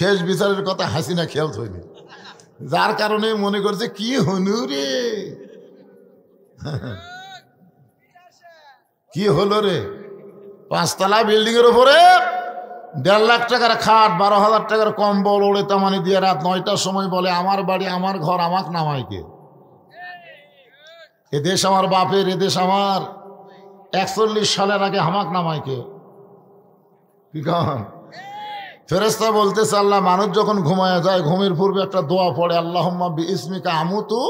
শেষ বিচারের কথা হাসিনা খেয়াল হয়নি, যার কারণে মনে করছে কি হনু রে, কি হলো রে। 5 তলা বিল্ডিং এর উপরে 1.5 লাখ টাকার খাট, 12,000 টাকার কম্বল ওড়ে তামানি দিয়ে রাত 9টার সময় বলে আমার বাড়ি আমার ঘর আমাক নামায় কে, এ দেশ আমার বাপের, এ দেশ আমার। 41 সালের আগে হামাক নামায় কে? কি কন? ফেরেশতা বলতেছে আল্লাহ মানুষ যখন ঘুমায় যায় ঘুমের পূর্বে একটা দোয়া পড়ে, আল্লাহুম্মা বিইসমিকা আমুতু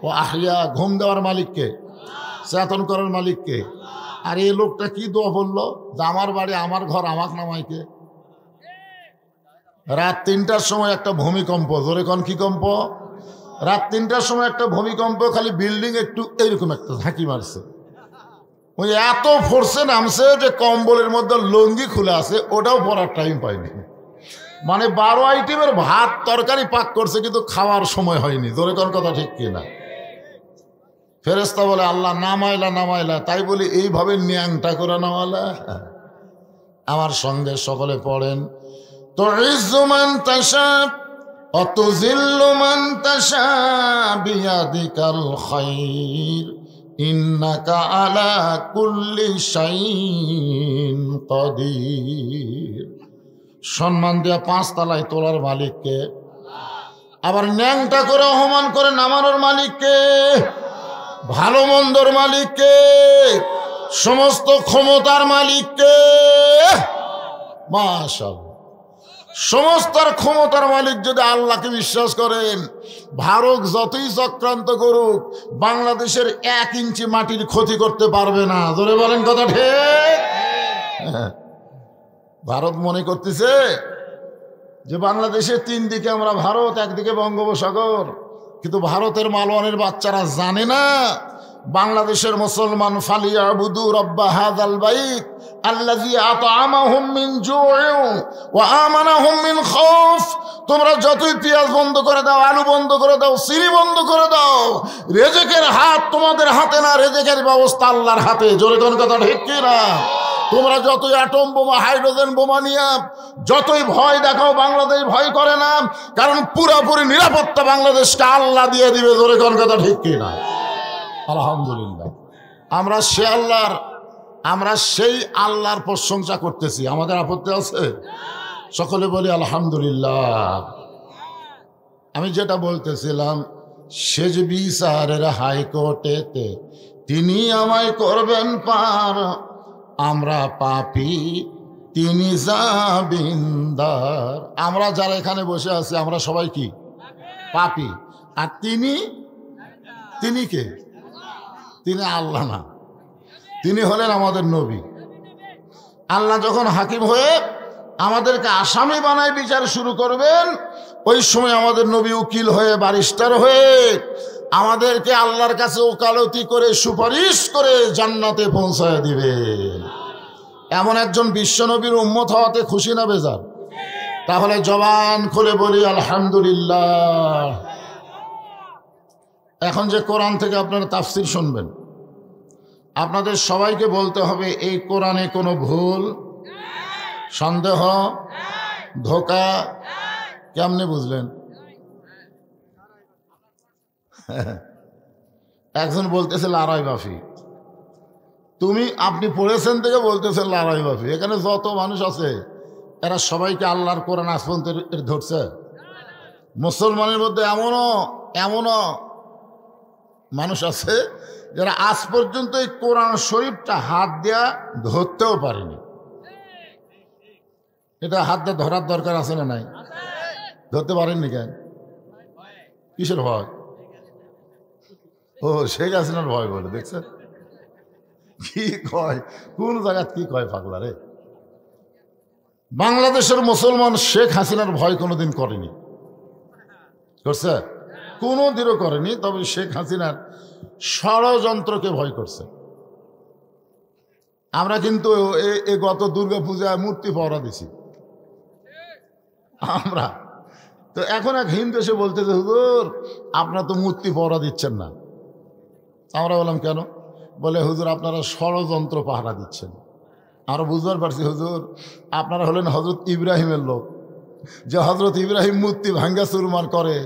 ওয়া আহইয়া। ঘুম দেওয়ার মালিককে, চেতন করার মালিককে। আর এই লোকটা কি দোয়া বললো যে আমার বাড়ি আমার ঘর আমাক নামায় কে? রাত 3টার সময় একটা ভূমিকম্প, জোরে কোন কি কম্প? রাত 3টার সময় একটা ভূমিকম্প, খালি বিল্ডিং একটু এইরকম একটা ঝাঁকি মারছে, ওই এত ফোর্সে নামছে যে কম্বলের মধ্যে লুঙ্গি খুলে আছে, ওটাও পরার টাইম পায়নি। মানে 12 আইটেমের ভাত তরকারি পাক করছে কিন্তু খাওয়ার সময় হয়নি, জোরে কোন কথা ঠিক কিনা? ফেরেশতা বলে আল্লাহ নামাইলা নামাইলা, তাই বলি এইভাবে ন্যাংটা করে নামালা। আমার সঙ্গে সকলে পড়েন, তুইজ্জু মান তাশা ওয়া তুযিল্লু মান তাশা বিয়াদিকাল খায়র ইন্নাকা আলা কুল্লি শাইইন কাদির। সম্মান দিয়া 5 তলায় তোলার মালিককে, আবার ন্যাংটা করে অপমান করে নামানোর মালিককে, ভালো মন্দর মালিককে, সমস্ত ক্ষমতার মালিককে। মাশাআল্লাহ, সমস্ত ক্ষমতার মালিক যদি আল্লাহকে বিশ্বাস করেন, ভারত যতই চক্রান্ত করুক বাংলাদেশের 1 ইঞ্চি মাটির ক্ষতি করতে পারবে না। জোরে বলেন কথা ঠিক? ভারত মনে করতেছে যে বাংলাদেশের 3 দিকে আমরা ভারত, একদিকে বঙ্গোপসাগর, কিন্তু ভারতের মালওয়ানের বাচ্চারা জানে না বাংলাদেশের মুসলমান ফালিয়াবুদু রাব্বা হাযাল বাইত আল্লাযী আত'আমাহুম মিন জু'ইন ওয়া আমানাহুম মিন খাউফ। তোমরা যতই পেঁয়াজ বন্ধ করে দাও, আলু বন্ধ করে দাও, চিনি বন্ধ করে দাও, রেজেকের হাত তোমাদের হাতে না, রেজেকের ব্যবস্থা আল্লাহর হাতে। জোরে কোন কথা ঠিক কি না? তোমরা যতই অ্যাটম বোমা, হাইড্রোজেন বোমা নিয়ে যতই ভয় দেখাও, বাংলাদেশ ভয় করে না, কারণ পুরোপুরি নিরাপত্তা বাংলাদেশকে আল্লাহ দিয়ে দিবে। জোরে কোন কথা ঠিক কি না? আলহামদুলিল্লাহ, আমরা সেই আল্লাহর প্রশংসা করতেছি। আমাদের আপত্তি আছে? সকলে বলি আলহামদুলিল্লাহ। আমি যেটা বলতেছিলাম, শেষ বিচারের হাইকোর্টেতে তিনি আমায় করবেন পার, আমরা পাপী তিনি জামিনদার। আমরা যারা এখানে বসে আছি আমরা সবাই কি পাপী, আর তিনি কে? তিনি আল্লাহ না, তিনি হলেন আমাদের নবী। আল্লাহ যখন হাকিম হয়ে আমাদেরকে আসামি বানায় বিচার শুরু করবেন, ওই সময় আমাদের নবী উকিল হয়ে, ব্যারিস্টার হয়ে আমাদেরকে আল্লাহর কাছে ওকালতি করে, সুপারিশ করে জান্নাতে পৌঁছায় দিবে। এমন একজন বিশ্ব নবীর উম্মত হওয়াতে খুশি না বেজার? তাহলে জবান খুলে বলি আলহামদুলিল্লাহ। এখন যে কোরআন থেকে আপনারা তাফসীর শুনবেন, আপনাদের সবাইকে বলতে হবে এই কোরআনে কোনো ভুল, সন্দেহ, ধোঁকা। কেমনে বুঝলেন? একজন বলতেছে লারাই বাফি, আপনি পড়েছেন থেকে বলতেছেন লারাই বাফি। এখানে যত মানুষ আছে এরা সবাইকে আল্লাহর কোরআন আজ পর্যন্ত ধরছে? মুসলমানের মধ্যে এমনও মানুষ আছে যারা আজ পর্যন্ত এই কোরআন শরীফটা হাত দেয়া ধরতেও পারেনি। এটা হাত দিয়ে ধরার দরকার আছে না নাই? ধরতে পারেননি কেন? কিসের ভয়? ও শেখ হাসিনার ভয় বলে। দেখছেন কি কয়, কোন জায়গা কি কয় পাগলা রে। বাংলাদেশের মুসলমান শেখ হাসিনার ভয় কোনোদিন করেনি, করছে? কোনোদিনও করেনি। তবে শেখ হাসিনার ষড়যন্ত্রকে ভয় করছে। আমরা কিন্তু এই গত দুর্গা পূজায় মূর্তি পহরা দিছি আমরা। তো এখন এক হিন্দু এসে বলতেছে হুজুর আপনারা তো মূর্তি পহরা দিচ্ছেন না। আমরা বললাম কেন? বলে হুজুর আপনারা ষড়যন্ত্র পাহারা দিচ্ছেন। আমরা বুঝতে পারছি হুজুর আপনারা হলেন হজরত ইব্রাহিমের লোক, যে হযরত ইব্রাহিম মূর্তি ভাঙ্গা চুরমার করে,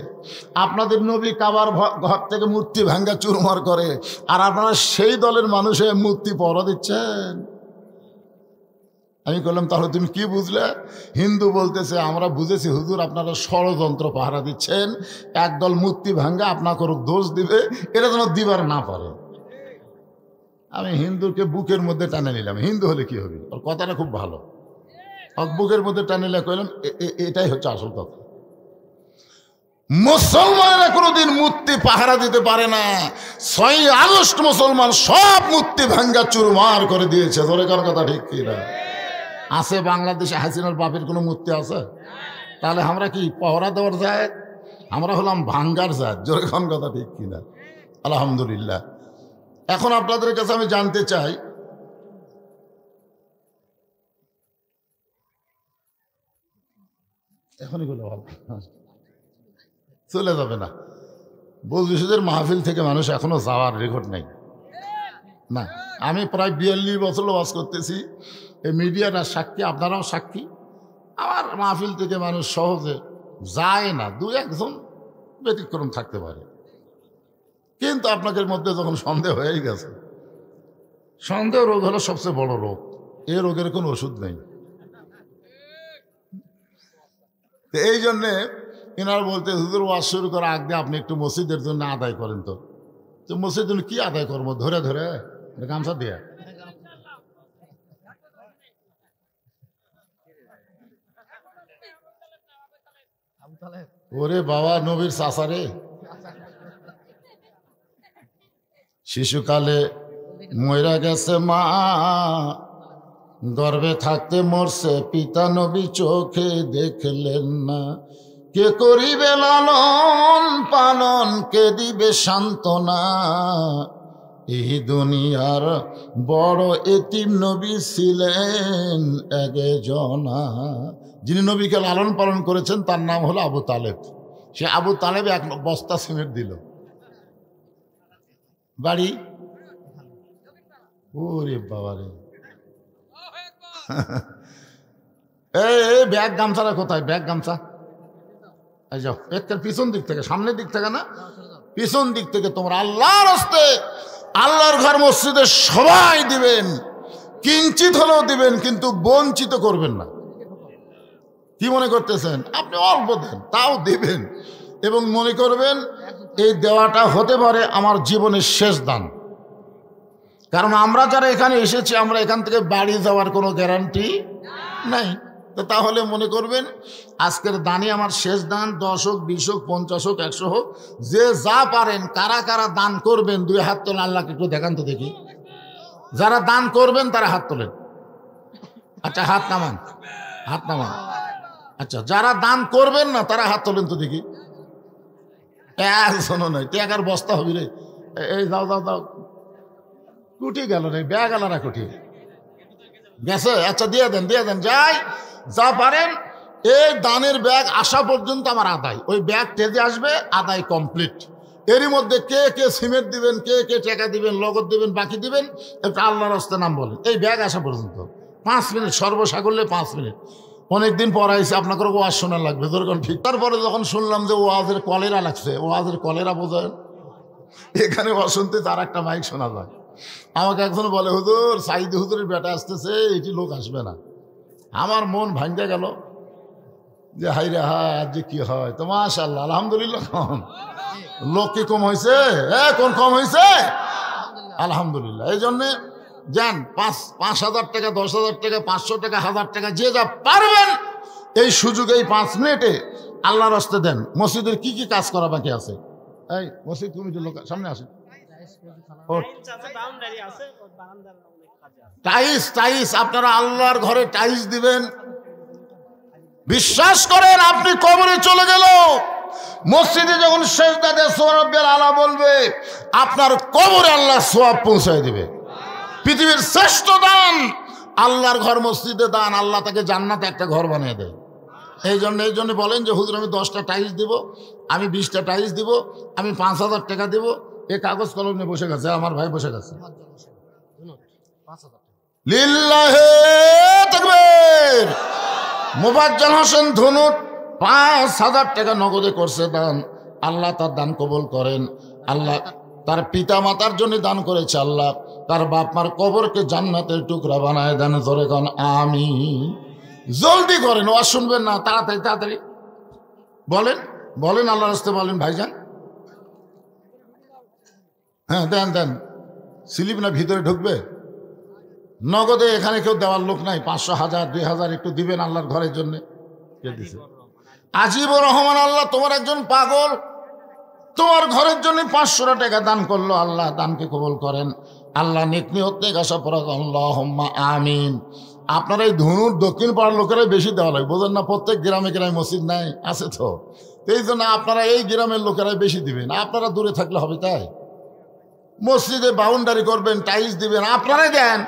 আপনাদের নবী কাবার ঘর থেকে মূর্তি ভাঙ্গা চুরমার করে, আর আপনারা সেই দলের মানুষের মূর্তি পহরা দিচ্ছেন। আমি বললাম তাহলে তুমি কি বুঝলে? হিন্দু বলতেছে আমরা বুঝেছি হুজুর আপনারা ষড়যন্ত্র পাহারা দিচ্ছেন, একদল মূর্তি ভাঙ্গা আপনাকে দোষ দিবে, এটা যেন দিবার না পারে। আমি হিন্দুকে বুকের মধ্যে টানে নিলাম। হিন্দু হলে কি হবে, ওর কথাটা খুব ভালো। বুকের মধ্যে টানে নিলে কইলাম এটাই হচ্ছে আসল কথা। মুসলমানেরা কোনোদিন মূর্তি পাহারা দিতে পারে না। 6 আগস্ট মুসলমান সব মূর্তি ভাঙ্গা চুরমার করে দিয়েছে। ধরে কার কথা ঠিক কিনা? আছে বাংলাদেশে হাসিনার বাপের কোনো মূর্তি আছে? তাহলে আমরা কি পহরা দেওয়ার জাত? আমরা হলাম ভাঙ্গার জাত। জোরে কোন কথা ঠিক কিনা? আলহামদুলিল্লাহ। এখন আপনাদের কাছে আমি জানতে চাই, এখনই বলে চলে যাবে না। বলবিশুদের মাহফিল থেকে মানুষ এখনো যাওয়ার রেকর্ড নেই না। আমি প্রায় 42 বছর ওয়াজ করতেছি, এই মিডিয়াটা সাক্ষী, আপনারাও সাক্ষী। আমার মাহফিল থেকে মানুষ সহজে যায় না, 2-1 জন ব্যতিক্রম থাকতে পারে। কিন্তু আপনাদের মধ্যে যখন সন্দেহ হয়ে গেছে, সন্দেহ রোগ হলো সবচেয়ে বড় রোগ। এই রোগের কোনো ওষুধ নেই। এই জন্যে এনারা বলতে হুজুর ওয়াজ শুরু করার আগে আপনি একটু মসজিদের জন্য আদায় করেন। তো মসজিদের জন্য কি আদায় করবো? ধরে ধরে গামছা দিয়ে। ওরে বাবা, নবীর চাচারে শিশুকালে মইরা গেছে মা, গর্ভে থাকতে মরছে পিতা, নবী চোখে দেখলেন না। কে করিবে লালন পালন, কে দিবে সান্ত্বনা, এই দুনিয়ার বড় এতিম নবী ছিলেন একজনা। যিনি নবীকে লালন পালন করেছেন তার নাম হলো আবু তালেব। সে আবু তালেব 1 বস্তা সিমেন্ট দিল। বাড়ি ওরে বাবারে। এই ব্যাগ গামছাটা কোথায়? ব্যাগ গামছা এই যাও, একটার পিছন দিক থেকে, সামনের দিক থেকে না, পিছন দিক থেকে তোমরা আল্লাহর হস্তে আল্লাহর ঘর মসজিদে সবাই দিবেন, কিঞ্চিত হলেও দিবেন, কিন্তু বঞ্চিত করবেন না। কি মনে করতেছেন? আপনি অল্প দেন, তাও দিবেন, এবং মনে করবেন এই দেওয়াটা হতে পারে আমার জীবনের শেষ দান। কারণ আমরা যারা এখানে এসেছি, আমরা এখান থেকে বাড়ি যাওয়ার কোনো গ্যারান্টি নাই। তো তাহলে মনে করবেন আজকের দানই আমার শেষ দান। 10 হোক, 20 হোক, 50 হোক, 100 হোক, যে যা পারেন। কারা কারা দান করবেন 2 হাত তোলেন, আল্লাহকে একটু দেখান তো দেখি। যারা দান করবেন তারা হাত তোলেন। আচ্ছা, হাত নামান, হাত নামান। আচ্ছা, যারা দান করবেন না তারা হাত তোলেন তো দেখি। একজনও নয়, টাকার বস্তা হবি রে। এই দাও দাও দাও, কুটি গেল রে, ব্যাগ গেল না, কুটি গেছে। আচ্ছা, দিয়ে দেন, দিয়ে দেন, যাই যা পারেন। এই দানের ব্যাগ আসা পর্যন্ত আমার আদায়। ওই ব্যাগ টেজে আসবে, আদায় কমপ্লিট। এরই মধ্যে কে কে সিমেন্ট দিবেন, কে কে টাকা দিবেন, নগদ দিবেন, বাকি দিবেন, একটা আল্লাহর রাস্তার নাম বলেন। এই ব্যাগ আসা পর্যন্ত 5 মিনিট, সর্বসাকল্যে 5 মিনিট। অনেকদিন পর আইসে, আপনাকে ওয়াজ শোনা লাগবে, যেরকম ঠিক। তারপরে যখন শুনলাম যে ওয়াজের কলেরা লাগছে, ওয়াজের কলেরা বোঝেন, এখানে অসন্তে তার একটা মাইক শোনা যায়। আমাকে একজন বলে হুজুর সাইদি হুজুরের বেটা আসতেছে, এটি লোক আসবে না। আমার মন ভাঙ্গে গেল যে হাই রে হায়, আজ যে কি হয়। তো মাশাআল্লাহ, আলহামদুলিল্লাহ। লোক কি কম হয়েছে? কোন কম হয়েছে? আলহামদুলিল্লাহ। এই জন্যে যান, 5,000 টাকা, 10,000 টাকা, 500 টাকা, 1000 টাকা, যে যা পারবেন এই সুযোগে, এই 5 মিনিটে আল্লাহর রাস্তায় দেন। মসজিদের কি কি কাজ করা বাকি আছে? এই মসজিদ কমিটির লোক সামনে আসেন। টাইলস, টাইলস, আপনারা আল্লাহর ঘরে টাইলস দিবেন। বিশ্বাস করেন, আপনি কবরে চলে গেল, মসজিদে যখন সেজদা দিয়ে সুবহান রাব্বিয়াল আলা বলবে, আপনার কবরে আল্লাহ সওয়াব পৌঁছায় দিবে। পৃথিবীর শ্রেষ্ঠ দান আল্লাহর ঘর, মসজিদে দান। আল্লাহ তাকে জান্নাতে একটা ঘর বানিয়ে দেয়। এই জন্য বলেন যে হুজুর আমি 10টা টাইলস দিব, আমি 20টা টাইলস দিব, আমি 5,000 টাকা দিব। এই কাগজ কলম নিয়ে বসে গেছে, আমার ভাই বসে গেছে। লিল্লাহে তাকবীর, মোফাজ্জল হোসেন ধনুট 5,000 টাকা নগদে করছে দান। আল্লাহ তার দান কবুল করেন। আল্লাহ তার পিতা মাতার জন্য দান করেছে, আল্লাহ তার বাপ মার কবরকে জান্নাতের টুকরা বানায় দেন। ধরে কন আমিন। জলদি করেন, ওয়াজ শুনবেন না, তাড়াতাড়ি তাড়াতাড়ি বলেন বলেন, আল্লাহর রাস্তে বলেন ভাইজান। হ্যাঁ দেন দেন, স্লিপ না ভিতরে ঢুকবে? নগদে এখানে কেউ দেওয়ার লোক নাই। 500, 1000, 2000 একটু দিবেন আল্লাহর ঘরের জন্য। আজিবুর রহমান, আল্লাহ তোমার একজন পাগল, তোমার ঘরের জন্য 500 টাকা দান করলো। আল্লাহ দানকে কবুল করেন। আল্লাহ নেক নিয়ত নেক আশা পড়া আল্লাহুম্মা আমিন। আপনারা এই ধনুর দক্ষিণ পাড়ার লোকেরাই বেশি দেওয়া লাগে, বোঝেন না? প্রত্যেক গ্রামে গ্রামে মসজিদ নাই, আছে তো, এই জন্য আপনারা এই গ্রামের লোকেরাই বেশি দিবেন। আপনারা দূরে থাকলে হবে তাই? মসজিদে বাউন্ডারি করবেন, টাইলস দিবেন, আপনারাই দেন।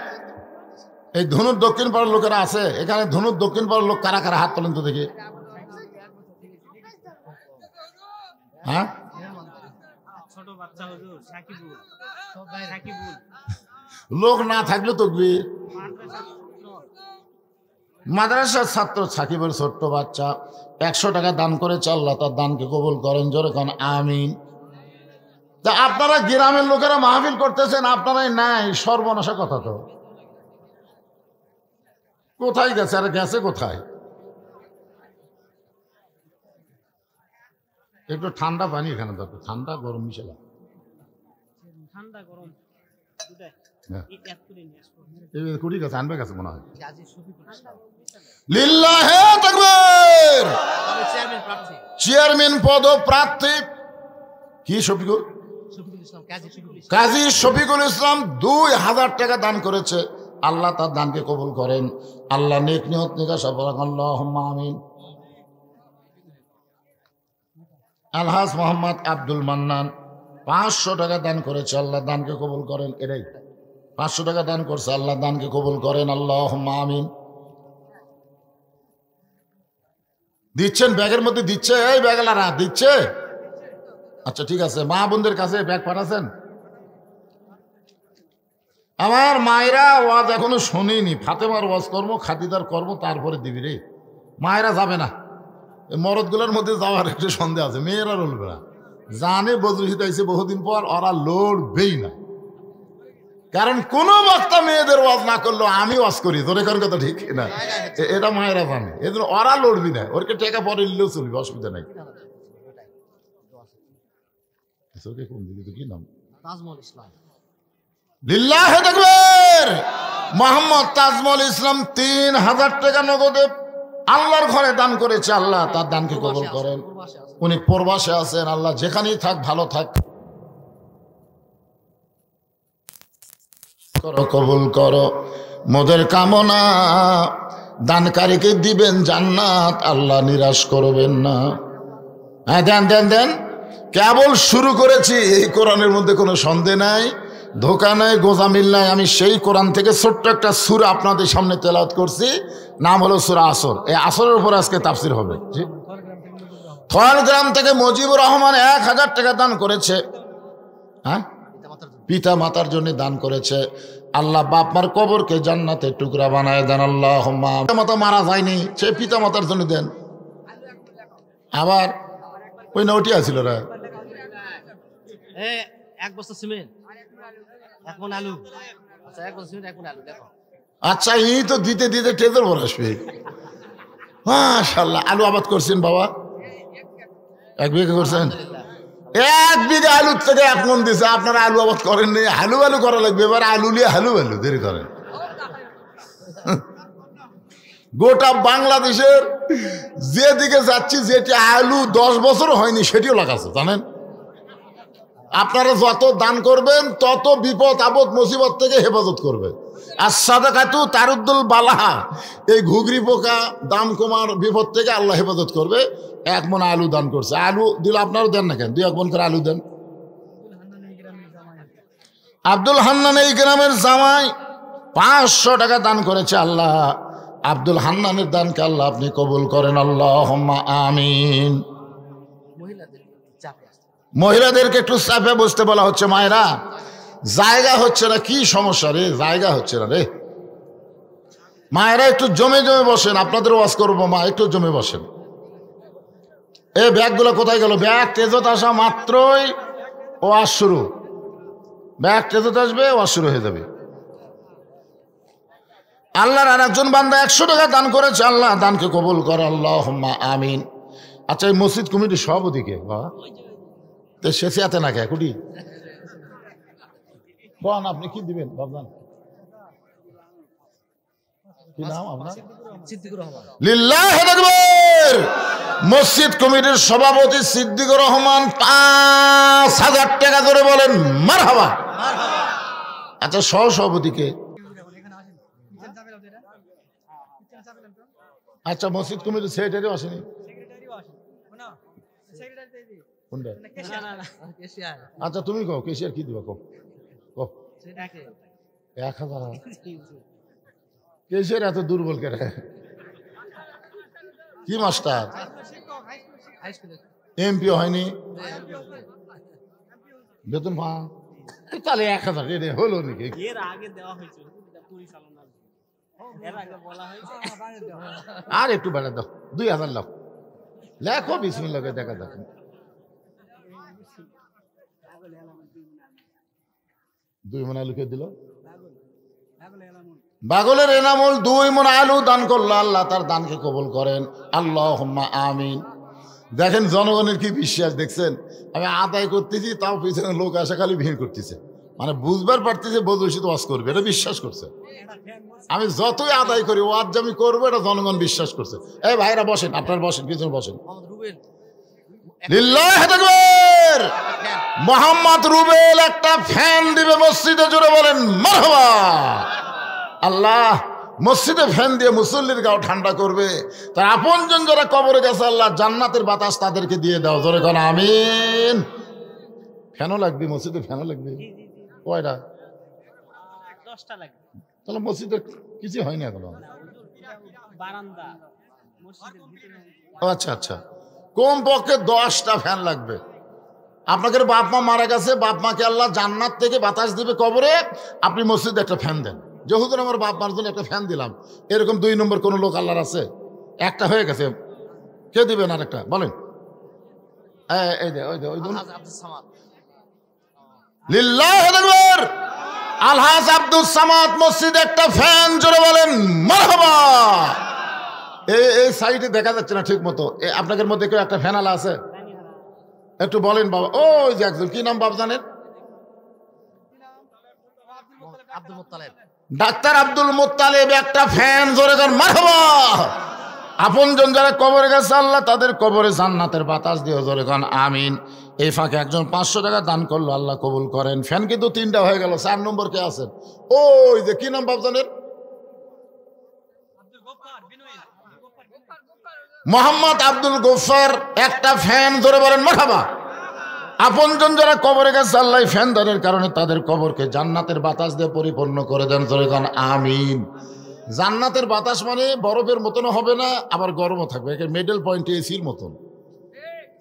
এই ধনুর দক্ষিণ পাড়ার লোকেরা আছে এখানে। ধনুর দক্ষিণ পাড়ার লোক কারা কারা হাত তোলেন তো দেখি। হ্যাঁ, লোক না থাকলে তকবীর। মাদ্রাসার ছাত্র সাকিবের ছোট্ট বাচ্চা 100 টাকা দান করেছে। আল্লাহ তার দানকে কবুল করেন। জোরে কোন আমিন। তা আপনারা গ্রামের লোকেরা মাহফিল করতেছেন, আপনারাই নাই, সর্বনাশা কথা তো। কোথায় গেছে? আর গেছে কোথায়? একটু ঠান্ডা পানি এখানে দরকার, ঠান্ডা গরম মিশালা। কুড়ি গাছ আনবে গেছে মনে হয়। লিল্লাহে তাকবীর। চেয়ারম্যান পদ প্রার্থী কি? শফিকুল, কাজী শফিকুল ইসলাম 2000 টাকা দান করেছে। আল্লাহ তার দানকে কবুল করেন। আল্লাহ নেক নিয়ত নেক আশা পড়া আল্লাহুম্মা আমিন। আলহাজ মোহাম্মদ আব্দুল মান্নান 500 টাকা দান করেছে। আল্লাহ দানকে কবুল করেন। এটাই 500 টাকা দান করছে। আল্লাহ দানকে কবুল করেন। আল্লাহুম্মা আমিন। দিচ্ছেন, ব্যাগের মধ্যে দিচ্ছে, এই ব্যাগলারা দিচ্ছে। আচ্ছা ঠিক আছে, মা বোনদের কাছে ব্যাগ পাঠাচ্ছেন। আমার মায়েরা ওয়াজ এখনো শুনিনি। ফাতেমার ওয়াজ কর্ম, খাদিদার কর্ম, তারপরে দিবি রে। মায়েরা যাবে না, মরদগুলোর মধ্যে যাওয়ার একটু সন্দেহ আছে। মেয়েরা লড়বে না, জানে বজরুহিত আইছে বহুদিন পর, ওরা লড়বেই না। কারণ কোনো বক্তা মেয়েদের ওয়াজ না করলো আমি ওয়াজ করি, তোর এখান কথা ঠিক না, এটা মায়েরা জানে। এই জন্য ওরা লড়বি না, ওরকে টেকা পরে নিলেও চলবে, অসুবিধা নাই। কোন দিকে তো কি নাম? তাজমল ইসলাম। লিল্লাহে তাকবীর। মোহাম্মদ তাজমল ইসলাম 3000 টাকা নগদে আল্লাহর ঘরে দান করেছে। আল্লাহ তার দানকে কবুল করেন। উনি প্রবাসে আছেন। আল্লাহ যেখানেই থাক ভালো থাক, কবুল করো মোদের কামনা। দানকারীকে দিবেন জান্নাত, আল্লাহ নিরাশ করবেন না। হ্যাঁ দেন দেন দেন। কেবল শুরু করেছি, এই কোরআনের মধ্যে কোনো সন্দেহ নাই, ধোকা নাই, গোজামিল নাই। আমি সেই কোরআন থেকে ছোট্ট একটা সূরা আপনাদের সামনে তেলাওয়াত করছি, নাম হলো সূরা আসর। এই আসরের উপর আজকে তাফসীর হবে। খয়ালগ্রাম থেকে মজিবুর রহমান 1000 টাকা দান করেছে। হ্যাঁ, পিতা মাতার জন্য দান করেছে। আল্লাহ বাপ মার কবরকে জান্নাতের টুকরা বানায় দেন। আল্লাহুম্মা। পিতা মাতা মারা যায়নি, সে পিতা মাতার জন্য দেন। আবার ওই নটি আছিল রে, 1 বস্তা সিমেন্ট, 1 মণ আলু। আচ্ছা 1 বস্তা সিমেন্ট, 1 মণ আলু দেখো। আচ্ছা এই তো দিতে দিতে টেজর ভর আসবে। মাশাআল্লাহ। আলু আবাদ করছেন বাবা? 1 বিঘা করছেন? 1 বিঘা আলুর থেকে 1 মণ দিছে। আপনারা আলু আবাদ করেন নি, হালু আলু করা লাগবে। এবার আলু নিয়ে হালু আলু দেরি করেন। গোটা বাংলাদেশের যেদিকে যাচ্ছি, যেটি আলু 10 বছর হয়নি সেটিও লাগাচ্ছে, জানেন? আপনারা যত দান করবেন তত বিপদ আপদ মুসিবত থেকে হেফাজত করবে। আর সাদাকাতু তারুদ্দুল বালাহা, এই ঘুগরি পোকা দাম কমার বিপদ থেকে আল্লাহ হেফাজত করবে। 1 মণ আলু দান করছে। আলু দিলে আপনারও দেন না কেন? 2-1 মণ করে আলু দেন। আব্দুল হান্নান এই গ্রামের জামাই 500 টাকা দান করেছে। আল্লাহ আব্দুল হান্নানের দানকে আল্লাহ আপনি কবুল করেন। আল্লাহুম্মা আমিন। মহিলাদেরকে একটু চাপে বসতে বলা হচ্ছে। মায়েরা জায়গা হচ্ছে না, কি সমস্যা রে? জায়গা হচ্ছে না রে। মায়েরা একটু জমে জমে বসেন, আপনাদের ওয়াজ করবো, মা একটু জমে বসেন। এই ব্যাগগুলো কোথায় গেল? ব্যাগ তেজত আসা মাত্রই ওয়াজ শুরু, ব্যাগ তেজত আসবে, ওয়াজ শুরু হয়ে যাবে। আল্লাহর আর একজন বান্দা 100 টাকা দান করেছে, আল্লাহ দানকে কবুল করে, আল্লাহুম্মা আমিন। আচ্ছা, এই মসজিদ কমিটির সভাপতি কে বাবা? তো সে চেয়াতে না কে কুটি বল, আপনি কি দিবেন বাবজান? কি নাম আপনার? লিল্লাহি আকবার। মসজিদ কমিটির সভাপতি সিদ্দিকুর রহমান 5000 টাকা করে বলেন মারহাবা। আচ্ছা, সহসভাপতি কে? আচ্ছা, মসজিদ কমিটির সেক্রেটারিও আসেনি? কোনটা? আচ্ছা, তুমি কও কেশিয়ার কি দিবা? কও 1000। কেশিয়ার এত দুর্বল কে রে? কি মাস্টার? এমপিও হয়নি, বেতন পা তাহলে 1000 এটা হলো নাকি? আর একটু বেড়া দাও, 2000 লাভ লেখো, বিসমিল্লাহ দেখা যাক। দুই মন আলু কে দিল? বাগলের এনামুল 2 মন আলু দান করলো, আল্লাহ তার দানকে কবুল করেন, আল্লাহুম্মা আমিন। দেখেন জনগণের কি বিশ্বাস, দেখছেন? আমি আদায় করতেছি, তাও পিছনে লোক আসা খালি ভিড় করতেছে, মানে বুঝবার পারতেছে বদলসিত ওয়াজ করবে, এটা বিশ্বাস করছে। আমি যতই আদায় করি ওয়াজ যে আমি করবো, এটা জনগণ বিশ্বাস করছে। এই ভাইরা বসেন, আপনার বসেন, পিছনে বসেন। লিল্লাহি আকবার। মোহাম্মদ রুবেল একটা ফ্যান দিবে মসজিদে, জুড়ে বলেন মারহাবা। আল্লাহ মসজিদে ফ্যান দিয়ে মুসল্লির গাও ঠান্ডা করবে, তার আপনজন যারা কবরে গেছে, আল্লাহ জান্নাতের বাতাস তাদেরকে দিয়ে দাও, জোরে কোন আমিন। ফ্যানও লাগবে মসজিদে, ফ্যানও লাগবে। কয়টা? 10টা লাগবে। তাহলে মসজিদের কিছু হয়নি এখনো। আচ্ছা আচ্ছা, কমপক্ষে 10টা ফ্যান লাগবে। আপনাদের বাপ মা মারা গেছে, বাপ মাকে আল্লাহ জান্নাত থেকে বাতাস দিবে কবরে, আপনি মসজিদে একটা ফ্যান দেন। যেহেতু আমার বাপ মার জন্য একটা ফ্যান দিলাম, এরকম 2 নম্বর কোন লোক আল্লাহর আছে? একটা হয়ে গেছে, কে দিবেন আর একটা বলেন? লিল্লাহি আকবার। আলহাজ আব্দুস সামাদ মসজিদে একটা ফ্যান, জোরে বলেন মারহাবা। এই সাইডে দেখা যাচ্ছে না ঠিক মতো, আপনাদের মধ্যে কেউ একটা ফ্যান আলা আছে? একটু বলেন বাবা। ওই যে একজন, কি নাম বাপ জানেন? ডাক্তার আব্দুল মুত্তালিব একটা ফ্যান, জোরে কর মারহাবা। আপনজন যারা কবরে গেছে, আল্লাহ তাদের কবরে জান্নাতের বাতাস দিয়ে, জোরে কর আমিন। এই ফাঁকে একজন 500 টাকা দান করলো, আল্লাহ কবুল করেন। ফ্যান কিন্তু 3টা হয়ে গেল। 4 নম্বর কে আছেন? ওই যে, কি নাম বাপ জানেন? মোহাম্মদ আব্দুল গফফার একটা ফ্যান, জোরে বলেন মারহাবা। আপনজন যারা কবরে গেছে, আল্লাহ ফ্যান দানের কারণে তাদের কবরকে জান্নাতের বাতাস দিয়ে পরিপূর্ণ করে দেন, জোরে বলেন আমিন। জান্নাতের বাতাস মানে বরফের মতন হবে না, আবার গরমও থাকবে, মিডল পয়েন্ট এসির মতন।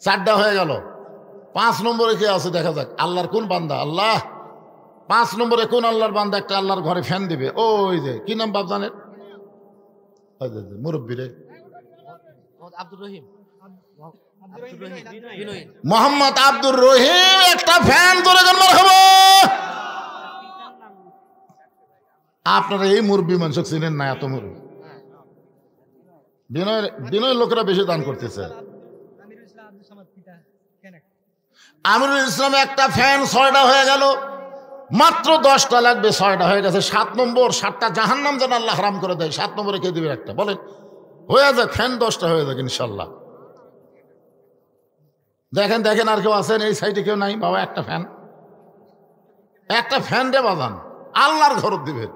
4টা হয়ে গেল। 5 নম্বরে কে আছে দেখা যাক, আল্লাহর কোন বান্দা? আল্লাহ 5 নম্বরে কোন আল্লাহর বান্দা একটা আল্লাহর ঘরে ফ্যান দিবে? ওই যে, কি নাম বাপ জানেন? মুরব্বী রে, মোহাম্মদ আব্দুর রহিম একটা ফ্যান ধরে যান মারহাবা। আপনারা এই মুরব্বী মানুষ চিনেন না, এত মুরব্বী। বিনয়ের লোকেরা বেশি দান করতেছে। আমিরুল ইসলাম একটা ফ্যান, 6টা হয়ে গেল। মাত্র 10টা লাগবে, 6টা হয়ে গেছে। 7 নম্বর, 7টা জাহান্নাম যেন আল্লাহ হারাম করে দেয়। 7 নম্বরে কে দিবে একটা বলেন? হয়ে যাক, ফ্যান 10টা হয়ে যাক ইনশাল্লাহ। দেখেন দেখেন, আর কেউ আছেন? এই সাইডে কেউ নাই বাবা? একটা ফ্যান রে বাজান, আল্লাহর ঘর দিবেন।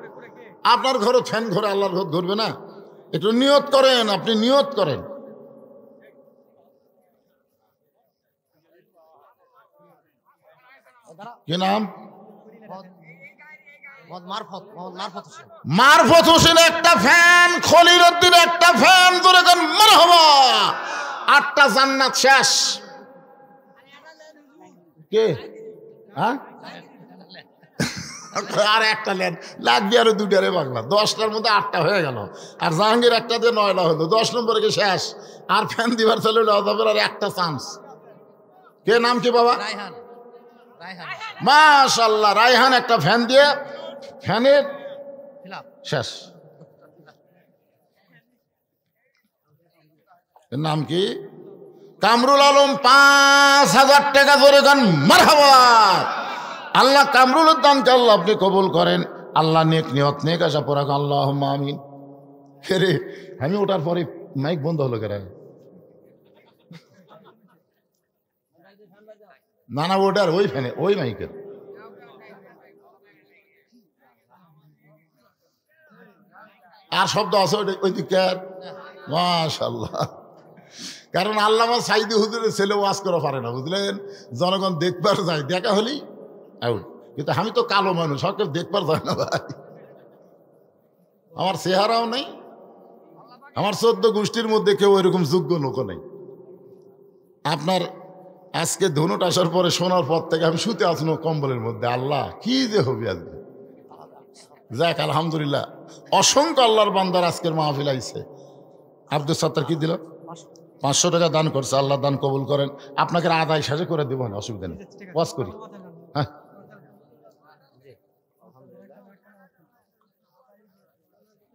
আপনার ঘরে ফ্যান ঘরে, আল্লাহর ঘর ঘুরবে না? একটু নিয়ত করেন, আপনি নিয়ত করেন। কি নাম? মারফত হোসেন একটা ফ্যান, খলিল উদ্দিন একটা ফ্যান, জোরে কর মারহাবা। 8টা জান্নাত শেষ। কে? হ্যাঁ, আর একটা লেন লাগবে আরো দুটারে বাংলা, 10টার মধ্যে 8টা হয়ে গেল। আর জাহাঙ্গীর একটা দিয়ে 9টা হলো, 10 নম্বরে কি শেষ? আর ফ্যান দিবার চলে আর একটা চান্স। কে নাম কি বাবা? রায়হান। রায়হান মাশাআল্লাহ, রায়হান একটা ফ্যান দিয়ে ফ্যানের খিলাফ। শেষ। এর নাম কি? কামরুল আলম 5000 টাকা ধরে গান মারহাবা। আল্লাহ কামরুল উদ্দানকে আল্লাহ আপনি কবুল করেন। আল্লাহ নেক নিয়ত নেক আশা পড়া আল্লাহুম্মা আমিন। রে আমি ওঠার পরে মাইক বন্ধ হলো কেন? না না, ওটার ওই ফ্যানে ওই মাইকের। আর শব্দ আছে ওই দিককার? মাশাআল্লাহ। কারণ আল্লামা সাইদি হুজুরের ছেলে ওয়াজ করা পারে না, বুঝলেন? জনগণ দেখবার যায়, দেখা হলেই আউট। কিন্তু আমি তো কালো মানুষ, সব দেখবার যায় না ভাই। আমার চেহারাও নেই, আমার 14 গোষ্ঠীর মধ্যে কেউ এরকম যোগ্য লোক নেই। আপনার আজকে ধনুট আসার পরে শোনার পর থেকে আমি শুতে আসনো কম্বলের মধ্যে। আল্লাহ কি যে হবে আজকে। যাক আলহামদুলিল্লাহ, অসংখ্য আল্লাহর বান্দার আজকের মাহফিল আইছে। আব্দুল সত্তার কি দিল? 500 টাকা দান করছে, আল্লাহ দান কবুল করেন। আপনাকে আদায় সাজে করে দেবো না, অসুবিধা নেই, ওয়াজ করি। হ্যাঁ,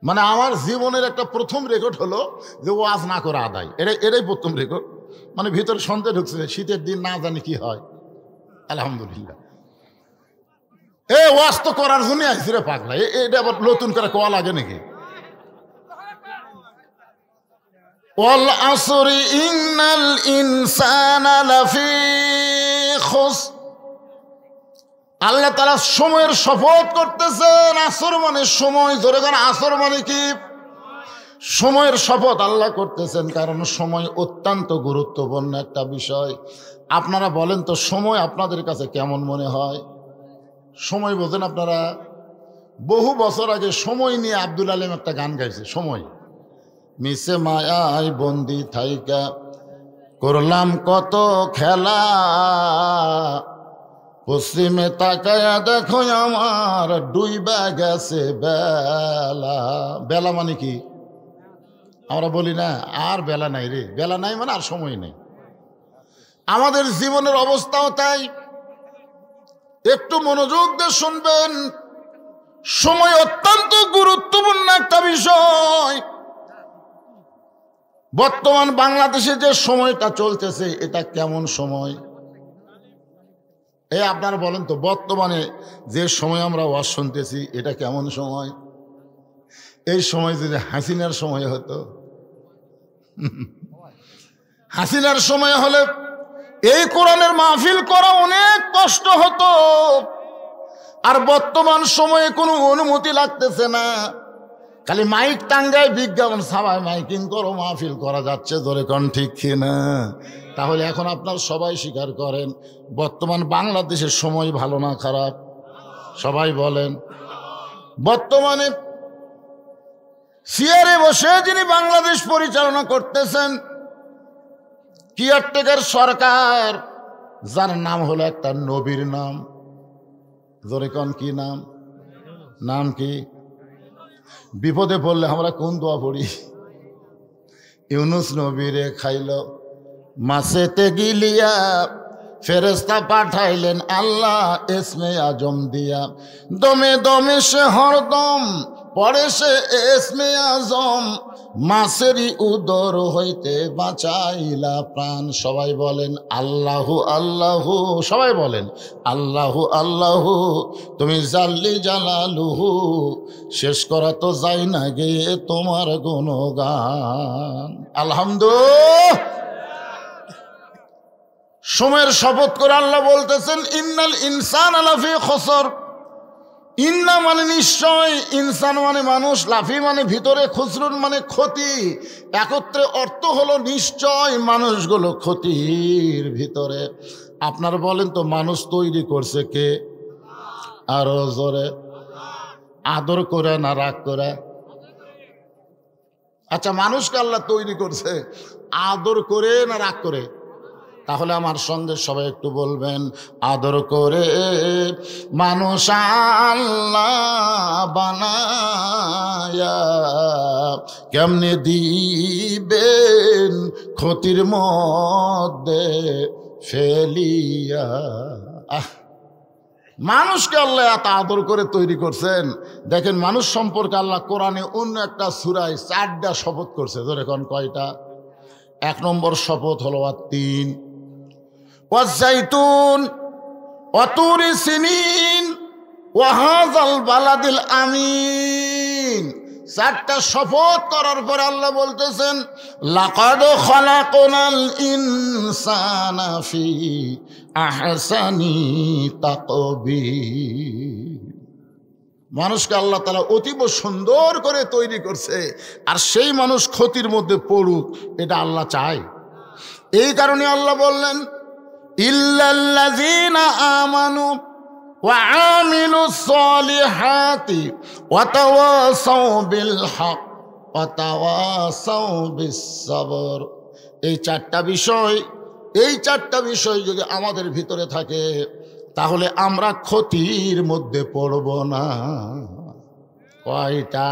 মানে আমার জীবনের একটা প্রথম রেকর্ড হলো যে ওয়াজ না করে আদায়, এটাই প্রথম রেকর্ড। মানে ভিতরে সন্দেহ ঢুকছে, শীতের দিন না জানি কি হয়। আলহামদুলিল্লাহ, ওয়াজ তো করার জন্য আইসি রে পাগলা। এটা আবার নতুন করে কোয়া লাগে নাকি? ওয়াল আসরি ইন্নাল ইনসানা লাফি খুসর। আল্লাহ তাআলা সময়ের শপথ করতেছেন। আসর মানে সময়, জোরে করে আসর মানে কি? সময়ের শপথ আল্লাহ করতেছেন, কারণ সময় অত্যন্ত গুরুত্বপূর্ণ একটা বিষয়। আপনারা বলেন তো, সময় আপনাদের কাছে কেমন মনে হয়? সময় বোঝেন আপনারা? বহু বছর আগে সময় নিয়ে আব্দুল আলিম একটা গান গাইছে, সময়। মিশে মায়ায় বন্দি থাইকা করলাম কত খেলা, পশ্চিমে তাকায়া দেখো আমার ডুইবা গেছে বেলা। বেলা মানে কি? আমরা বলি না আর বেলা নাই রে, বেলা নাই মানে আর সময় নেই। আমাদের জীবনের অবস্থাও তাই। একটু মনোযোগ দিয়ে শুনবেন, সময় অত্যন্ত গুরুত্বপূর্ণ একটা বিষয়। বর্তমান বাংলাদেশে যে সময়টা চলতেছে, এটা কেমন সময়? আপনারা বলেন তো, বর্তমানে যে সময় আমরা ওয়াজ শুনতেছি, এটা কেমন সময়? এই সময় যদি হাসিনার সময় হতো, হাসিনার সময় হলে এই কোরআনের মাহফিল করা অনেক কষ্ট হতো। আর বর্তমান সময়ে কোনো অনুমতি লাগতেছে না, খালি মাইক টাঙ্গায় বিজ্ঞাপন সবাই মাইকিং করো, মাহফিল করা যাচ্ছে। ধরে কোন ঠিক কিনা? তাহলে এখন আপনার সবাই স্বীকার করেন, বর্তমান বাংলাদেশের সময় ভালো না খারাপ? সবাই বলেন। বর্তমানে চেয়ারে বসে যিনি বাংলাদেশ পরিচালনা করতেছেন, কেয়ারটেকার সরকার, যার নাম হলো একটা নবীর নাম। ধরে কোন কি নাম? নাম কি? বিপদে পড়লে আমরা কোন দোয়া পড়ি? ইউনুস নবীরে খাইল মাছেতে গিলিয়া, ফেরেশতা পাঠাইলেন আল্লাহ ইসমে আজম দিয়া। দমে দমে সে হরদম পড়ে সে ইসমে আজম, মাছেরই উদর হইতে বাঁচাইলা প্রাণ। সবাই বলেন আল্লাহু আল্লাহু, সবাই বলেন আল্লাহু আল্লাহু, তুমি জাল্লি জালালুহু, শেষ করা তো যাই না গে তোমার গুণগান। আলহামদুলিল্লাহ। সময়ের শপথ করে আল্লাহ বলতেছেন ইন্নাল ইনসানা লাফি খুসর। ইন্না মানে নিশ্চয়, ইনসান মানে মানুষ, লাফি মানে ভিতরে, খুসরুন মানে ক্ষতি। একত্রে অর্থ হলো নিশ্চয় মানুষগুলো ক্ষতির ভিতরে। আপনারা বলেন তো, মানুষ তৈরি করছে কে? আরো জোরে। আদর করে না রাগ করে? আচ্ছা, মানুষকে আল্লাহ তৈরি করছে আদর করে না রাগ করে? তাহলে আমার সঙ্গে সবাই একটু বলবেন, আদর করে মানুষ আল্লাহ বানায়া কেমনে দিবেন ক্ষতির মধ্যে ফেলিয়া। মানুষকে আল্লাহ এত আদর করে তৈরি করছেন। দেখেন মানুষ সম্পর্কে আল্লাহ কোরআনে অন্য একটা সূরায় 4টা শপথ করছে। ধরে কোন কয়টা? 1 নম্বর শপথ হলো তিন, ওয়াজ্জাইতুন ওয়াতুরি সিনিন ওয়াহাযাল বালাদিল আমিন। 4টা শপথ করার পর আল্লাহ বলতেছেন, লাকাদ খালাকনাল ইনসানা ফি আহসানি তাকবীর। মানুষকে আল্লাহ তাআলা অতীব সুন্দর করে তৈরি করছে, আর সেই মানুষ ক্ষতির মধ্যে পড়ুক এটা আল্লাহ চায়। এই কারণে আল্লাহ বললেন, ইল্লাল্লাযীনা আমানু ওয়া আমিলুস সলিহাতি ওয়া তাওয়াসাউ বিল হক ওয়া তাওয়াসাউ বিস সবর। এই 4টা বিষয় যদি আমাদের ভিতরে থাকে তাহলে আমরা ক্ষতির মধ্যে পড়ব না। কয়টা?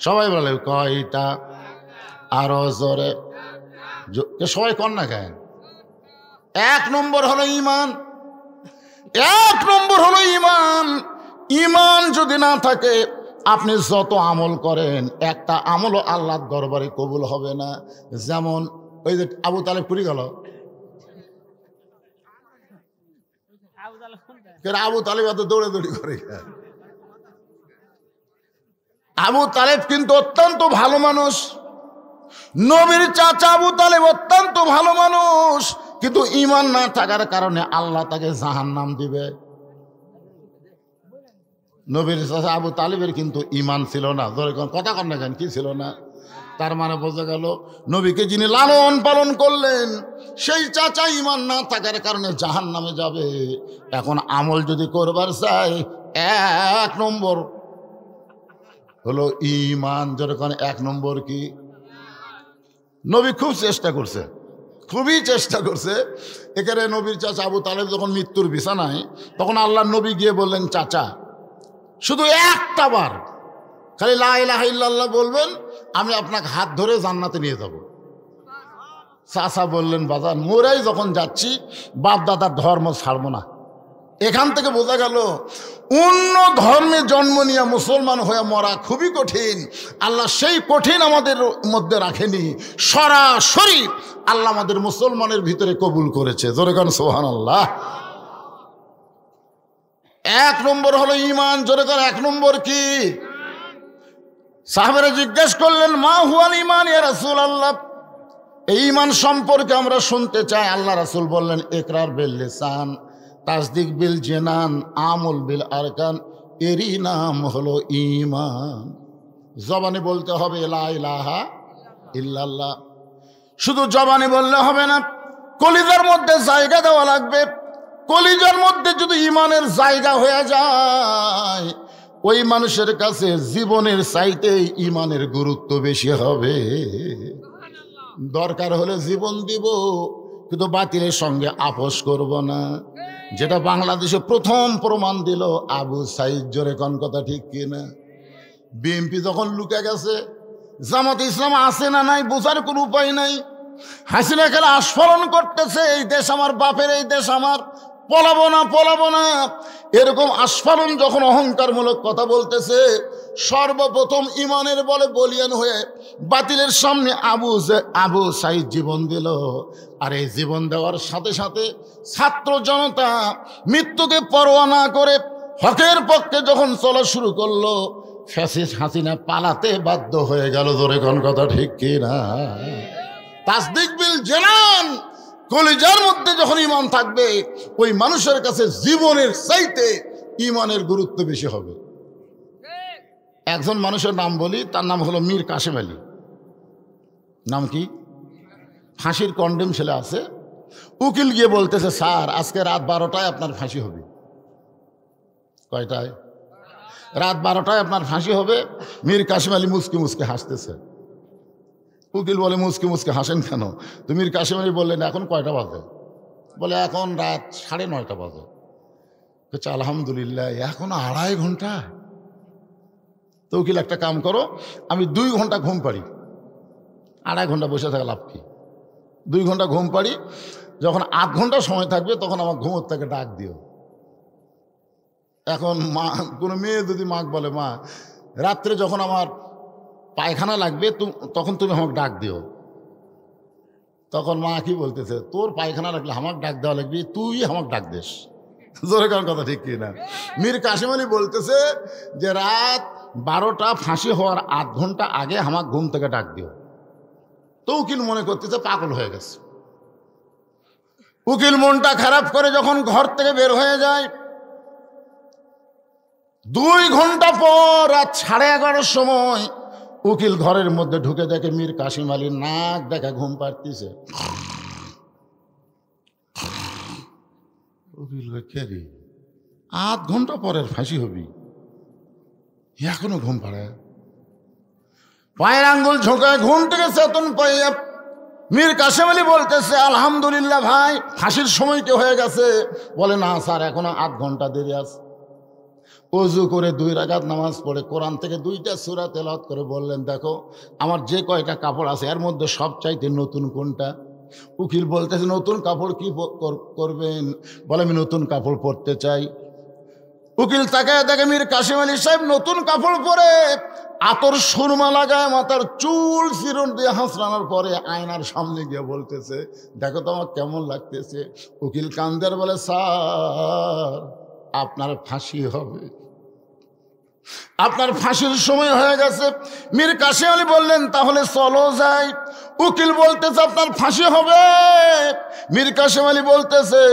সবাই বলে কয়টা? আরো জোরে সবাই কর না কেন? 1 নম্বর হলো ঈমান। 1 নম্বর হলো ঈমান। ঈমান যদি না থাকে আপনি যত আমল করেন একটা আমলও আল্লাহর দরবারে কবুল হবে না। যেমন ওই যে আবু তালেব পুরি গেল, আবু তালেব এত দৌড়াদৌড়ি করে। আবু তালেব কিন্তু অত্যন্ত ভালো মানুষ, নবীর চাচা আবু তালেব অত্যন্ত ভালো মানুষ, কিন্তু ঈমান না থাকার কারণে আল্লাহ তাকে জাহান্নাম দিবে। নবীর চাচা আবু তালেবের কিন্তু ঈমান ছিল না। ধরে কথা কন না কেন? কি ছিল না? তার মানে বোঝা গেল নবীকে যিনি লালন পালন করলেন সেই চাচা ঈমান না থাকার কারণে জাহান্নামে যাবে। এখন আমল যদি করবার চাই 1 নম্বর হলো ঈমান। যেরকম 1 নম্বর কি? নবী খুব চেষ্টা করছে, খুবই চেষ্টা করছে। এখানে নবীর চাচা আবু তালেব যখন মৃত্যুর বিছানায়, তখন আল্লাহর নবী গিয়ে বললেন, চাচা শুধু একটা বার খালি লা ইলাহা ইল্লাল্লাহ বলবেন, আমি আপনাকে হাত ধরে জান্নাতে নিয়ে যাব। চাচা বললেন, বাজান মোরাই যখন যাচ্ছি বাপ দাদার ধর্ম ছাড়বো না। এখান থেকে বোঝা গেল অন্য ধর্মে জন্ম নিয়ে মুসলমান হয়ে মরা খুবই কঠিন। আল্লাহ সেই কঠিন আমাদের মধ্যে রাখেনি, সরাসরি আল্লাহ আমাদের মুসলমানের ভিতরে কবুল করেছে। জোরে কান সুবহানাল্লাহ। 1 নম্বর হলো ঈমান। জোরে কান 1 নম্বর কি? সাহাবারা জিজ্ঞেস করলেন, মা হুয়াল ঈমান ইয়া রাসূলুল্লাহ, এই ঈমান সম্পর্কে আমরা শুনতে চাই। আল্লাহ রাসূল বললেন, ইকরার বিল লিসান, তাসদিক বিল জিনান, আমল বিল আরকান। এরই নাম হলো ঈমান। জবানে বলতে হবে লা ইলাহা ইল্লাল্লাহ। শুধু জবানে বললে হবে না, কলিজার মধ্যে জায়গা দেওয়া লাগবে। কলিজার মধ্যে যদি ঈমানের জায়গা হয়ে যায় ওই মানুষের কাছে জীবনের চাইতে ঈমানের গুরুত্ব বেশি হবে। দরকার হলে জীবন দিব, কিন্তু বাতিলের সঙ্গে আপোষ করব না। যেটা বাংলাদেশে প্রথম প্রমাণ দিল আবু সাইদ। জোরে কোন কথা ঠিক কিনা? বিএনপি যখন লুকে গেছে, জামাতে ইসলাম আছে না নাই বোঝার কোনো উপায় নাই। হাসিনা খেলা আস্ফলন করতেছে, এই দেশ আমার বাপের, এই দেশ আমার, পলাবো না পলাবো না, এরকম আস্ফলন যখন অহংকারমূলক কথা বলতেছে, সর্বপ্রথম ঈমানের বলে বলিয়ান হয়ে বাতিলের সামনে আবু সাইদ জীবন দিল। আর এই জীবন দেওয়ার সাথে সাথে ছাত্র জনতা মৃত্যুকে পরোয়া না করে হকের পক্ষে যখন চলা শুরু করলো, ফ্যাসিস্ট হাসিনা পালাতে বাধ্য হয়ে গেল। জোরে কোন কথা ঠিক কিনা? তাসদিক বিল জিনান, কলিজার মধ্যে যখন ঈমান থাকবে ওই মানুষের কাছে জীবনের চাইতে ঈমানের গুরুত্ব বেশি হবে। একজন মানুষের নাম বলি, তার নাম হলো মীর কাসেম আলী। নাম কি? ফাঁসির কন্ডেম ছেলে আছে। উকিল গিয়ে বলতেছে, স্যার আজকে রাত 12টায় আপনার ফাঁসি হবে। কয়টায়? রাত 12টায় আপনার ফাঁসি হবে। মীর কাসেম আলী মুসকে মুসকে হাসতেছে। উকিল বলে মুসকে মুসকে হাসেন কেন? তো মীর কাসেম আলী বললেন এখন কয়টা বাজে? বলে এখন রাত 9:30 বাজে। বলছে আলহামদুলিল্লাহ, এখন 2.5 ঘন্টা। তো উকিল একটা কাম করো, আমি 2 ঘন্টা ঘুম পাড়ি, 2.5 ঘন্টা বসে থাকা লাভ কি? 2 ঘন্টা ঘুম পাড়ি, যখন 8 ঘন্টা সময় থাকবে তখন আমার ঘুমোর থেকে ডাক দিও। এখন মা, কোনো মেয়ে যদি মাকে বলে মা রাত্রে যখন আমার পায়খানা লাগবে তখন তুমি আমাকে ডাক দিও, তখন মা কি বলতেছে, তোর পায়খানা লাগলে আমাকে ডাক দেওয়া লাগবে, তুই আমাকে ডাক দিস। জোরে কারণ কথা ঠিক কিনা? মীর কাসেম আলী বলতেছে যে রাত 12টা ফাঁসি হওয়ার 8 ঘন্টা আগে আমাকে ঘুম থেকে ডাক দিও। তো উকিল মনে করতেছে পাগল হয়ে গেছে। উকিল মনটা খারাপ করে যখন ঘর থেকে বের হয়ে যায়, 2 ঘন্টা পর রাত 11:30 সময় উকিল ঘরের মধ্যে ঢুকে দেখে মীর কাসেম আলী নাক দেখা ঘুম পাড়তেছে। উকিল কে রে, 8 ঘন্টা পরের ফাঁসি হবি, এখনো ঘুম পাড়ে? পায়ের আঙ্গুল ঝোঁকায় ঘুম থেকে চেতন পাইয়া মীর কাসেম আলী বলতেছে আলহামদুলিল্লাহ ভাই, ফাঁসির সময় কি হয়ে গেছে? বলে না স্যার, এখনো 8 ঘন্টা দেরি আছে। ওযু করে 2 রাকাত নামাজ পড়ে কোরআন থেকে 2টা সূরা তেলাওয়াত করে বললেন দেখো আমার যে কয়টা কাপড় আছে এর মধ্যে সবচাইতে নতুন কোনটা? উকিল বলতেছে নতুন কাপড় কি করবেন? বলে আমি নতুন কাপড় পরতে চাই। উকিল তাকায় দেখে মীর কাসেম আলী সাহেব নতুন কাপড় পরে আতর সুরমা লাগায় মাথার চুল চিরুন দিয়ে হাসরানোর পরে আয়নার সামনে গিয়ে বলতেছে দেখো তো আমার কেমন লাগতেছে। উকিল কান্দের বলে স্যার আপনার ফাঁসি হবে, আপনার ফাঁসির সময় হয়ে গেছে। মীর কাসেম আলী বললেন তাহলে চলো যাই। উকিল বলতেছে আপনার ফাঁসি হবে। মীর কাসেম আলী বলতেছে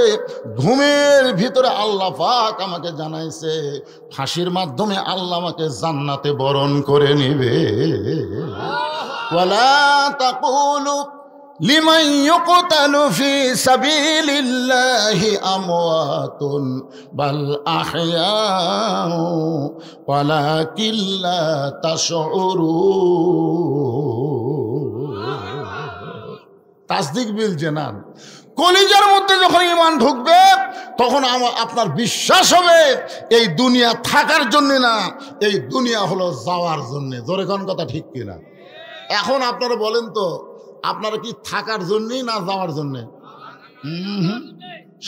ঘুমের ভিতরে আল্লাহ পাক আমাকে জানাইছে ফাঁসির মাধ্যমে আল্লাহ আমাকে জান্নাতে বরণ করে নিবে। ওয়ালা তাকুলু লিমান ইউকতালু ফি সাবিলিল্লাহি আমওয়াতুন বাল আহইয়াউ ওয়ালাকিন লা তাশউরুন। তাসদিক বিল জানান, কলিজার মধ্যে যখন ঈমান ঢুকবে তখন আপনার বিশ্বাস হবে এই দুনিয়া থাকার জন্য না, এই দুনিয়া হলো যাওয়ার জন্য। জোরে কোন কথা ঠিক কিনা? এখন আপনারা বলেন তো আপনারা কি থাকার জন্যই না যাওয়ার জন্যে?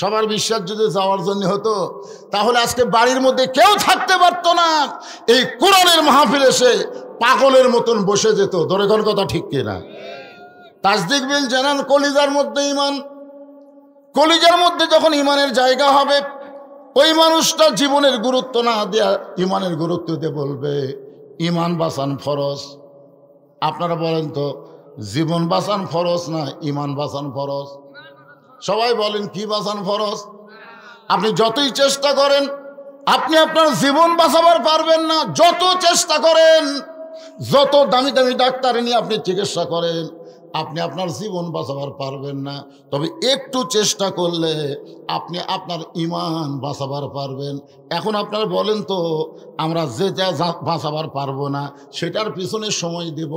সবার বিশ্বাস যদি যাওয়ার জন্য হতো তাহলে আজকে বাড়ির মধ্যে কেউ থাকতে পারতো না, এই কোরআনের মাহফিল এসে পাগলের মতন বসে যেত। ধরে কোন কথা ঠিক কিনা? তাসদিক বিল জানান, কলিজার মধ্যে ঈমান, কলিজার মধ্যে যখন ঈমানের জায়গা হবে ওই মানুষটা জীবনের গুরুত্ব না দেয়া ঈমানের গুরুত্ব দিয়ে বলবে ঈমান বাঁচান ফরজ। আপনারা বলেন তো জীবন বাঁচান ফরজ না ঈমান বাঁচান ফরজ? সবাই বলেন কি বাঁচান ফরজ? আপনি যতই চেষ্টা করেন আপনি আপনার জীবন বাঁচাবার পারবেন না। যত চেষ্টা করেন, যত দামি দামি ডাক্তার নিয়ে আপনি চিকিৎসা করেন, আপনি আপনার জীবন বাঁচাবার পারবেন না। তবে একটু চেষ্টা করলে আপনি আপনার ঈমান বাঁচাবার পারবেন। এখন আপনারা বলেন তো আমরা যেটা বাঁচাবার পারবো না সেটার পিছনে সময় দিব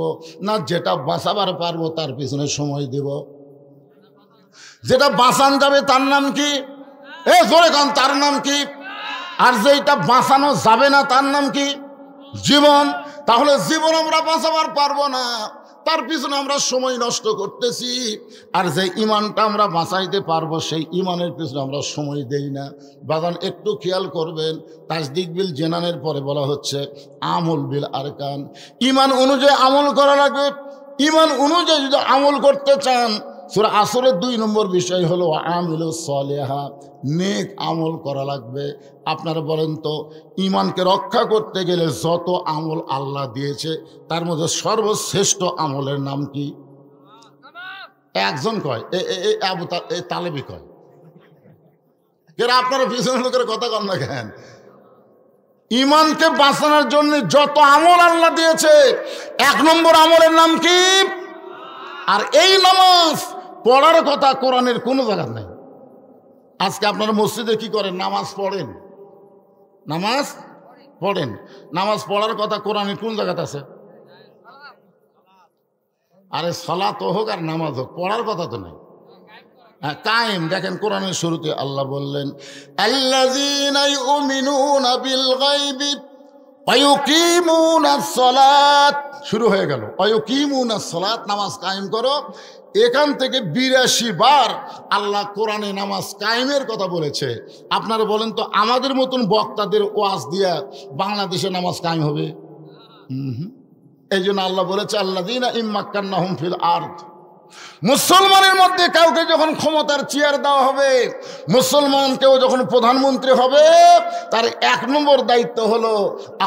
না যেটা বাঁচাবার পারবো তার পিছনে সময় দিব? যেটা বাঁচান যাবে তার নাম কি? জোরে কান, তার নাম কি? আর যেটা বাঁচানো যাবে না তার নাম কি? জীবন। তাহলে জীবন আমরা বাঁচাবার পারবো না, তার পিছনে আমরা সময় নষ্ট করতেছি। আর যে ঈমানটা আমরা বাঁচাইতে পারবো সেই ঈমানের পিছনে আমরা সময় দেই না। বাগান একটু খেয়াল করবেন, তাসদিক বিল জানানের পরে বলা হচ্ছে আমল বিল আরকান। ঈমান অনুযায়ী আমল করা লাগবে। ঈমান অনুযায়ী যদি আমল করতে চান, সূরা আসরের 2 নম্বর বিষয় হলো আমিলুস সালিহা, নেক আমল করা লাগবে। আপনারা বলেন তো ঈমানকে রক্ষা করতে গেলে যত আমল আল্লাহ দিয়েছে তার মধ্যে সর্বশ্রেষ্ঠ আমলের নাম কি? একজন কয়, আবু তালেবি কয়। আপনারা পিছনের লোকের কথা কন না কেন? ঈমানকে বাঁচানোর জন্য যত আমল আল্লাহ দিয়েছে 1 নম্বর আমলের নাম কি? আর এই নামাজ পড়ার কথা কোরআনের কোনো জায়গা নাই। আজকে আপনারা মসজিদে কি করেন? নামাজ পড়েন, নামাজ পড়েন। নামাজ পড়ার কথা কোরআনের কোন জায়গাতে আছে? আরে সালাত হোক আর নামাজ হোক, পড়ার কথা তো নেই। হ্যাঁ, কায়েম। দেখেন কোরআনের শুরুতে আল্লাহ বললেন আল্লাযীনা ইউমিনুনা বিল গায়বি ওয়া ইউকিমুনাস সালাত, শুরু হয়ে গেল ওয়া ইউকিমুনাস সালাত, নামাজ কায়েম করো। এখান থেকে ৮২ বার আল্লাহ কোরআনে নামাজ কায়েমের কথা বলেছে। আপনারা বলেন তো, আমাদের মতন বক্তাদের ওয়াজ দিয়া বাংলাদেশে নামাজ কায়েম হবে? এই জন্য আল্লাহ বলেছে আল্লাযীনা ইম্মাক্কান্নাহুম ফিল আরদ। মুসলমানের মধ্যে কাউকে যখন ক্ষমতার চেয়ার দেওয়া হবে, মুসলমান কেউ যখন প্রধানমন্ত্রী হবে, তার ১ নম্বর দায়িত্ব হলো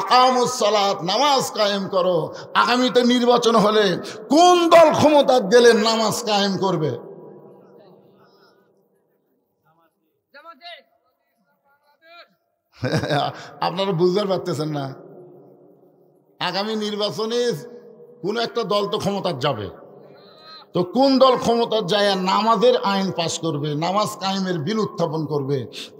আকামুস সালাত, নামাজ কায়েম করো। আগামীতে নির্বাচন হলে কোন দল ক্ষমতা গেলে নামাজ কায়েম করবে? আপনারা বুঝতে পারতেছেন না? আগামী নির্বাচনে কোন একটা দল তো ক্ষমতা যাবে, তো কোন দল ক্ষমতা যায় নামাজের আইন পাশ করবে, নামাজ কায়েমের বিল উত্থাপন করবে,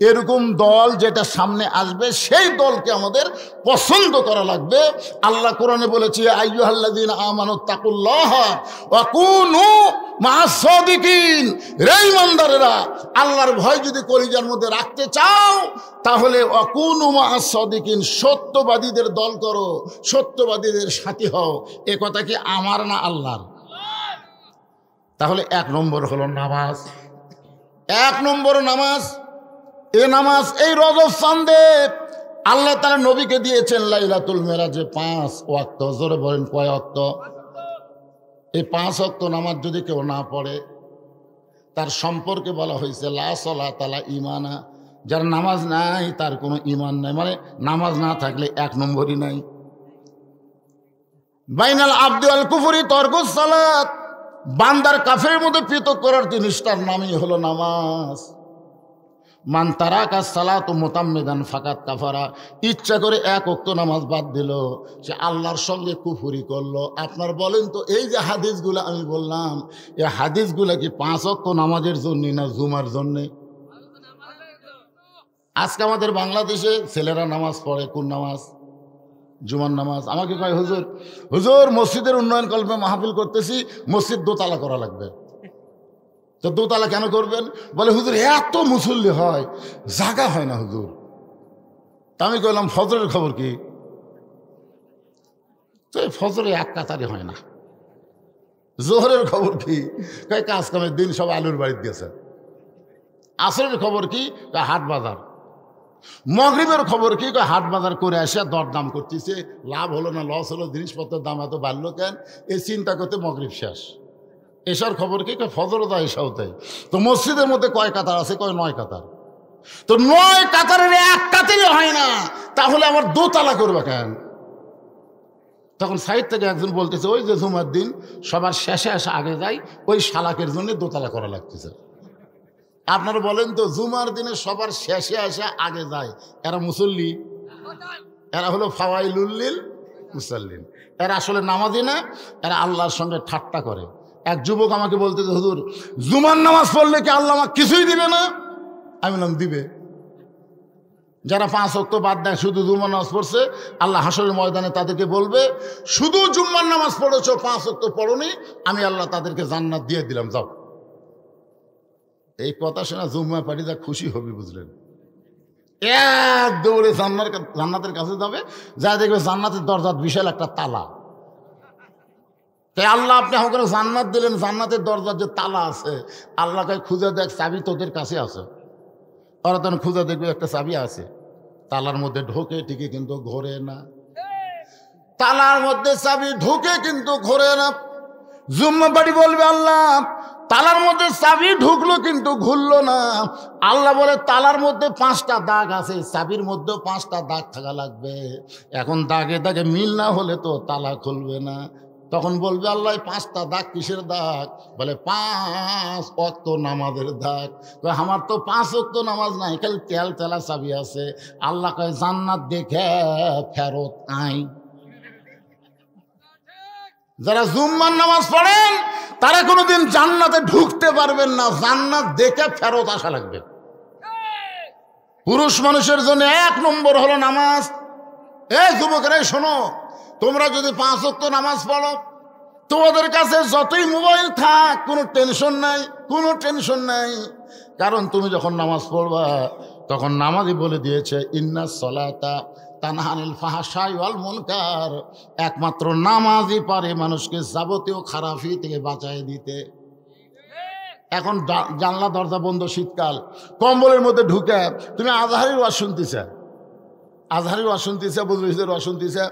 এরকম দল যেটা সামনে আসবে সেই দলকে আমাদের পছন্দ করা লাগবে। আল্লাহ কোরআনে বলেছে আইয়ুহাল্লাযীনা আমানুত্তাকুল্লাহা ওয়া কুনু মা'আস সাদিকিন, রে ঈমানদারেরা, আল্লাহর ভয় যদি কলিজার মধ্যে রাখতে চাও তাহলে ওয়া কুনু মা'আস সাদিকিন, সত্যবাদীদের দল করো, সত্যবাদীদের সাথী হও। এ কথা কি আমার না আল্লাহর? তাহলে ১ নম্বর হলো নামাজ। ১ নম্বর নামাজ। এ নামাজ এই রজব চাঁদে আল্লাহ তাআলা নবীকে দিয়েছেন লাইলাতুল মেরাজে ৫ ওয়াক্ত। জোরে বলেন কয় ওয়াক্ত? এই ৫ ওয়াক্ত নামাজ যদি কেউ না পড়ে, তার সম্পর্কে বলা হয়েছে লা সালাতা লা ঈমানা, যার নামাজ নাই তার কোনো ঈমান নাই। মানে নামাজ না থাকলে ১ নম্বরই নাই। বাইনাল আবদি ওয়াল কুফরি তরকুস সালাত, বান্দার কাফেরের মধ্যে পৃথক করার জিনিসটার নামই হলো নামাজ। মান তারাকা সালাতু মুতাম্মিদান ফাকাত কাফারা, ইচ্ছা করে ১ ওয়াক্ত নামাজ বাদ দিল, সে আল্লাহর সঙ্গে কুফরি করলো। আপনার বলেন তো, এই যে হাদিসগুলো আমি বললাম, এই হাদিসগুলো কি ৫ ওয়াক্ত নামাজের জন্য না জুমার জন্যে? আজকে আমাদের বাংলাদেশে ছেলেরা নামাজ পড়ে কোন নামাজ? জুমার নামাজ। আমাকে কয় হুজুর, হুজুর মসজিদের উন্নয়ন কল্পে মাহফিল করতেছি, মসজিদ দোতলা করা লাগবে। তো দোতলা কেন করবেন? বলে হুজুর এত মুসল্লি হয়, জায়গা হয় না হুজুর। তা আমি কইলাম ফজরের খবর কি? তো ফজরে ১ কাতারে হয় না। জোহরের খবর কি? কয় কাজ কামের দিন সব আলুর বাড়িতে গেছে। আসরের খবর কি? হাট বাজার। মাগরিবের খবর কি? হাট বাজার করে আসে দরদাম করতেছে, লাভ হলো না লস হলো, জিনিসপত্রের দাম এত বাড়লো কেন, এই চিন্তা করতে মাগরিব শেষ। এসার খবর কি? ফজর দেয়, এসাও দেয়। তো মসজিদের মধ্যে কয় কাতার আছে? কয় ৯ কাতার। তো ৯ কাতারের ১ কাতারই হয় না, তাহলে আমার দোতলা করবে কেন? তখন সাইড থেকে একজন বলতেছে, ওই যে জুমার দিন সবার শেষে আসে আগে যায়, ওই শালাকের জন্য দোতলা করা লাগতেছে। আপনারা বলেন তো, জুমার দিনে সবার শেষে আসে আগে যায়, এরা মুসল্লি? এরা হলো ফাওয়াইলুল মুসাল্লিন। এরা আসলে নামাজি না, এরা আল্লাহর সঙ্গে ঠাট্টা করে। এক যুবক আমাকে বলতেছে, হুজুর জুমার নামাজ পড়লে কি আল্লাহ আমাকে কিছুই দিবে না? আমি বললাম দিবে। যারা ৫ ওয়াক্ত বাদ দেয়, শুধু জুমার নামাজ পড়ছে, আল্লাহ হাসরের ময়দানে তাদেরকে বলবে, শুধু জুম্মার নামাজ পড়েছো, 5 ওয়াক্ত পড়োনি, আমি আল্লাহ তাদেরকে জান্নাত দিয়ে দিলাম, যাও। এই কথা শোনা জুম্মা পার্টিটা খুশি হবে, বুঝলেন? এক দৌড়ে জান্নাতের কাছে যাবে, যা দেখবে জান্নাতের দরজার বিশাল একটা তালা। তাই আল্লাহ আপনি আমাকে জান্নাত দিলেন, জান্নাতের দরজার যে তালা আছে, আল্লাহকে খুঁজে দেখ চাবি তোদের কাছে আছে। ওরা তখন খুঁজে দেখবে একটা চাবি আছে, তালার মধ্যে ঢোকে ঠিকই কিন্তু ঘোরে না। তালার মধ্যে চাবি ঢোকে কিন্তু ঘোরে না। জুম্মা বাড়ি বলবে, আল্লাহ তালার মধ্যে চাবি ঢুকলো কিন্তু ঘুরলো না। আল্লাহ বলে, তালার মধ্যে 5টা দাগ আছে, চাবির মধ্যেও 5টা দাগ থাকা লাগবে। এখন দাগে দাগে মিল না হলে তো তালা খুলবে না। তখন বলবে, আল্লাহ 5টা দাগ কিসের দাগ? বলে 5 ওয়াক্ত নামাজের দাগ। আমার তো 5 ওয়াক্ত নামাজ নাই, খালি তেল তেলা চাবি আছে। আল্লাহ কয়, জান্নাত দেখে ফেরত আই। যারা জুম্মার নামাজ পড়েন তারা কোনোদিন জান্নাতে ঢুকতে পারবেন না, জান্নাত দেখে ফেরত আসা লাগবে। পুরুষ মানুষের জন্য 1 নম্বর হলো নামাজ। এই যুবকেরা শোনো, তোমরা যদি 5 ওয়াক্ত নামাজ পড়ো, তোমাদের কাছে যতই মোবাইল থাক কোনো টেনশন নাই, কোনো টেনশন নাই। কারণ তুমি যখন নামাজ পড়বা তখন নামাজই বলে দিয়েছে ইন্নাস সালাতা তানহা আনিল ফাহশাই ওয়াল মুনকার, একমাত্র নামাজই পারে মানুষকে যাবতীয় খারাপি থেকে বাঁচায় দিতে। এখন জানলা দরজা বন্ধ, শীতকাল, কম্বলের মধ্যে ঢুকে তুমি আজহারির ওয়াজ শুনতেছে, আজহারির ওয়াজ শুনতেছে, বদরুদের ওয়াজ শুনতেছে।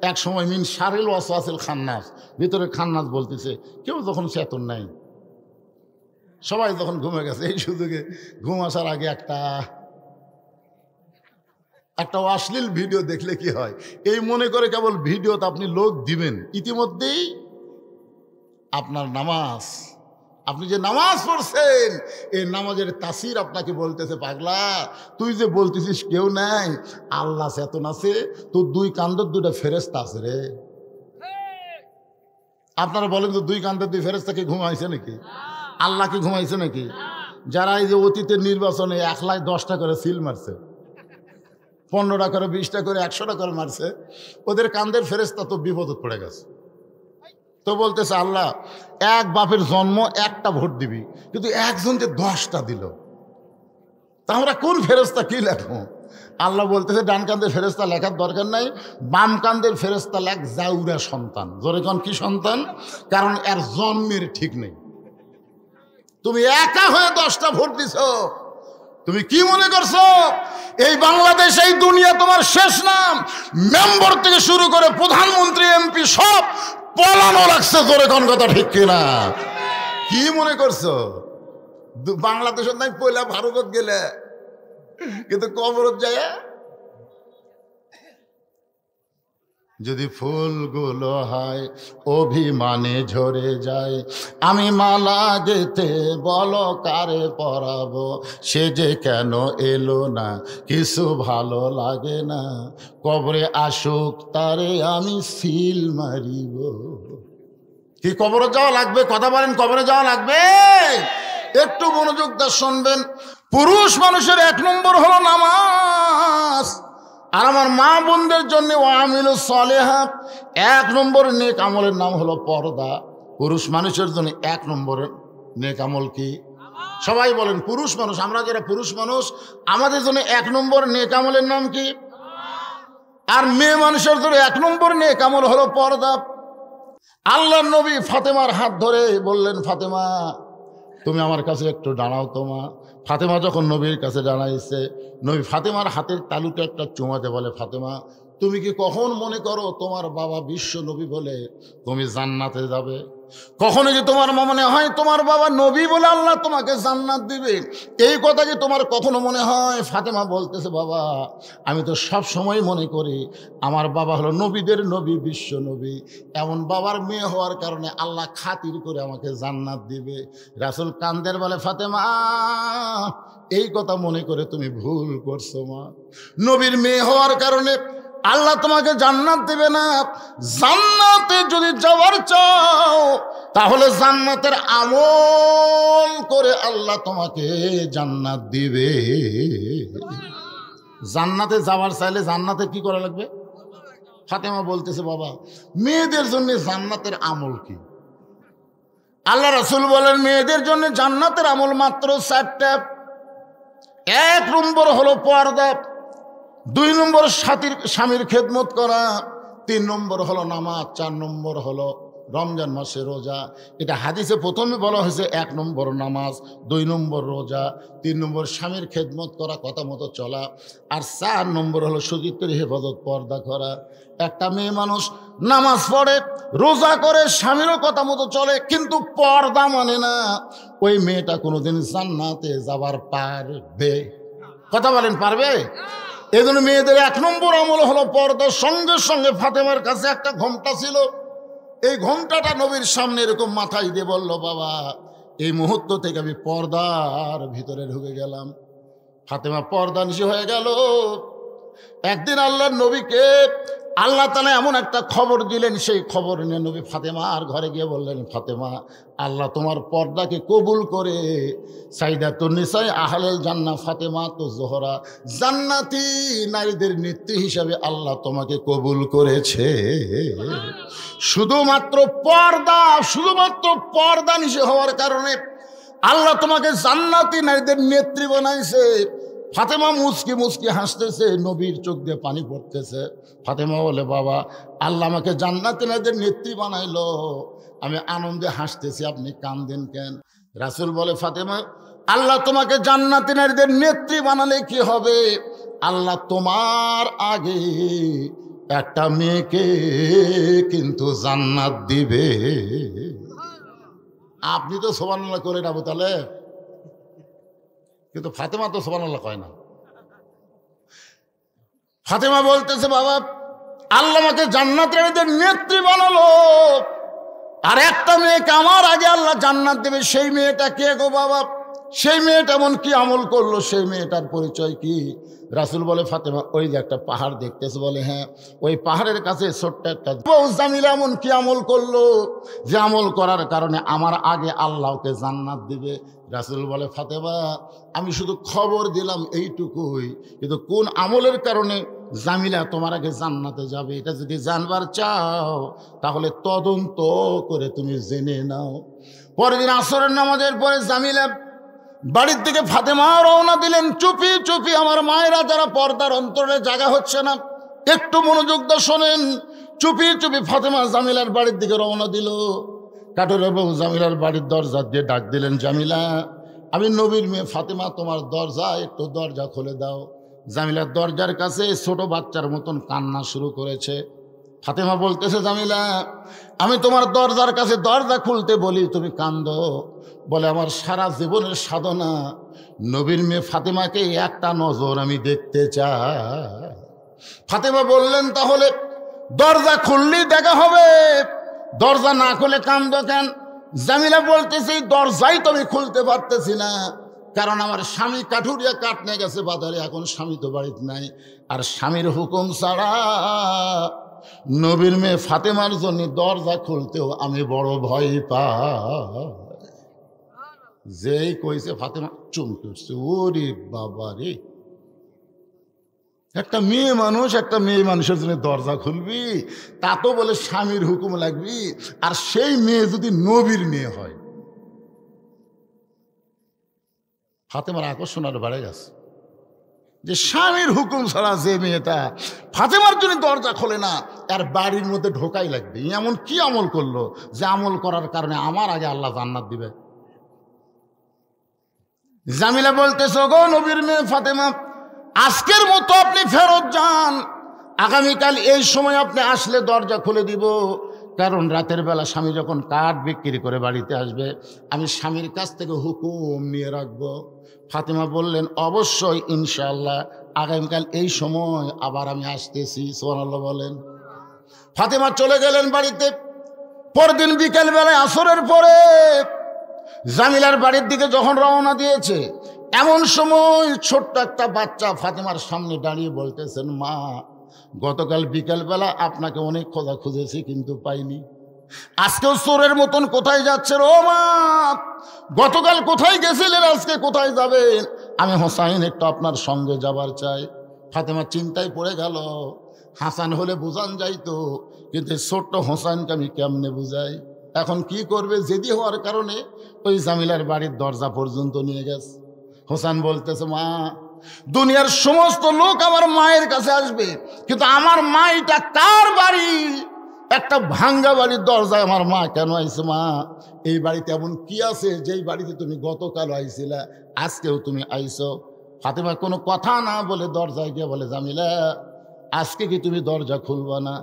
এক সময় মিন শারিল ওয়াসওয়াসিল খান্নাস, ভিতরে খান্নাস বলতেছে, কেউ তখন চেতন নাই, সবাই তখন ঘুমে গেছে। এই সুযোগে ঘুম আসার আগে একটা অশ্লীল ভিডিও দেখলে কি হয়, এই মনে করে কেবল ভিডিওতে আপনি লোক দিবেন, ইতিমধ্যেই আপনার নামাজ, আপনি যে নামাজ পড়ছেন এই নামাজের তাসির আপনাকে বলতেছে, পাগলা তুই যে বলতেছিস কেউ নাই, আল্লাহ চেতন আছে, তোর দুই কান্দর দুটা ফেরেশতা আছে রে। আপনারা বলেন তো, দুই কান্দর দুই ফেরেশতা কি ঘুমাইছে নাকি? আল্লাহ কি ঘুমাইছে নাকি? যারা এই যে অতীতের নির্বাচনে 1,10,000 করে সিল মারছে, 15টা করে 20টা করে 100টা করে মারছে, ওদের কান্দের ফেরেশতা তো বিপদে পড়ে গেছে। তো বলতেছে আল্লাহ, এক বাপের জন্ম একটা ভোট দিবি, কিন্তু একজন যে 10টা দিল, তা আমরা কোন ফেরেশতা কি লেখো? আল্লাহ বলতেছে ডান কান্দের ফেরেশতা লেখার দরকার নাই, বাম কান্দের ফেরেশতা লেখ জাউরা সন্তান। জোরে কোন কি সন্তান? কারণ এর জন্মের ঠিক নেই। তুমি একা হয়ে 10টা ভোট দিছ, তুমি কি মনে করছো এই বাংলাদেশ, এই দুনিয়া তোমার শেষ নাম? মেম্বার থেকে শুরু করে প্রধানমন্ত্রী, এমপি সব পলানো লাগছে। জোরে কোন কথা ঠিক কিনা? কি মনে করছো বাংলাদেশের নাই পয়লা ভারত গেলে, কিন্তু কবরত যায় যদি ফুলগুলো হয় অভিমানে ঝরে যায়, আমি মালা গেতে বলো কারে পরাবো, সে যে কেন এলো না কিছু ভালো লাগে না, কবরে আসুক তারে আমি সিল মারিব। কি কবরে যাওয়া লাগবে? কথা বলেন, কবরে যাওয়া লাগবে? একটু মনোযোগ দিয়ে শুনবেন। পুরুষ মানুষের 1 নম্বর হলো নামাজ। আর আমার মা বোনদের জন্য ওয়ামিলুস সালিহাত 1 নম্বর নেক আমলের নাম হলো পর্দা। পুরুষ মানুষের জন্য 1 নম্বরের নেক আমল কি? সবাই বলেন, পুরুষ মানুষ, আমরা যারা পুরুষ মানুষ আমাদের জন্য 1 নম্বর নেক আমলের নাম কি? আর মেয়ে মানুষের জন্য 1 নম্বর নেক আমল হলো পর্দা। আল্লাহর নবী ফাতেমার হাত ধরে বললেন, ফাতেমা তুমি আমার কাছে একটু দাঁড়াও তো মা। ফাতেমা যখন নবীর কাছে দাঁড়াইছে, নবী ফাতেমার হাতের তালুতে একটা চুমাতে বলে, ফাতেমা তুমি কি কখন মনে করো তোমার বাবা বিশ্ব নবী বলে তুমি জান্নাতে যাবে? কখনো কি তোমার মনে হয় তোমার বাবা নবী বলে আল্লাহ তোমাকে জান্নাত দিবে? এই কথা কি তোমার কখনো মনে হয়? ফাতেমা বলতেছে, বাবা আমি তো সব সময় মনে করি আমার বাবা হলো নবীদের নবী, বিশ্ব নবী। এমন বাবার মেয়ে হওয়ার কারণে আল্লাহ খাতির করে আমাকে জান্নাত দিবে। রাসূল কান্দের বলে, ফাতেমা এই কথা মনে করে তুমি ভুল করছো মা। নবীর মেয়ে হওয়ার কারণে আল্লাহ তোমাকে জান্নাত দেবে না। জান্নাতে যদি যাওয়ার চাও তাহলে জান্নাতের আমল করে আল্লাহ তোমাকে জান্নাত দিবে। জান্নাতে যাওয়ার চাইলে জান্নাতে কি করা লাগবে? ফাতেমা বলতেছে, বাবা মেয়েদের জন্য জান্নাতের আমল কি? আল্লাহ রাসূল বলেন, মেয়েদের জন্য জান্নাতের আমল মাত্র 4টা। 1 নম্বর হলো পর্দা, 2 নম্বর স্বামীর খেদমত করা, 3 নম্বর হলো নামাজ, 4 নম্বর হলো রমজান মাসে রোজা। এটা হাদিসে প্রথমে বলা হয়েছে 1 নম্বর নামাজ, 2 নম্বর রোজা, 3 নম্বর স্বামীর খেদমত করা, কথা মতো চলা, আর 4 নম্বর হলো সতীত্বের হেফাজত, পর্দা করা। একটা মেয়ে মানুষ নামাজ পড়ে, রোজা করে, স্বামীরও কথা মতো চলে, কিন্তু পর্দা মানে না, ওই মেয়েটা কোনোদিন জান্নাতে যাবার পারবে? কথা বলেন, পারবে? এই জন্য মেয়েদের 1 নম্বর আমল হলো পর্দা। সঙ্গে সঙ্গে ফাতেমার কাছে একটা ঘোমটা ছিল, এই ঘোমটাটা নবীর সামনে এরকম মাথায় দিয়ে বলল, বাবা এই মুহূর্ত থেকে আমি পর্দার ভিতরে ঢুকে গেলাম। ফাতেমা পর্দানিশী হয়ে গেল। একদিন আল্লাহর নবীকে আল্লাহ তাআলা এমন একটা খবর দিলেন, সেই খবর নিয়ে নবী ফাতেমার ঘরে গিয়ে বললেন, ফাতেমা, আল্লাহ তোমার পর্দাকে কবুল করে সাইদাতুন নিসা আহলেল জান্নাহ ফাতেমা তো জোহরা জান্নাতি নারীদের নেত্রী হিসাবে আল্লাহ তোমাকে কবুল করেছে। শুধুমাত্র পর্দা নিষে হওয়ার কারণে আল্লাহ তোমাকে জান্নাতি নারীদের নেত্রী বানাইছে। ফাতেমা মুচকি মুচকি হাসতেছে, নবীর চোখ দিয়ে পানি পড়তেছে। ফাতেমা বলে, বাবা, আল্লাহ আমাকে জান্নাতি নারীদের নেত্রী বানাইলো, আমি আনন্দে হাসতেছি, আপনি কান্দেন কেন? রাসূল বলে, ফাতেমা, আল্লাহ তোমাকে জান্নাতি নারীদের নেত্রী বানালে কি হবে? আল্লাহ তোমার আগে একটা মেয়েকে কিন্তু জান্নাত দিবে। আপনি তো সুবহানাল্লাহ করেন আবু তালেব, কিন্তু ফাতেমা তো সুবহানাল্লাহ কয় না। ফাতেমা বলতেছে, বাবা, আল্লাহ আমাকে জান্নাতের নেত্রী বানালো, আর একটা মেয়েকে আমার আগে আল্লাহ জান্নাত দেবে। সেই মেয়েটা কে গো বাবা? সেই মেয়েটা এমন কি আমল করলো? সেই মেয়েটার পরিচয় কি? রাসূল বলে, ফাতেমা, ওই যে একটা পাহাড় দেখতেছে। বলে, হ্যাঁ, ওই পাহাড়ের কাছে ছোট্ট একটা বউ জামিলা এমন কি আমল করলো যে আমল করার কারণে আমার আগে আল্লাহ ওকে জান্নাত দিবে? রাসূল বলে, ফাতেমা, আমি শুধু খবর দিলাম এইটুকুই, কিন্তু কোন আমলের কারণে জামিলা তোমার আগে জান্নাতে যাবে এটা যদি জানবার চাও তাহলে তদন্ত করে তুমি জেনে নাও। পরের দিন আসরের নামাজের পরে জামিলা বাড়ির দিকে ফাতেমা রওনা দিলেন। চুপি চুপি, আমার মায়েরা যারা পর্দার অন্তরে জায়গা হচ্ছে না, একটু মনোযোগ দিয়ে শোনেন। চুপি চুপি ফাতেমা জামিলার বাড়ির দিকে রওনা দিল। কাঠুরের বউ জামিলার বাড়ির দরজা দিয়ে ডাক দিলেন, জামিলা, আমি নবীর মেয়ে ফাতেমা, তোমার দরজা একটু দরজা খুলে দাও। জামিলার দরজার কাছে ছোট বাচ্চার মতন কান্না শুরু করেছে। ফাতেমা বলতেছে, জামিলা, আমি তোমার দরজার কাছে দরজা খুলতে বলি তুমি কান্দো? বলে, আমার সারা জীবনের সাধনা নবীর মেয়ে ফাতেমাকে একটা নজর আমি দেখতে চাই। ফাতেমা বললেন, তাহলে দরজা খুললেই দেখা হবে, দরজা না খুলে কান্দো কেন? জামিলা বলতেছে, দরজাই তো আমি খুলতে পারতেছি না, কারণ আমার স্বামী কাঠুরিয়া কাঠ নিয়ে গেছে বাজারে, এখন স্বামী তো বাড়িতে নাই, আর স্বামীর হুকুম ছাড়া নবীর মেয়ে ফাতেমার জন্য দরজা খুলতেও আমি বড় ভয় পাই। যেই কইছে ফাতেমা চমকে উঠছে, ওরে বাবা রে, একটা মেয়ে মানুষের জন্য দরজা খুলবি, তা তো বলে স্বামীর হুকুম লাগবি, আর সেই মেয়ে যদি নবীর মেয়ে হয়। ফাতেমার আকর্ষণ আর বেড়ে গেছে যে স্বামীর হুকুম ছাড়া যে মেয়েটা ফাতেমার জন্য দরজা খোলে না, তার বাড়ির মধ্যে ঢোকাই লাগবে। এমন কি আমল করলো যে আমল করার কারণে আমার আগে আল্লাহ জান্নাত দিবে? জামিলা বলতেছে, গো নবীর মেয়ে ফাতেমা, আজকের মতো আপনি ফেরত যান, আগামীকাল এই সময় আপনি আসলে দরজা খুলে দিব, কারণ রাতের বেলা স্বামী যখন কাঠ বিক্রি করে বাড়িতে আসবে, আমি স্বামীর কাছ থেকে হুকুম নিয়ে রাখবো। ফাতেমা বললেন, অবশ্যই, ইনশাআল্লাহ, আগামীকাল এই সময় আবার আমি আসতেছি। সুবহানাল্লাহ বলেন। ফাতেমা চলে গেলেন বাড়িতে। পরদিন বিকেল বেলায় আসরের পরে জামিলার বাড়ির দিকে যখন রওনা দিয়েছে, এমন সময় ছোট্ট একটা বাচ্চা ফাতেমার সামনে দাঁড়িয়ে বলতেছেন, মা, গতকাল বিকেলবেলা আপনাকে অনেক খোঁজা খুঁজেছি কিন্তু পাইনি, আজকেও চোরের মতন কোথায় যাচ্ছেন? ও মা, গতকাল কোথায় গেছিলেন, আজকে কোথায় যাবেন? আমি হোসাইন একটু আপনার সঙ্গে যাবার চাই। ফাতেমা চিন্তায় পড়ে গেল, হাসান হলে বুঝান যাইতো, কিন্তু ছোট্ট হোসাইনকে আমি কেমনে বুঝাই? এখন কি করবে? জেদি হওয়ার কারণে ওই জামিলার বাড়ির দরজা পর্যন্ত নিয়ে গেছে। হোসেন বলতেছে, মা, দুনিয়ার সমস্ত লোক আমার মায়ের কাছে আসবে, কিন্তু আমার মা এটা কার বাড়ি? একটা ভাঙ্গা বাড়ির দরজায় আমার মা কেন আইছে? মা, এই বাড়িতে এমন কি আছে যেই বাড়িতে তুমি গতকাল আইছিলা, আজকেও তুমি আইছো? ফাতেমা কোনো কথা না বলে দরজায় গিয়ে বলে, জামিলা, আজকে কি তুমি দরজা খুলবা না?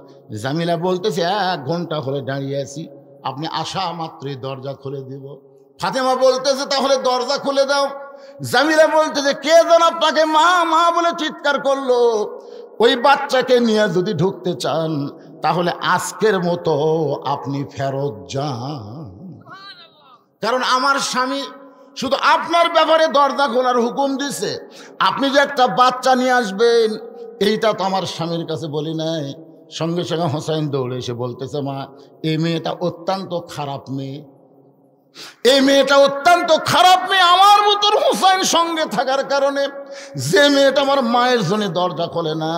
জামিলা বলতেছে, 1 ঘন্টা হলে দাঁড়িয়ে আছি, আপনি আসা মাত্রই দরজা খুলে দিব। ফাতেমা বলতেছে, তাহলে দরজা খুলে দাও। জামিলা বলতেছে, কে যেন আপনাকে মা মা বলে চিৎকার করলো? ওই বাচ্চাকে নিয়ে যদি ঢুকতে চান তাহলে আজকের মতো আপনি ফেরত যান, কারণ আমার স্বামী শুধু আপনার ব্যাপারে দরজা খোলার হুকুম দিছে, আপনি যে একটা বাচ্চা নিয়ে আসবেন এইটা তো আমার স্বামীর কাছে বলি নাই। সঙ্গে সঙ্গে হোসাইন দৌড়ে এসে বলতেছে, মা এই মেয়েটা অত্যন্ত খারাপ মেয়ে, এই মেয়েটা অত্যন্ত খারাপ মেয়ে। আমার মতন হোসাইন সঙ্গে থাকার কারণে যে মেয়েটা আমার মায়ের জন্য দরজা খোলে না,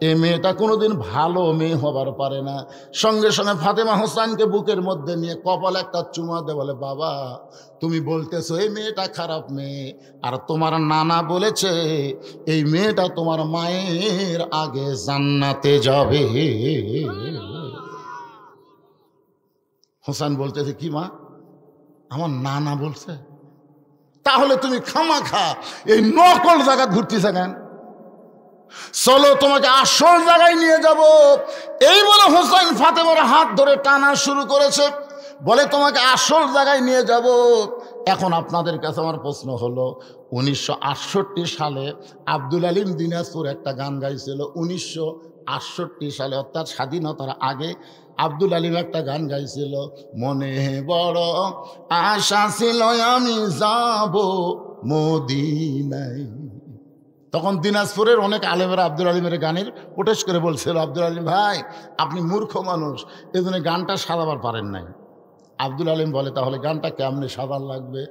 এই মেয়েটা কোনোদিন ভালো মেয়ে হবার পারে না। সঙ্গে সঙ্গে ফাতেমা হোসাইনকে বুকের মধ্যে নিয়ে কপালে একটা চুমা দে, বলে, বাবা তুমি বলতেছো এই মেয়েটা খারাপ মেয়ে, আর তোমার নানা বলেছে এই মেয়েটা তোমার মায়ের আগে জান্নাতে যাবে। হোসেন বলতেছে, কি মা, আমার নানা বলছে? তাহলে তুমি খামাখা এই নকল জায়গা ঘুরতেছে কেন? চলো তোমাকে আসল জায়গায় নিয়ে যাব। এই বলে হোসেন ফাতেমার হাত ধরে টানা শুরু করেছে, বলে তোমাকে আসল জায়গায় নিয়ে যাব। এখন আপনাদের কাছে আমার প্রশ্ন হলো, 1968 সালে আব্দুল আলিম দিনাজপুর একটা গান গাইছিল। 1968 সালে, অর্থাৎ স্বাধীনতার আগে আব্দুল আলিম একটা গান গাইছিল, মনে বড় আশা ছিল আমি যাব মদিনায়। তখন দিনাজপুরের অনেক আলেমেরা আব্দুল আলিমের গানের প্রোটেস্ট করে বলছিল, আব্দুল আলিম ভাই আপনি মূর্খ মানুষ, এই জন্য গানটা সাজাবার পারেন নাই। আব্দুল আলিম বলে, তাহলে গানটা কেমনে সাজার লাগবে?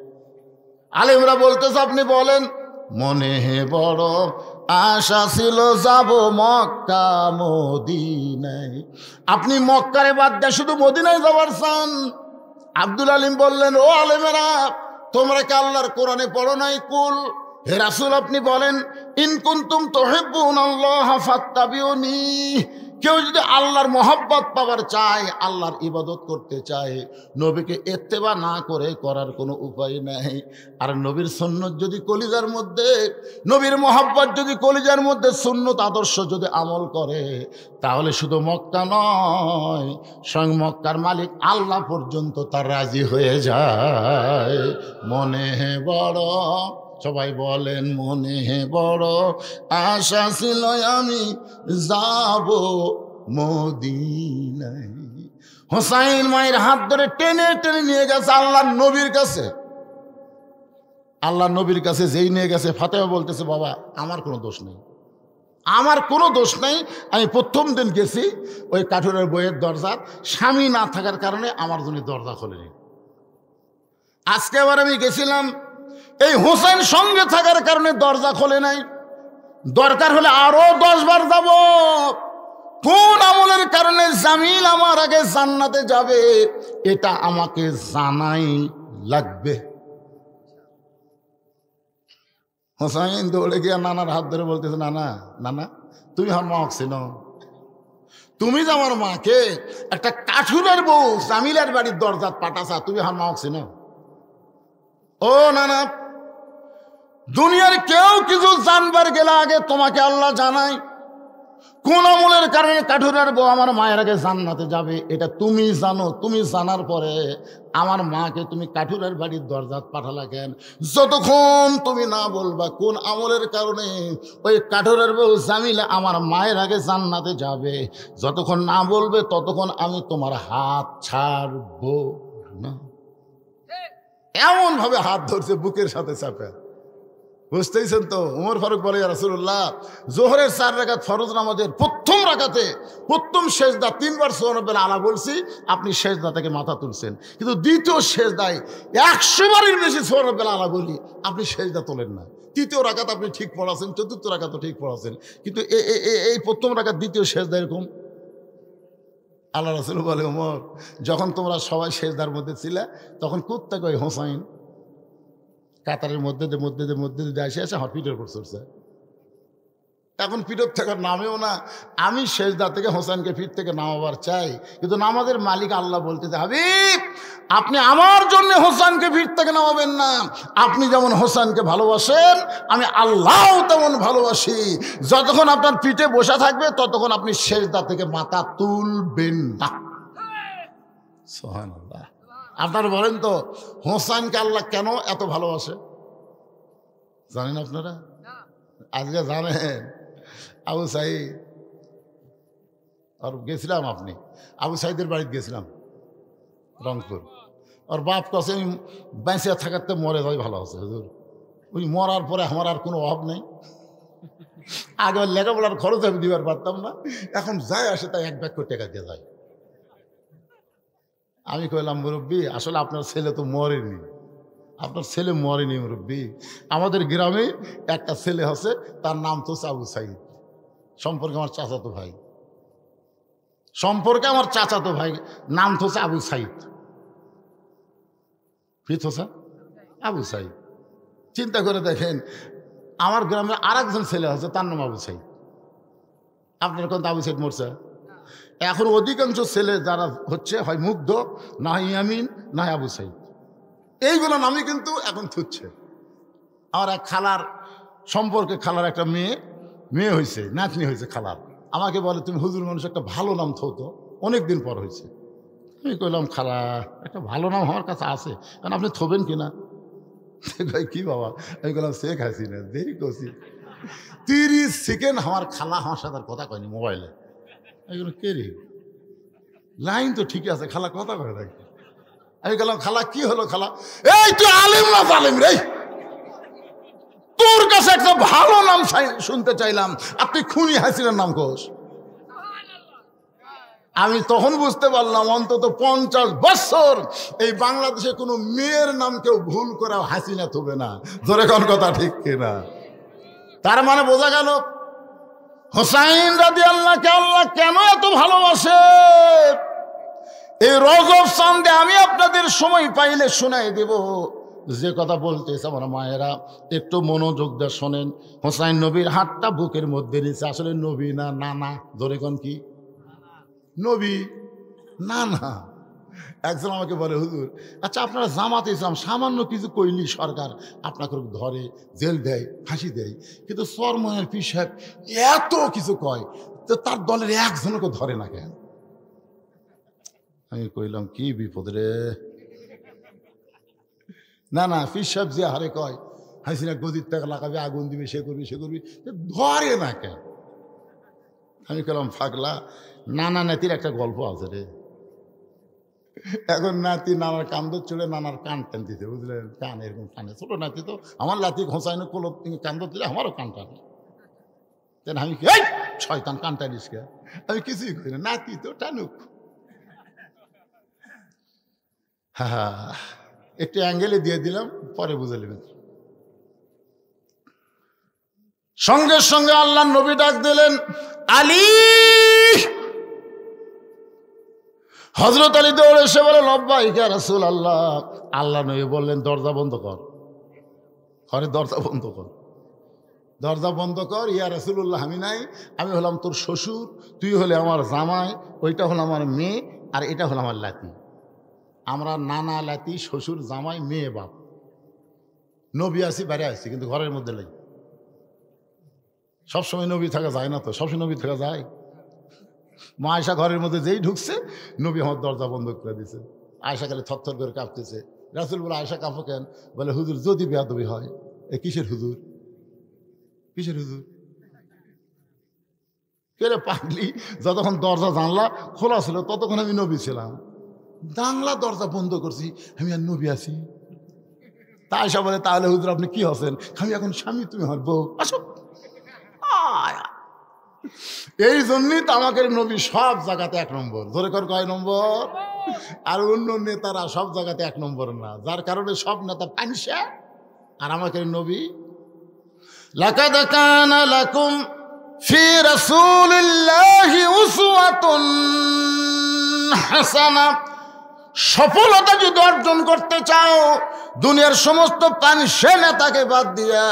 আলেমরা বলতেছে, আপনি বলেন, মনে বড় আশা ছিল যাব মক্কা মদিনায়। আপনি মক্কারে বাদ দিয়ে শুধু মদিনায় যাবার চান? আব্দুল আলিম বললেন, ও আলেমেরা, তোমরা কি আল্লাহর কোরআনে পড়ো নাই? কুল, হে রাসূল আপনি বলেন, ইন কুনতুম তুহিব্বুনাল্লাহ ফাত্তাবিউনি। কেউ যদি আল্লাহর মহব্বত পাওয়ার চায়, আল্লাহর ইবাদত করতে চায়, নবীকে ইত্তেবা না করে করার কোনো উপায় নাই। আর নবীর সুন্নত যদি কলিজার মধ্যে, নবীর মহব্বত যদি কলিজার মধ্যে সুন্নত আদর্শ যদি আমল করে, তাহলে শুধু মক্কা নয়, স্বয়ং মক্কার মালিক আল্লাহ পর্যন্ত তার রাজি হয়ে যায়। মনে বড়, সবাই বলেন, মনে বড় আশা ছিল আমি যাব মদিনায়। হোসাইন মায়ের হাত ধরে টেনে টেনে নিয়ে গেছে আল্লাহর নবীর কাছে। আল্লাহর নবীর কাছে যেই নিয়ে গেছে, ফাতেমা বলতেছে, বাবা আমার কোনো দোষ নেই, আমার কোনো দোষ নেই। আমি প্রথম দিন গেছি ওই কাঠুরের বইয়ের দরজা, স্বামী না থাকার কারণে আমার জন্য দরজা খোলেনি। আজকে আবার আমি গেছিলাম, এই হোসেন সঙ্গে থাকার কারণে দরজা খোলে নাই। দরকার হলে আরো 10 বার যাব। কোন আমলের কারণে জামিল আমার আগে জান্নাতে যাবে, এটা আমাকে জানাই লাগবে। হোসেন দৌড়ে গিয়ে নানার হাত ধরে বলতেছে, নানা নানা তুমি আমার মা চিনো? তুমি যে আমার মাকে একটা কাঠুরের বউ জামিলের বাড়ির দরজা পাঠাছা, তুমি আমার মা চিনো? ও নানা, দুনিয়ার কেউ কিছু জানবার গেলে আগে তোমাকে আল্লাহ জানাই। কোন আমলের কারণে কাঠুরের বউ আমার মায়ের আগে জান্নাতে যাবে এটা তুমি জানো। তুমি জানার পরে আমার মাকে তুমি কাঠুরের বাড়ির দরজা পাঠালা কেন? যতক্ষণ তুমি না বলবা কোন আমলের কারণে ওই কাঠুরের বউ জামিলা আমার মায়ের আগে জান্নাতে যাবে, যতক্ষণ না বলবে ততক্ষণ আমি তোমার হাত ছাড়বো না। এমন ভাবে হাত ধরছে বুকের সাথে চাপে। বুঝতেইছেন তো? উমর ফারুক বলে, ইয়া রাসূলুল্লাহ, জোহরের 4 রাকাত ফরজ নামাজের প্রথম রাকাতে প্রথম সেজদা 3 বার সুবহানাল্লাহ আলা বলছি, আপনি সেজদা থেকে মাথা তুলছেন, কিন্তু দ্বিতীয় সেজদায় 100 বারের বেশি সুবহানাল্লাহ আলা বলি আপনি সেজদা তোলেন না। তৃতীয় রাকাত আপনি ঠিক পড়াছেন, চতুর্থ রাকাতও ঠিক পড়াছেন, কিন্তু এই প্রথম রাকাত দ্বিতীয় সেজদা এরকম। আল্লাহ রাসূল বলে, ওমর যখন তোমরা সবাই সেজদার মধ্যে ছিলে তখন কোত্থেকে কই হোসাইন কাতারের মধ্যে আসে আসে আমার পিঠের উপর চড়ছে। এখন পিঠের থাকার নামেও না। আমি সেজদা থেকে হোসেনকে পিঠ থেকে নামাবার চাই, কিন্তু নামাজের মালিক আল্লাহ বলতেছে, হাবিব আপনি আমার জন্য হোসেনকে পিঠ থেকে নামাবেন না। আপনি যেমন হোসেনকে ভালোবাসেন আমি আল্লাহ তেমন ভালোবাসি। যতক্ষণ আপনার পিঠে বসা থাকবে ততক্ষণ আপনি সেজদা থেকে মাথা তুলবেন না। সুবহানাল্লাহ। আপনারা বলেন তো হোসেনকে আল্লাহ কেন এত ভালোবাসে? জানেন আপনারা? আজকে জানেন? আবু সাইদ আর গেছিলাম, আপনি আবু সাইদের বাড়িতে গেছিলাম রংপুর। ওর বাপ কাছে আমি বেঁচে থাকাতে মরে যাই ভালো আছে হুজুর। ওই মরার পরে আমার আর কোনো অভাব নেই। আগে ওর লেখাপড়ার খরচ আমি দিবার পারতাম না, এখন যায় আসে তাই 1 ব্যাগ করে টাকা দিয়ে যায়। আমি কইলাম মুরব্বী আসলে আপনার ছেলে তো মরেনি, আপনার ছেলে মরেনি মুরব্বী। আমাদের গ্রামে একটা ছেলে আছে, তার নাম তো আবু সাইদ, সম্পর্কে আমার চাচাতো ভাই, সম্পর্কে আমার চাচাতো ভাই, নাম তো আবু সাইদ, আবু সাইদ। চিন্তা করে দেখেন, আমার গ্রামে আর একজন ছেলে আছে, তার নাম আবু সাইদ। আপনার কোন আবু সাইদ মরছে? এখন অধিকাংশ ছেলে যারা হচ্ছে হয় মুগ্ধ, না হয় ইয়ামিন, না হয় আবু সাইদ, এইগুলো নামই কিন্তু এখন থুচ্ছে। আমার এক খালার সম্পর্কে, খালার একটা মেয়ে হয়েছে, নাতনি হয়েছে খালার, আমাকে বলে তুমি হুজুর মানুষ একটা ভালো নাম থতো, অনেকদিন পর হয়েছে। আমি কইলাম খালা একটা ভালো নাম আমার কাছে আছে, কারণ আপনি থবেন কিনা? কি বাবা? আমি বললাম শেখ হাসিনা। দেরি করছি 30 সেকেন্ড আমার খালা আমার সাথে আর কথা কয়নি মোবাইলে। এগুলো কে রে? লাইন তো ঠিক আছে, খালা কথা কয় নাকি? আমি বললাম খালা কি হলো খালা? এই তুই আলিম না জালিম রে, তোর কাছে একটা ভালো নাম শুনতে চাইলাম, আপনি খুনি হাসিনার নাম কোস। আমি তখন বুঝতে পারলাম অন্তত 50 বছর এই বাংলাদেশে কোনো মেয়ের নাম কেউ ভুল করে হাসিনা থবে না। ধরে কোন কথা ঠিক কিনা? তার মানে বোঝা গেল হোসাইন রাদিয়াল্লাহু আল্লাহ কেন এত ভালোবাসে। এই রজব চাঁদে আমি আপনাদের সময় পাইলে শোনাই দেব যে কথা বলতেছে আমার মায়েরা, একটু মনোযোগ দিয়ে শোনেন। হোসাইন নবীর হাতটা বুকের মধ্যে নিচ্ছে, আসলে নবী না নানা, ধরে কোন কি নবী না না। একজন আমাকে বলে হুজুর আচ্ছা আপনারা জামাতে ইসলাম সামান্য কিছু কইলি সরকার আপনাকে ধরে, জেল দেয়, ফাঁসি দেয়, কিন্তু চরমনের পীর সাহেব এত কিছু কয়, তো তার দলের একজনকে ধরে না কেন? আমি কইলাম কি বিপদ রে। না না, পীর সাহেব যে হারে কয় হাসিনা গদির টাকা লাগাবে, আগুন দিবে, সে করবি সে করবি, ধরে না কেন? আমি কইলাম ফাগলা, নানা নাতির একটা গল্প আছে রে। এখন নাতি নানার কান্দ চড়ে নানার কান টান দিতে, বুঝলেন? কান এরকম টানে, ছোট নাতি তো, আমার লাতি ঘোষাইনো কোলো কান্দ দিলে আমারও কান টানে। তেন আমি কি শয়তান কান টানিস কে? আমি কিছুই করি না, নাতি তো টানুক। হ্যাঁ, একটু অ্যাঙ্গেলে দিয়ে দিলাম, পরে বুঝে নেবেন। সঙ্গে সঙ্গে আল্লাহ নবী ডাক দিলেন আলী। হযরত আলী দৌড়ে এসে বলে লব্বাইক ইয়া রাসূলুল্লাহ। আল্লাহ নবী বললেন দরজা বন্ধ কর, ঘরে দরজা বন্ধ কর, দরজা বন্ধ কর। ইয়া রাসূলুল্লাহ আমি নাই, আমি হলাম তোর শ্বশুর, তুই হলে আমার জামাই, ওইটা হলো আমার মেয়ে, আর এটা হলো আমার লাতি। আমরা নানা লাতি, শ্বশুর জামাই, মেয়ে বাপ। নবী আসি বাইরে আসছি, কিন্তু ঘরের মধ্যে নেই। সবসময় নবী থাকা যায় না তো, সবসময় নবী থাকা যায়? মা আয়েশা ঘরের মধ্যে যেই ঢুকছে নবী আমার দরজা বন্ধ করে দিছে। আয়েশা খালি থরথর করে কাঁপতেছে। রাসূল বলে আয়েশা কাঁপো কেন? বলে হুজুর যদি বেয়াদবি হয়। এ কিসের হুজুর? কিসের হুজুর? কে রে পাগলি? যতক্ষণ দরজা জানলা খোলা ছিল ততক্ষণ আমি নবী ছিলাম, জানলা দরজা বন্ধ করছি, আমি আর নবী আছি। তা আয়েশা বলে তাহলে হুজুর আপনি কি হচ্ছেন? আমি এখন স্বামী, তুমি আমার বউ, আসো। এই জন্যই তো আমাকে নবী সব জায়গাতে 1 নম্বর। ধরে কর কয় নম্বর? আর অন্য নেতারা সব জায়গাতে 1 নম্বর না, যার কারণে সব নেতা পানিশা, আর আমাকে নবী লাকাদ কানা লাকুম ফি রাসূলিল্লাহি উসওয়াতুন হাসানা। সফলতা যদি অর্জন করতে চাও, দুনিয়ার সমস্ত পানিশা নেতাকে বাদ দিয়া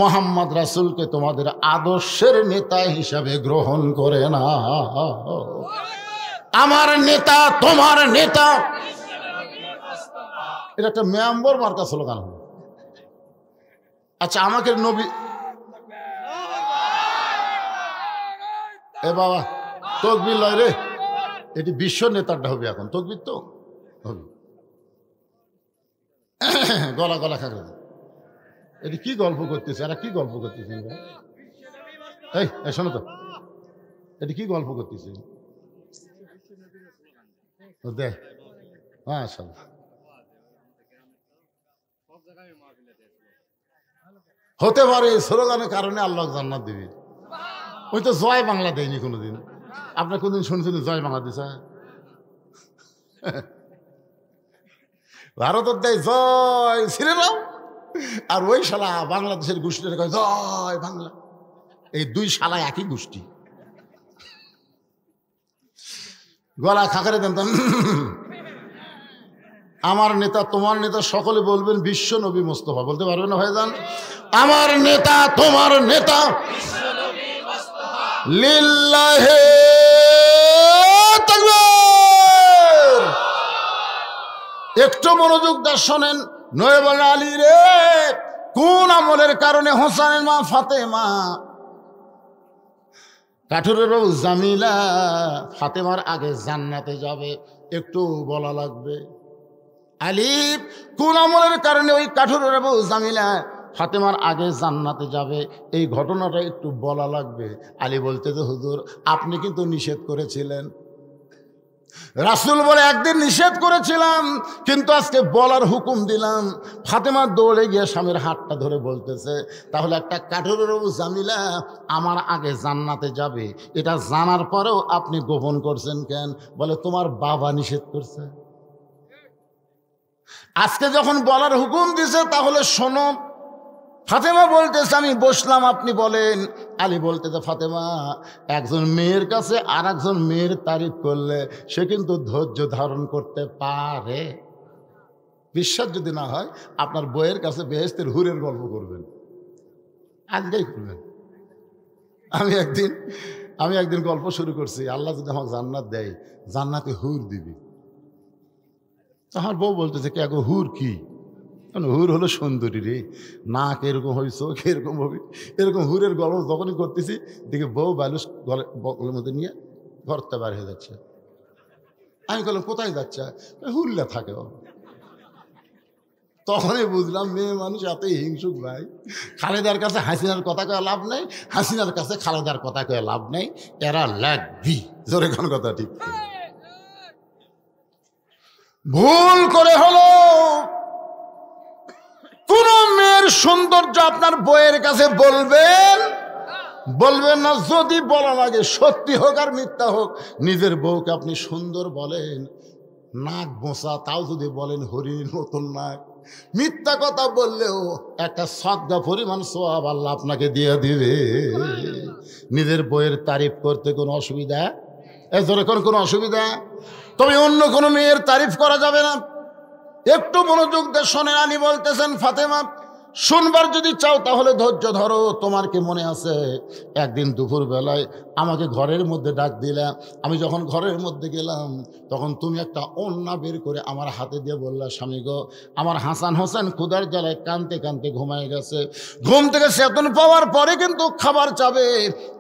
মোহাম্মদ রাসূলকে তোমাদের আদর্শের নেতা হিসাবে গ্রহণ করে না। আমার নেতা তোমার নেতা, এটা একটা মেম্বর মার্কা স্লোগান হলো। আচ্ছা আমাকে নবী, এ বাবা তকবীর লয় রে, এটি বিশ্ব নেতারটা হবে এখন, তকবীর তো হবে। গলা গলা খাগড়া, এটি কি গল্প করতেছে? এরা কি গল্প করতেছে? এই শোনো তো, এটি কি গল্প করতেছে? দেখ মাশাআল্লাহ, হতে পারে এই স্লোগানের কারণে আল্লাহ জান্নাত দিবে। ওই তো জয় বাংলা দেয়নি কোনোদিন। আপনার কোনদিন শুনছেন জয় বাংলা দিছে? ভারতের দেয় জয় শ্রীরাম, আর ওই শালা বাংলাদেশের গোষ্ঠীর কয় জয় বাংলা। এই দুই শালা একই গোষ্ঠী। গলা খাকারে দেন। আমার নেতা তোমার নেতা সকলে বলবেন বিশ্ব নবী মোস্তফা। বলতে পারবেন না ভাইজান? আমার নেতা তোমার নেতা লিল্লাহে তাকবীর। একটু মনোযোগ দিয়ে শোনেন। নয় বলেন আলী রে, কোন আমলের কারণে হোসেনের মা ফাতেমা কাঠুরের জামিলা ফাতেমার আগে জান্নাতে যাবে? একটু বলা লাগবে। আলী, কোন আমলের কারণে ওই কাঠুরের জামিলা ফাতেমার আগে জান্নাতে যাবে? এই ঘটনাটা একটু বলা লাগবে। আলী বলতে যে হুজুর আপনি কিন্তু নিষেধ করেছিলেন। রাসূল বলে একদিন নিষেধ করেছিলাম, কিন্তু আজকে বলার হুকুম দিলাম। ফাতেমা দৌড়ে গিয়ে স্বামীর হাতটা ধরে বলতেছে, তাহলে একটা কাঠুরের জামিলা আমার আগে জান্নাতে যাবে, এটা জানার পরেও আপনি গোপন করছেন কেন? বলে তোমার বাবা নিষেধ করছে। আজকে যখন বলার হুকুম দিছে তাহলে শোনো। ফাতেমা বলতেছে আমি বসলাম, আপনি বলেন। আলী বলতেছে ফাতেমা, একজন মেয়ের কাছে আর একজন মেয়ের তারিফ করলে সে কিন্তু ধৈর্য ধারণ করতে পারে। বিশ্বাস যদি না হয় আপনার বইয়ের কাছে বেহেশতের হুরের গল্প করবেন, আজকেই করবেন। আমি একদিন গল্প শুরু করছি, আল্লাহ যদি আমাকে জান্নাত দেয়, জান্নাতে হুর দিবি। আমার বউ বলতেছে কে গো, হুর কি? হুর হলো সুন্দরী রে, নাক এরকম হবে, চোখ এরকম হবে, এরকম হুরের গল্প যখনই করতেছি দেখে বউ বালুস গলের মধ্যে নিয়ে ঘরতে বার হয়ে যাচ্ছে। আমি বললাম কোথায় যাচ্ছে? হুরলে থাকে। তখনই বুঝলাম মেয়ে মানুষ এতই হিংসুক ভাই। খালেদার কাছে হাসিনার কথা কয়ে লাভ নেই, হাসিনার কাছে খালেদার কথা কয়ে লাভ নেই, এরা লাগবি। জোরে কোন কথা ঠিক? ভুল করে হলো কোন মেয়ের সৌন্দর্য আপনার বইয়ের কাছে বলবেন না। যদি বলা লাগে সত্যি হোক আর মিথ্যা হোক, নিজের বউকে আপনি সুন্দর বলেন, নাক বোঁচা তাও যদি বলেন হরিণের মতন নাক, মিথ্যা কথা বললেও একটা সদকা পরিমাণ সওয়াব আল্লাহ আপনাকে দিয়ে দিবে। নিজের বইয়ের তারিফ করতে কোনো অসুবিধা? যখন কোনো অসুবিধা, তবে অন্য কোনো মেয়ের তারিফ করা যাবে না। একটু মনোযোগ দিয়ে শোনেন। আলী বলতেছেন ফাতেমা, শুনবার যদি চাও তাহলে ধৈর্য ধরো। তোমার কি মনে আছে একদিন দুপুর বেলায় আমাকে ঘরের মধ্যে ডাক দিলা? আমি যখন ঘরের মধ্যে গেলাম তখন তুমি একটা ওড়না বের করে আমার হাতে দিয়ে বললা, স্বামী গো, আমার হাসান হোসেন ক্ষুধার জ্বালায় কাঁদতে কাঁদতে ঘুমায় গেছে। ঘুম থেকে চেতন পাওয়ার পরে কিন্তু খাবার চাবে,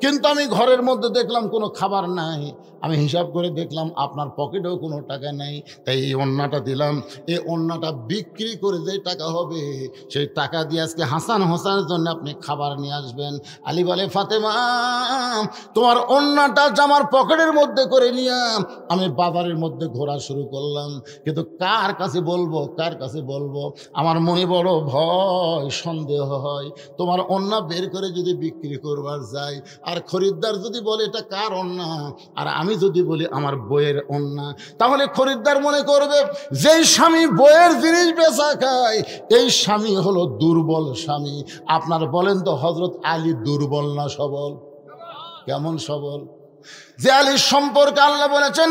কিন্তু আমি ঘরের মধ্যে দেখলাম কোনো খাবার নাই। আমি হিসাব করে দেখলাম আপনার পকেটেও কোনো টাকা নেই, তাই এই ওড়নাটা দিলাম। এই ওড়নাটা বিক্রি করে যে টাকা হবে সেই টাকা দিয়ে আজকে হাসান হোসেনের জন্য আপনি খাবার নিয়ে আসবেন। আলী বলে ফাতেমা, তোমার ওড়নাটা জামার পকেটের মধ্যে করে নিয়ে আমি বাজারের মধ্যে ঘোরা শুরু করলাম, কিন্তু কার কাছে বলবো? আমার মনে বড় ভয়, সন্দেহ হয়। তোমার ওড়না বের করে যদি বিক্রি করবার যাই, আর খরিদ্দার যদি বলে এটা কার ওড়না, আর আমি যদি বলি আমার বইয়ের ওড়না, তাহলে খরিদ্দার মনে করবে যেই স্বামী বইয়ের জিনিস বেচা খায় এই স্বামী হলো দুর্বল স্বামী। আপনার বলেন তো হযরত আলী দুর্বল না সবল? কেমন সবল? যে আলীর সম্পর্কে আল্লাহ বলেছেন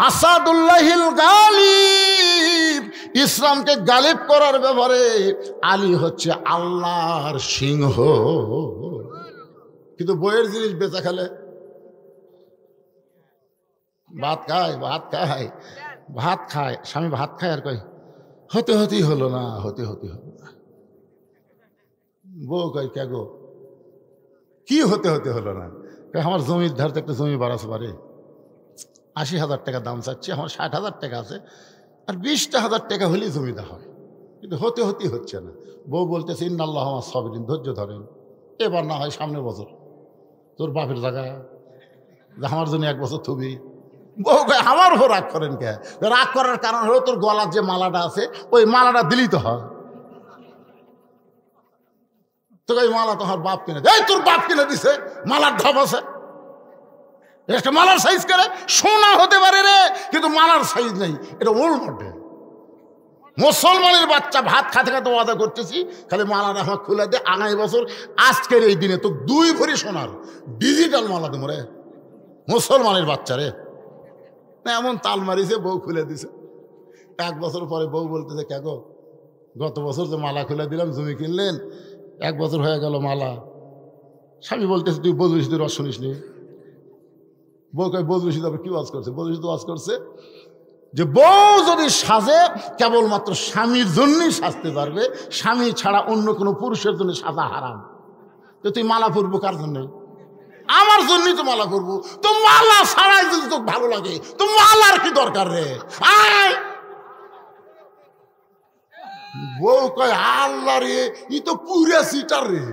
আসাদুল্লাহিল গালিব, ইসলামকে গালিব করার ব্যাপারে আলী হচ্ছে আল্লাহর সিংহ। কিন্তু বইয়ের জিনিস বেচা খেলে ভাত খায় স্বামী ভাত খায় আর কয় হতেই হলো না। বউ কয় কে গো, কি হতে হলো না? আমার জমির ধারতে একটা জমি বাড়াতে পারে, 80,000 টাকা দাম চাচ্ছি, আমার 60,000 টাকা আছে, আর 20,000 টাকা হলেই জমিটা হয়, কিন্তু হতেই হচ্ছে না। বউ বলতেছে ইন্নাল্লাহ আমার সাবিরিন, ধৈর্য ধরেন, এবার না হয় সামনের বছর তোর বাপের জায়গায় আমার জন্য 1 বছর থুবি। বউ কয় আমার উপর রাগ করেন কে? রাগ করার কারণ হলো তোর গলার যে মালাটা আছে ওই মালাটা দিলেই তো হয়। তোকে এই মালা তোমার বাপ কিনে দেয়। এই তোর বাপ কিনে দিছে, মালার ধাপ আছে, একটা মালার সাইজ করে সোনা হতে পারে রে, কিন্তু মালার সাইজ নেই, এটা ওল্ড মডেল। মুসলমানের বাচ্চা ভাত খাতে খাতে ওয়াদা করতেছি, খালি মালাটা আমার খুলে দে, আগামী বছর আজকের এই দিনে তো 2 ভরি সোনার ডিজিটাল মালা দেবো রে। মুসলমানের বাচ্চা রে, না এমন তাল মারিছে, বউ খুলে দিছে। 1 বছর পরে বউ বলতেছে, কে গো, গত বছর যে মালা খুলে দিলাম, জমি কিনলেন, 1 বছর হয়ে গেল মালা। স্বামী বলতেছে, তুই বদরুশি, তুই রস শুনিস নি? বউ কয়, বদরুশি তবে কি ওয়াজ করছে? বদরুশি তো ওয়াজ করছে যে বউ যদি সাজে কেবলমাত্র স্বামীর জন্যই সাজতে পারবে, স্বামী ছাড়া অন্য কোনো পুরুষের জন্য সাজা হারাম। তো তুই মালা পরবো কার জন্য? আমার জন্যই তো মালা পরবো। তো মালা ছাড়াই যদি তোকে ভালো লাগে, তো মালার কি দরকার রে? আয় বউ কয়, আল্লাহ রে, ই তো পুরা সিটার রে।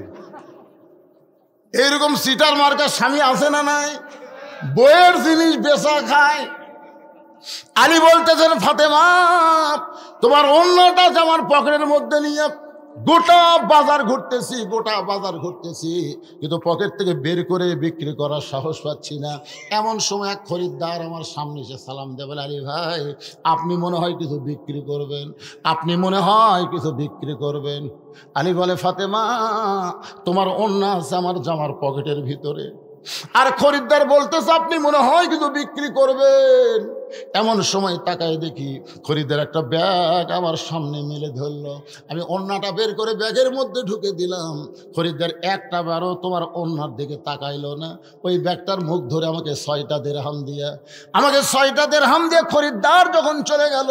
এইরকম সিটার মার্কা স্বামী আছে না নাই? বইয়ের জিনিস বেচা খায়। আলী বলতেছেন, ফাতেমা তোমার অন্যটা আমার পকেটের মধ্যে নিয়ে গোটা বাজার ঘুরতেছি, কিন্তু পকেট থেকে বের করে বিক্রি করার সাহস পাচ্ছি না। এমন সময় এক খরিদ্দার আমার সামনে এসে সালাম দেয়, বলে, আলী ভাই আপনি মনে হয় কিছু বিক্রি করবেন, আলী বলে, ফাতেমা তোমার ওন্না আছে আমার জামার পকেটের ভিতরে। আর খরিদ্দার বলতেছে, আপনি মনে হয় কিছু বিক্রি করবেন। এমন সময় তাকায় দেখি খরিদ্দার একটা ব্যাগ আমার সামনে মেলে ধরলো। আমি ওন্নাটা বের করে ব্যাগের মধ্যে ঢুকে দিলাম। খরিদ্দার একটা বারও তোমার ওন্নার দিকে তাকাইলো না। ওই ব্যাগটার মুখ ধরে আমাকে 6টা দিরহাম দিয়ে খরিদ্দার যখন চলে গেল,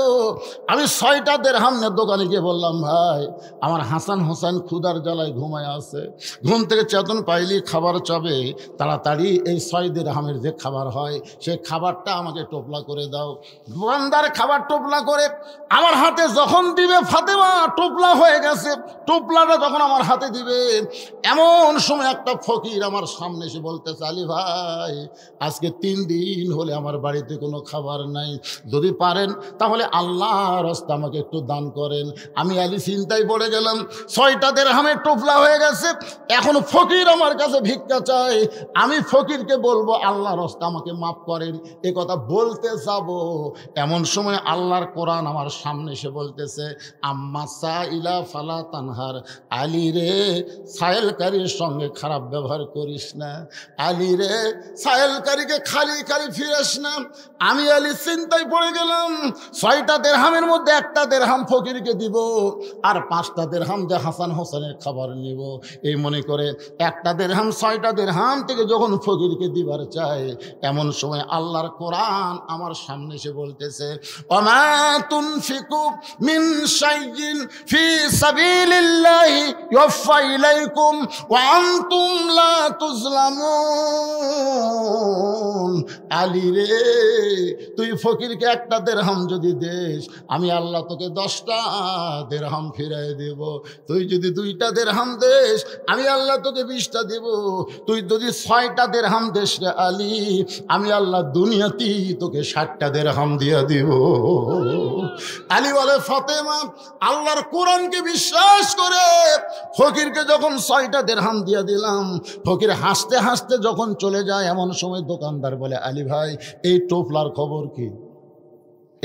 আমি 6টা দিরহাম নিয়ে দোকানে গিয়ে বললাম, ভাই আমার হাসান হোসেন ক্ষুধার জ্বালায় ঘুমায় আছে, ঘুম থেকে চেতন পাইলি খাবার চাবে, তাড়াতাড়ি এই 6 দিরহামের যে খাবার হয় সেই খাবারটা আমাকে টোপলা করে দাও। দোকানদার খাবার টোপলা করে আমার হাতে যখন দিবে, ফাতেমা টোপলা হয়ে গেছে, টোপলাটা যখন আমার হাতে দিবে, এমন সময় একটা ফকির আমার সামনে এসে বলতেছে, আলী ভাই আজকে 3 দিন হলে আমার বাড়িতে কোনো খাবার নাই, যদি পারেন তাহলে আল্লাহর রাস্তা আমাকে একটু দান করেন। আমি আলী চিন্তায় পড়ে গেলাম, 6টা দিরহামের টোপলা হয়ে গেছে, এখন ফকির আমার কাছে ভিক্ষা চায়। আমি ফকিরকে বলবো আল্লাহর রাস্তা আমাকে মাফ করেন, এ কথা বলতে যাব, এমন সময় আল্লাহর কোরআন আমার সামনে এসে বলতেছে, আম্মা সাইলা ফালা তানহার, আলী রে সায়েলকারীর সঙ্গে খারাপ ব্যবহার করিস না, আলী রে সায়েলকারীকে খালি ফিরাস না। আমি আলী চিন্তায় পড়ে গেলাম, 6টা দিরহামের মধ্যে একটা দিরহাম ফকিরকে দিব, আর 5টা দিরহাম যে হাসান হোসেনের খাবার নিব। এই মনে করে একটা দিরহাম 6টা দিরহাম থেকে যখন ফকিরকে দিবার চায়, এমন সময় আল্লাহর কোরআন আমার সামনে এসে বলতেছে, ওমা তুনফিকু মিন শাইইন ফি সাবিলিল্লাহি ইউফা ইলাইকুম ওয়া আনতুম লা তুজলামুন। আলী রে তুই ফকিরকে একটা দিরহাম যদি দেস, আমি আল্লাহ তোকে 10টা দিরহাম ফিরাই দেব। তুই যদি 2টা দিরহাম দেস, আমি আল্লাহ তোকে 20টা দেব। তুই যদি 6টা দিরহাম দেস রে আলী, আমি আল্লাহ দুনিয়াতেই তোকে 60টা দিরহাম দিয়া দিব। আলী বলে, ফাতেমা আল্লাহর কোরআনকে বিশ্বাস করে ফকিরকে যখন 6টা দিরহাম দিয়া দিলাম, ফকির হাসতে হাসতে যখন চলে যায়, এমন সময় দোকানদার বলে, আলী ভাই এই টোপলার খবর কি?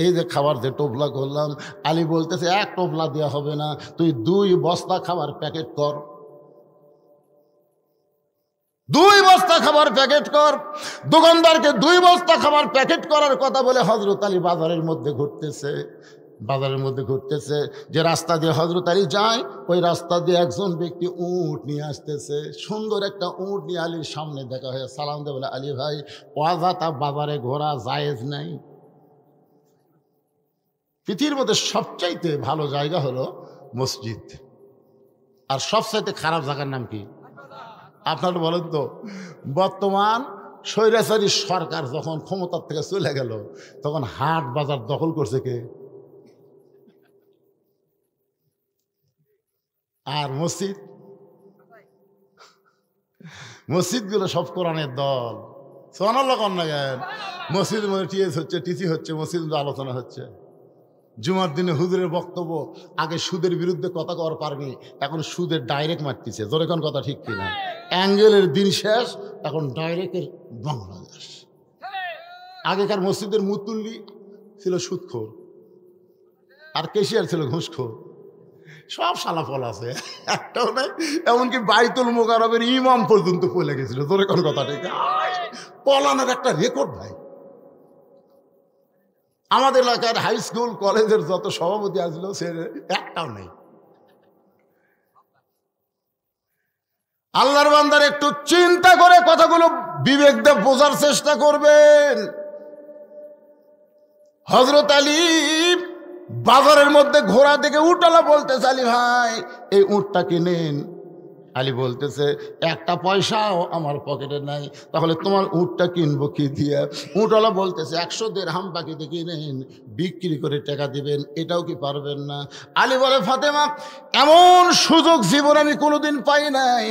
এই যে খাবার যে টোপলা করলাম। আলী বলতেছে, 1 টোপলা দেওয়া হবে না, তুই 2 বস্তা খাবার প্যাকেট কর, 2 বস্তা খাবার প্যাকেট কর। দোকানদারকে 2 বস্তা খাবার প্যাকেট করার কথা বলে হযরত আলী বাজারের মধ্যে ঘুরতেছে। যে রাস্তা দিয়ে হযরত আলী যায়, ওই রাস্তা দিয়ে একজন ব্যক্তি উট নিয়ে আসতেছে, সুন্দর একটা উট নিয়ে আলীর সামনে দেখা হয়ে সালাম দেয়, বলে, আলী ভাই ওয়াজাতা বাজারে ঘোরা জায়েজ নাই। পৃথিবীর মধ্যে সবচাইতে ভালো জায়গা হলো মসজিদ, আর সবচাইতে খারাপ জায়গার নাম কি? আপনারা বলেন তো। বর্তমান স্বৈরাচারী সরকার যখন ক্ষমতার থেকে চলে গেল, তখন হাট বাজার দখল করছে কে? আর মসজিদগুলো সব কোরআনের দল। সুবহানাল্লাহ কন না কেন? মসজিদের মধ্যে টিএস হচ্ছে, টিসি হচ্ছে, মসজিদ আলোচনা হচ্ছে। জুমার দিনে হুজুরের বক্তব্য, আগে সুদের বিরুদ্ধে কথা কওয়ার পারবি, এখন সুদের ডাইরেক্ট মারতেছে। জোরে কোন কথা ঠিক কিনা? অ্যাঙ্গেলের দিন শেষ, এখন ডাইরেক্টের বাংলাদেশ। আগেকার মসজিদের মুতুল্লি ছিল সুদখোর, আর কেশিয়ার ছিল ঘুষখোর। সব সালাফল আছে, একটাও নাই। এমনকি বাইতুল মোকাররমের ইমাম পর্যন্ত পলে গেছিল। জোরে কোন কথা ঠিক? পলানোর একটা রেকর্ড ভাই। আমাদের এলাকার হাই স্কুল কলেজের যত সভাপতি আসছিল সে একটাও নেই। আল্লাহর বান্দার একটু চিন্তা করে কথাগুলো বিবেক দিয়ে বোঝার চেষ্টা করবেন। হযরত আলী বাজারের মধ্যে ঘোড়া দেখে উটওয়ালা বলতেছে, আলী ভাই এই উটটা কিনেন। আলী বলতেছে, একটা পয়সাও আমার পকেটে নাই, তাহলে তোমার উটটা কিনবো কি দিয়ে? উটওয়ালা বলতেছে, 100 দিরহাম বাকিতে কিনেন, বিক্রি করে টাকা দিবেন, এটাও কি পারবেন না? আলী বলে, ফাতেমা এমন সুযোগ জীবনে আমি কোনোদিন পাই নাই,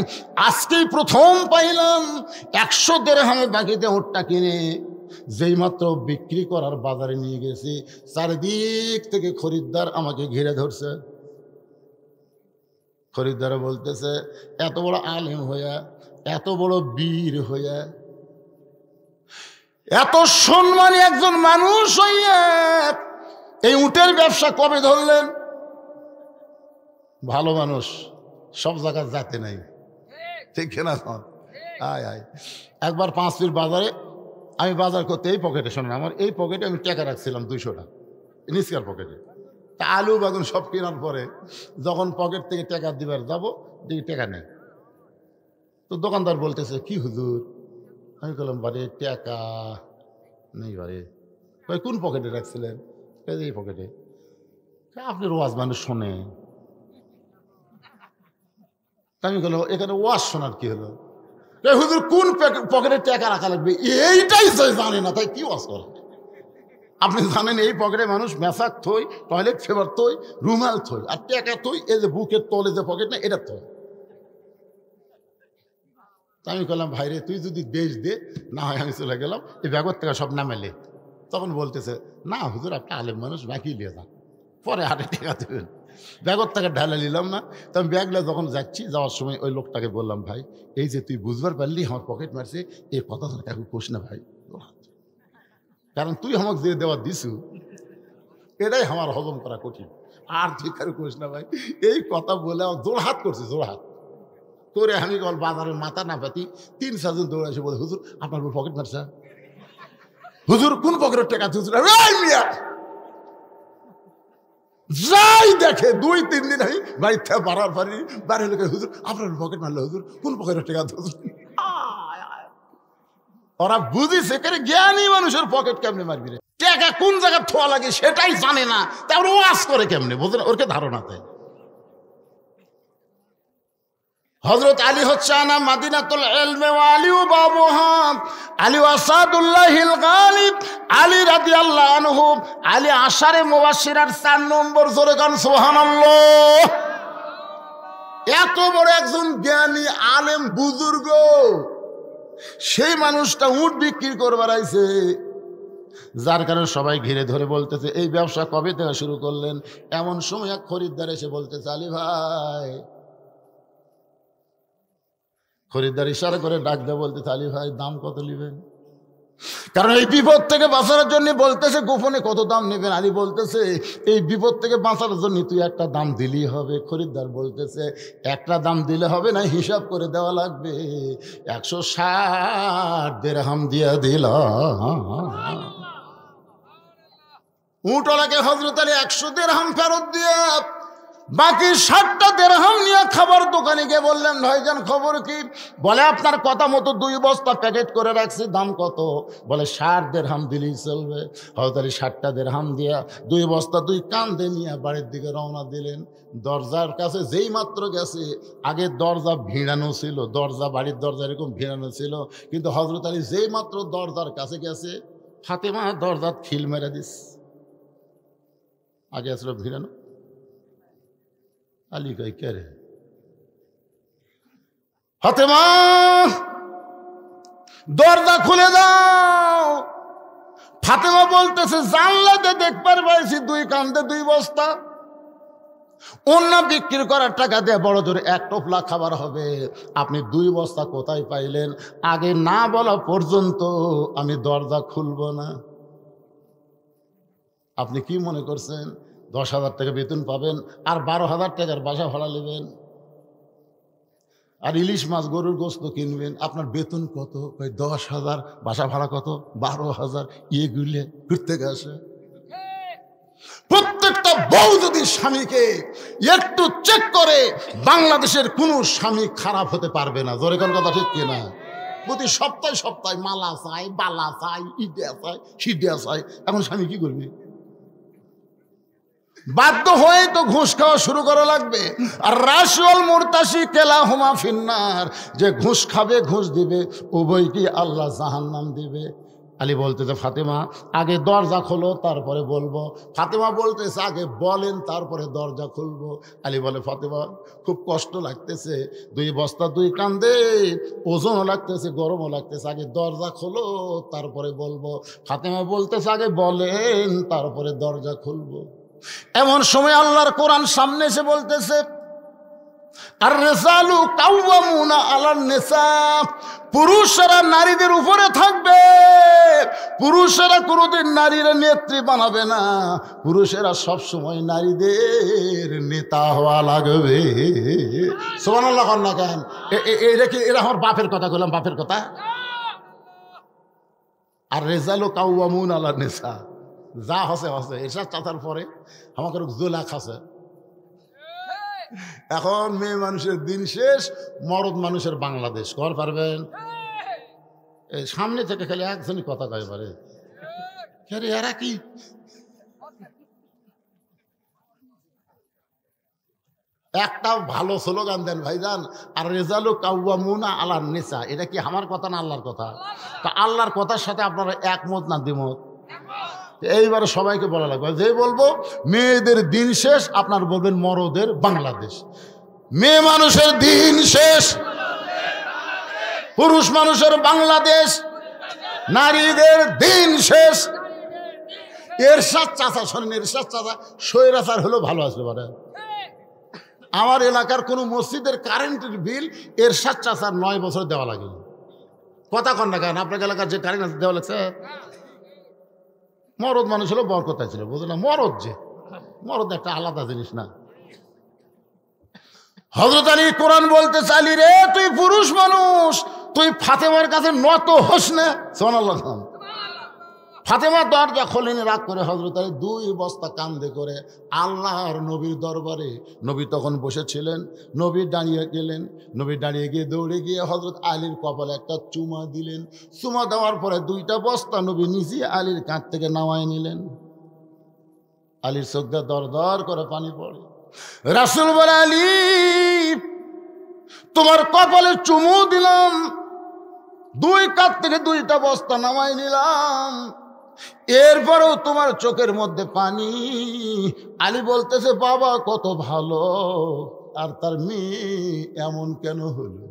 আজকেই প্রথম পাইলাম। 100 দিরহামে বাকিতে উটটা কিনে যেই মাত্র বিক্রি করার বাজারে নিয়ে গেছি, চারিদিক থেকে খরিদ্দার আমাকে ঘিরে ধরছে। খরিদ্দারা বলতেছে, এত বড় আলেম হইয়া, এত বড় বীর হইয়া, এত সম্মানী একজন মানুষ হইয়া এই উটের ব্যবসা কবে ধরলেন? ভালো মানুষ সব জায়গায় যাতে নাই, ঠিক না? আয় আয় একবার 5 পীর বাজারে আমি বাজার করতে, এই পকেটে, শোনেন আমার এই পকেটে আমি টাকা রাখছিলাম 200 টাকা নিচকার পকেটে। তা আলু বাগুন সব কেনার পরে যখন পকেট থেকে টাকা দিবার যাবো, দেখি টাকা নেই। তো দোকানদার বলতেছে, কি হুজুর? আমি বললাম, বারে টাকা নেই। বারে ভাই কোন পকেটে রাখছিলেন? এই পকেটে। আপনার ওয়াজ মানুষ শোনে। আমি বললাম, এখানে ওয়াজ শোনার কি হলো? হুজুর কোন পকেটে টাকা রাখা লাগবে এইটাই জানে না, তাই কি ওয়াজ করে? আপনি জানেন এই পকেটে মানুষ মেসাক থই, টয়লেট ফেভার থই, রুমাল থই, আর টাকা থই এই যে বুকের তলে যে পকেট না এটা থই। আমি বললাম, ভাই রে তুই যদি দেশ দে, না হয় আমি চলে গেলাম, এই ব্যাগের থেকে সব নামেলে। তখন বলতেছে, না হুজুর আপনি আলেম মানুষ, বাকি নিয়ে যান, পরে হাটে টাকা দেবেন। ব্যাগের থেকে ঢালা নিলাম না। তো আমি ব্যাগলা যখন যাচ্ছি, যাওয়ার সময় ওই লোকটাকে বললাম, ভাই এই যে তুই বুঝবার পারলি আমার পকেট মারছে, এই কথা কাকু কোষ না ভাই, কারণ তুই আমাকে যে দেওয়া দিছু এটাই আমার হজম করা কঠিন। আর তুই কারো কোষ না ভাই, এই কথা বলে আমার জোড়হাত করছে। জোড়হাত করে আমি বল বাজারের মাথা না পাতি 3-4 জন দৌড়ে এসে বলে, হুজুর আপনার পকেট মারছে। হুজুর কোন পকেটের টাকা? হুজুর যাই দেখে 2-3 দিন আমি বাড়ির থেকে বাড়ার পারি, বাড়ি লোকে, হুজুর আপনার পকেট মারলো, হুজুর কোন পকেটের টাকা? ওরা বুঝিছে করে জ্ঞানী মানুষের পকেট কেমনে মারবি রে, টাকা কোন জায়গায় থোয়া লাগে সেটাই জানে না, তারপরে ওয়াজ করে কেমনে? বুঝলেন, ওরকে ধারণা দেয়। হযরত আলী হচ্ছে আনা মাদিনাতুল ইলমি ওয়া আলিউ বাবুহা, আলী আসাদুল্লাহিল গালিব, আলী রাদিয়াল্লাহু আনহু, আলী আশারে মুবাশশিরার 4 নম্বর। জোরে গান সুবহানাল্লাহ। এত বড় একজন জ্ঞানী আলেম বুজুর্গ, সেই মানুষটা উট বিক্রি করবার আইছে, যার কারণে সবাই ঘিরে ধরে বলতেছে, এই ব্যবসা কবে থেকে শুরু করলেন? এমন সময় এক খরিদ্দার এসে বলতেছে, আলী ভাই। খরিদ্দার ইশারা করে ডাক দেয়, বলতেছে, আলী ভাই দাম কত নেবেন? কারণ এই বিপদ থেকে বাঁচার জন্য বলতেছে, গোপনে কত দাম নেবেন? আলী বলতেছে, এই বিপদ থেকে বাঁচার জন্য তুই একটা দাম দিলেই হবে। খরিদ্দার বলতেছে, একটা দাম দিলে হবে না, হিসাব করে দেওয়া লাগবে। 160 দিরহাম দিয়ে দিলাম। উটওয়ালাকে হযরত আলী 100 দিরহাম ফেরত দিয়ে বাকি 60টা দিরহাম নিয়ে খাবার দোকানে গিয়ে বললেন, ভাইজান খবর কি? বলে, আপনার কথা মতো 2 বস্তা প্যাকেট করে রাখছি, দাম কত? বলে 60 দিরহাম দিলেই চলবে। হযরত আলী 60টা দিরহাম দিয়া 2 বস্তা 2 কাঁধে নিয়ে বাড়ির দিকে রওনা দিলেন। দরজার কাছে যেই মাত্র গেছে, আগে দরজা ভিড়ানো ছিল, দরজা বাড়ির দরজা এরকম ভিড়ানো ছিল, কিন্তু হযরত আলী যেই মাত্র দরজার কাছে গেছে, ফাতেমা দরজার খিল মেরে দিস। আগে আসলো ভিড়ানো। আলী কই, কে রে? ফাতেমা দরজা খুলে দাও। ফাতেমা বলতেছে জানলাতে দেখবার পাইছি 2 কান্দে 2 বস্তা, অন্য বিক্রি করার টাকা দিয়ে বড় জোরে 1 টোপলা খাবার হবে, আপনি 2 বস্তা কোথায় পাইলেন? আগে না বলা পর্যন্ত আমি দরজা খুলব না। আপনি কি মনে করছেন 10,000 টাকা বেতন পাবেন আর 12,000 টাকার বাসা ভাড়া নেবেন, আর ইলিশ মাছ গরুর গোস্ত কিনবেন? আপনার বেতন কত? 10,000, বাসা ভাড়া কত? 12,000। এগুলো ঘুরতে গেছে। প্রত্যেকটা বউ যদি স্বামীকে একটু চেক করে, বাংলাদেশের কোনো স্বামী খারাপ হতে পারবে না। জোরে কোন কথা ঠিক কিনা? প্রতি সপ্তাহে সপ্তাহে মালা চাই, বালা চাই, ইডিয়া চাই, সিডিয়া চাই। এখন স্বামী কি করবে? বাধ্য হয়ে তো ঘুষ খাওয়া শুরু করা লাগবে। আর রাশিয়াল মুরতাসি কেলা হুমা ফিন্নার, যে ঘুষ খাবে ঘুষ দিবে উভয়কে আল্লাহ জাহান্নাম দিবে। আলী বলতেছে ফাতেমা আগে দরজা খোলো তারপরে বলবো। ফাতেমা বলতেছে আগে বলেন তারপরে দরজা খুলবো। আলী বলে ফাতেমা খুব কষ্ট লাগতেছে, 2 বস্তা 2 কান্দে, ওজনও লাগতেছে গরমও লাগতেছে, আগে দরজা খোলো তারপরে বলবো। ফাতেমা বলতেছে আগে বলেন তারপরে দরজা খুলবো। এমন সময় আল্লাহর কোরআন সামনে এসে বলতেছে আর রিজালু কাওয়ামুনা আলান নিসা, পুরুষেরা নারীদের উপরে থাকবে। পুরুষেরা কোনোদিন নারীর নেত্রী বানাবে না, পুরুষেরা সব সময় নারীদের নেতা হওয়া লাগবে। সুবহানাল্লাহ কন না কেন? এটা কি এরা আমার বাপের কথা বললাম? বাপের কথা। আর রিজালু কাওয়ামুনা আলান নিসা, যা হসে হসে। এরশাদ চাচার পরে আমাকে জোলা খাসে। এখন মেয়ে মানুষের দিন শেষ, মরদ মানুষের বাংলাদেশ। কর পারবেন? এই সামনে থেকে খালি একজনই কথা কয় পারে, এরা কি? একটা ভালো স্লোগান দেন ভাইজান, আর রেজালু কাওয়ামুনা আলান নিসা। এটা কি আমার কথা না আল্লাহর কথা? তা আল্লাহর কথার সাথে আপনারা একমত না দ্বিমত? এইবারে সবাইকে বলা লাগবে, যে বলবো মেয়েদের দিন শেষ, আপনার বলবেন মরদের বাংলাদেশ। মেয়ে মানুষের দিন শেষ, পুরুষ মানুষের বাংলাদেশ, নারীদের দিন শেষ। এরশাদ চাচা শোনেন, এরশাদ চাচা স্বৈরাচার হলেও ভালো আসবে পারে। আমার এলাকার কোনো মসজিদের কারেন্টের বিল এরশাদ চাচার 9 বছর দেওয়া লাগে। কথা কন না কেন? আপনার এলাকার যে কারেন্ট দেওয়া লাগছে, মরদ মানুষ হলো বরকত ছিল, বুঝলেন না? মরদ যে মরদ একটা আলাদা জিনিস না। হযরত আলী কোরআন বলতে চালি রে, তুই পুরুষ মানুষ, তুই ফাতেমার কাছে নত হোস না। সুবহানাল্লাহ। ফাতেমা দরজা খোলেনি, রাগ করে হযরত আলী 2 বস্তা কান্দে করে আল্লাহর নবীর দরবারে। নবী তখন বসেছিলেন, নবী দাঁড়িয়ে গেলেন। নবী দাঁড়িয়ে গিয়ে দৌড়ে গিয়ে হযরত আলীর কপালে একটা চুমা দিলেন। চুমা দেওয়ার পরে 2টা বস্তা নবী নিজে আলীর কাঁধ থেকে নামায় নিলেন। আলীর চোখ দিয়ে দর দর করে পানি পড়ে। রাসূল বলে আলী তোমার কপালে চুমু দিলাম, 2 কাঁধ থেকে 2টা বস্তা নামায় নিলাম, এরপরেও তোমার চোখের মধ্যে পানি। আলী বলতেছে বাবা কত ভালো, আর তার মেয়ে এমন কেন হলো?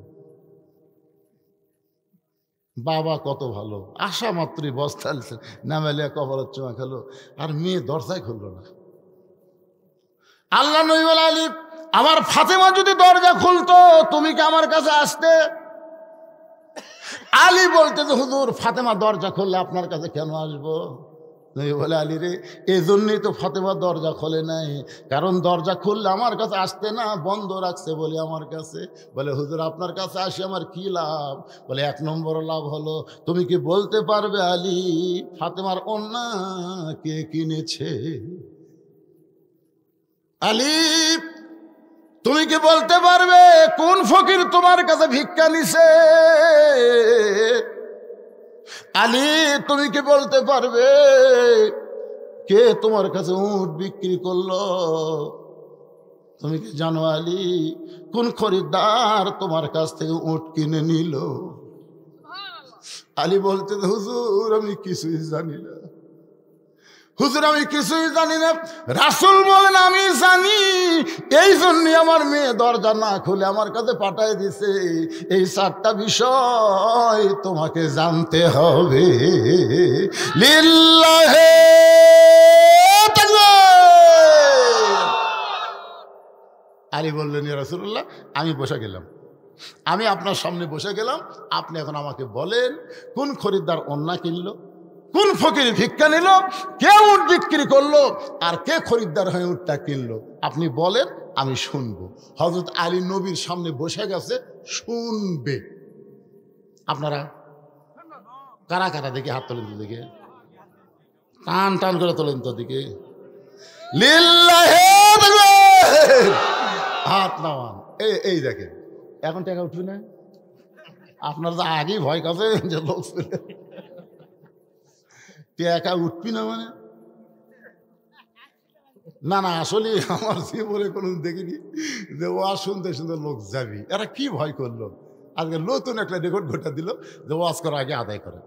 বাবা কত ভালো, আশা মাত্রই বস্তা নামাইলে কপালের চুমা খেলো, আর মেয়ে দরজায় খুললো না। আল্লাহ নবী বলে আলী আমার ফাতেমা যদি দরজা খুলতো তুমি কি আমার কাছে আসতে? আলী বলতে যে হুজুর ফাতেমা দরজা খুললে আপনার কাছে কেন আসবো? নবী বলে আলী রে, এই জন্যই তো ফাতেমা দরজা খোলে নাই, কারণ দরজা খুললে আমার কাছে আসতে না, বন্ধ রাখছে বলে আমার কাছে। বলে হুজুর আপনার কাছে আসি আমার কি লাভ? বলে 1 নম্বর লাভ হলো তুমি কি বলতে পারবে আলী ফাতেমার ওন্না কে কিনেছে? আলী তুমি কি বলতে পারবে কোন ফকির তোমার কাছে ভিক্ষা নিছে? আলী তুমি কি বলতে পারবে কে তোমার কাছে উট বিক্রি করলো? তুমি কি জানো আলী কোন খরিদ্দার তোমার কাছ থেকে উট কিনে নিল? আলী বলতে হুজুর আমি কিছুই জানি না। হুজুর আমি কিছুই জানি না। রাসূল বলেন আমি জানি, এই জন্যই আমার মেয়ে দরজা না খুলে আমার কাছে পাঠায় দিছে। এই 4টা বিষয় তোমাকে জানতে হবে। লিল্লাহে তাকবীর। আলী বললেন ইয়া রাসূলুল্লাহ, আমি বসে গেলাম, আমি আপনার সামনে বসে গেলাম, আপনি এখন আমাকে বলেন কোন খরিদ্দার অন্না কিনলো, কোন ফকির ভিক্ষা নিল, কে উট বিক্রি করলো, আর কে খরিদ্দার হয়ে উটটা কিনলো, আপনি বলেন, আমি শুনবো। হযরত আলী নবীর সামনে বসে গেছে, শুনবে। আপনারা কারা কারা দেখে হাত তোলেন তো, দিকে টান টান করে তোলেন তো দিকে। লিল্লাহে তাকবীর। হাত নামান। এই দেখেন, এখন টাকা উঠবে না? আপনার তো আগেই ভয় কাছে যে লোক টাকা উঠবি না মানে? না না, আসলে আমার জীবনে কোনো দেখিনি যে ওয়াজ শুনতে শুনতে লোক যাবি। এরা কি ভয় করলো? আজকে নতুন একটা রেকর্ড ঘটা দিল যে ওয়াজ করার আগে আদায় করে।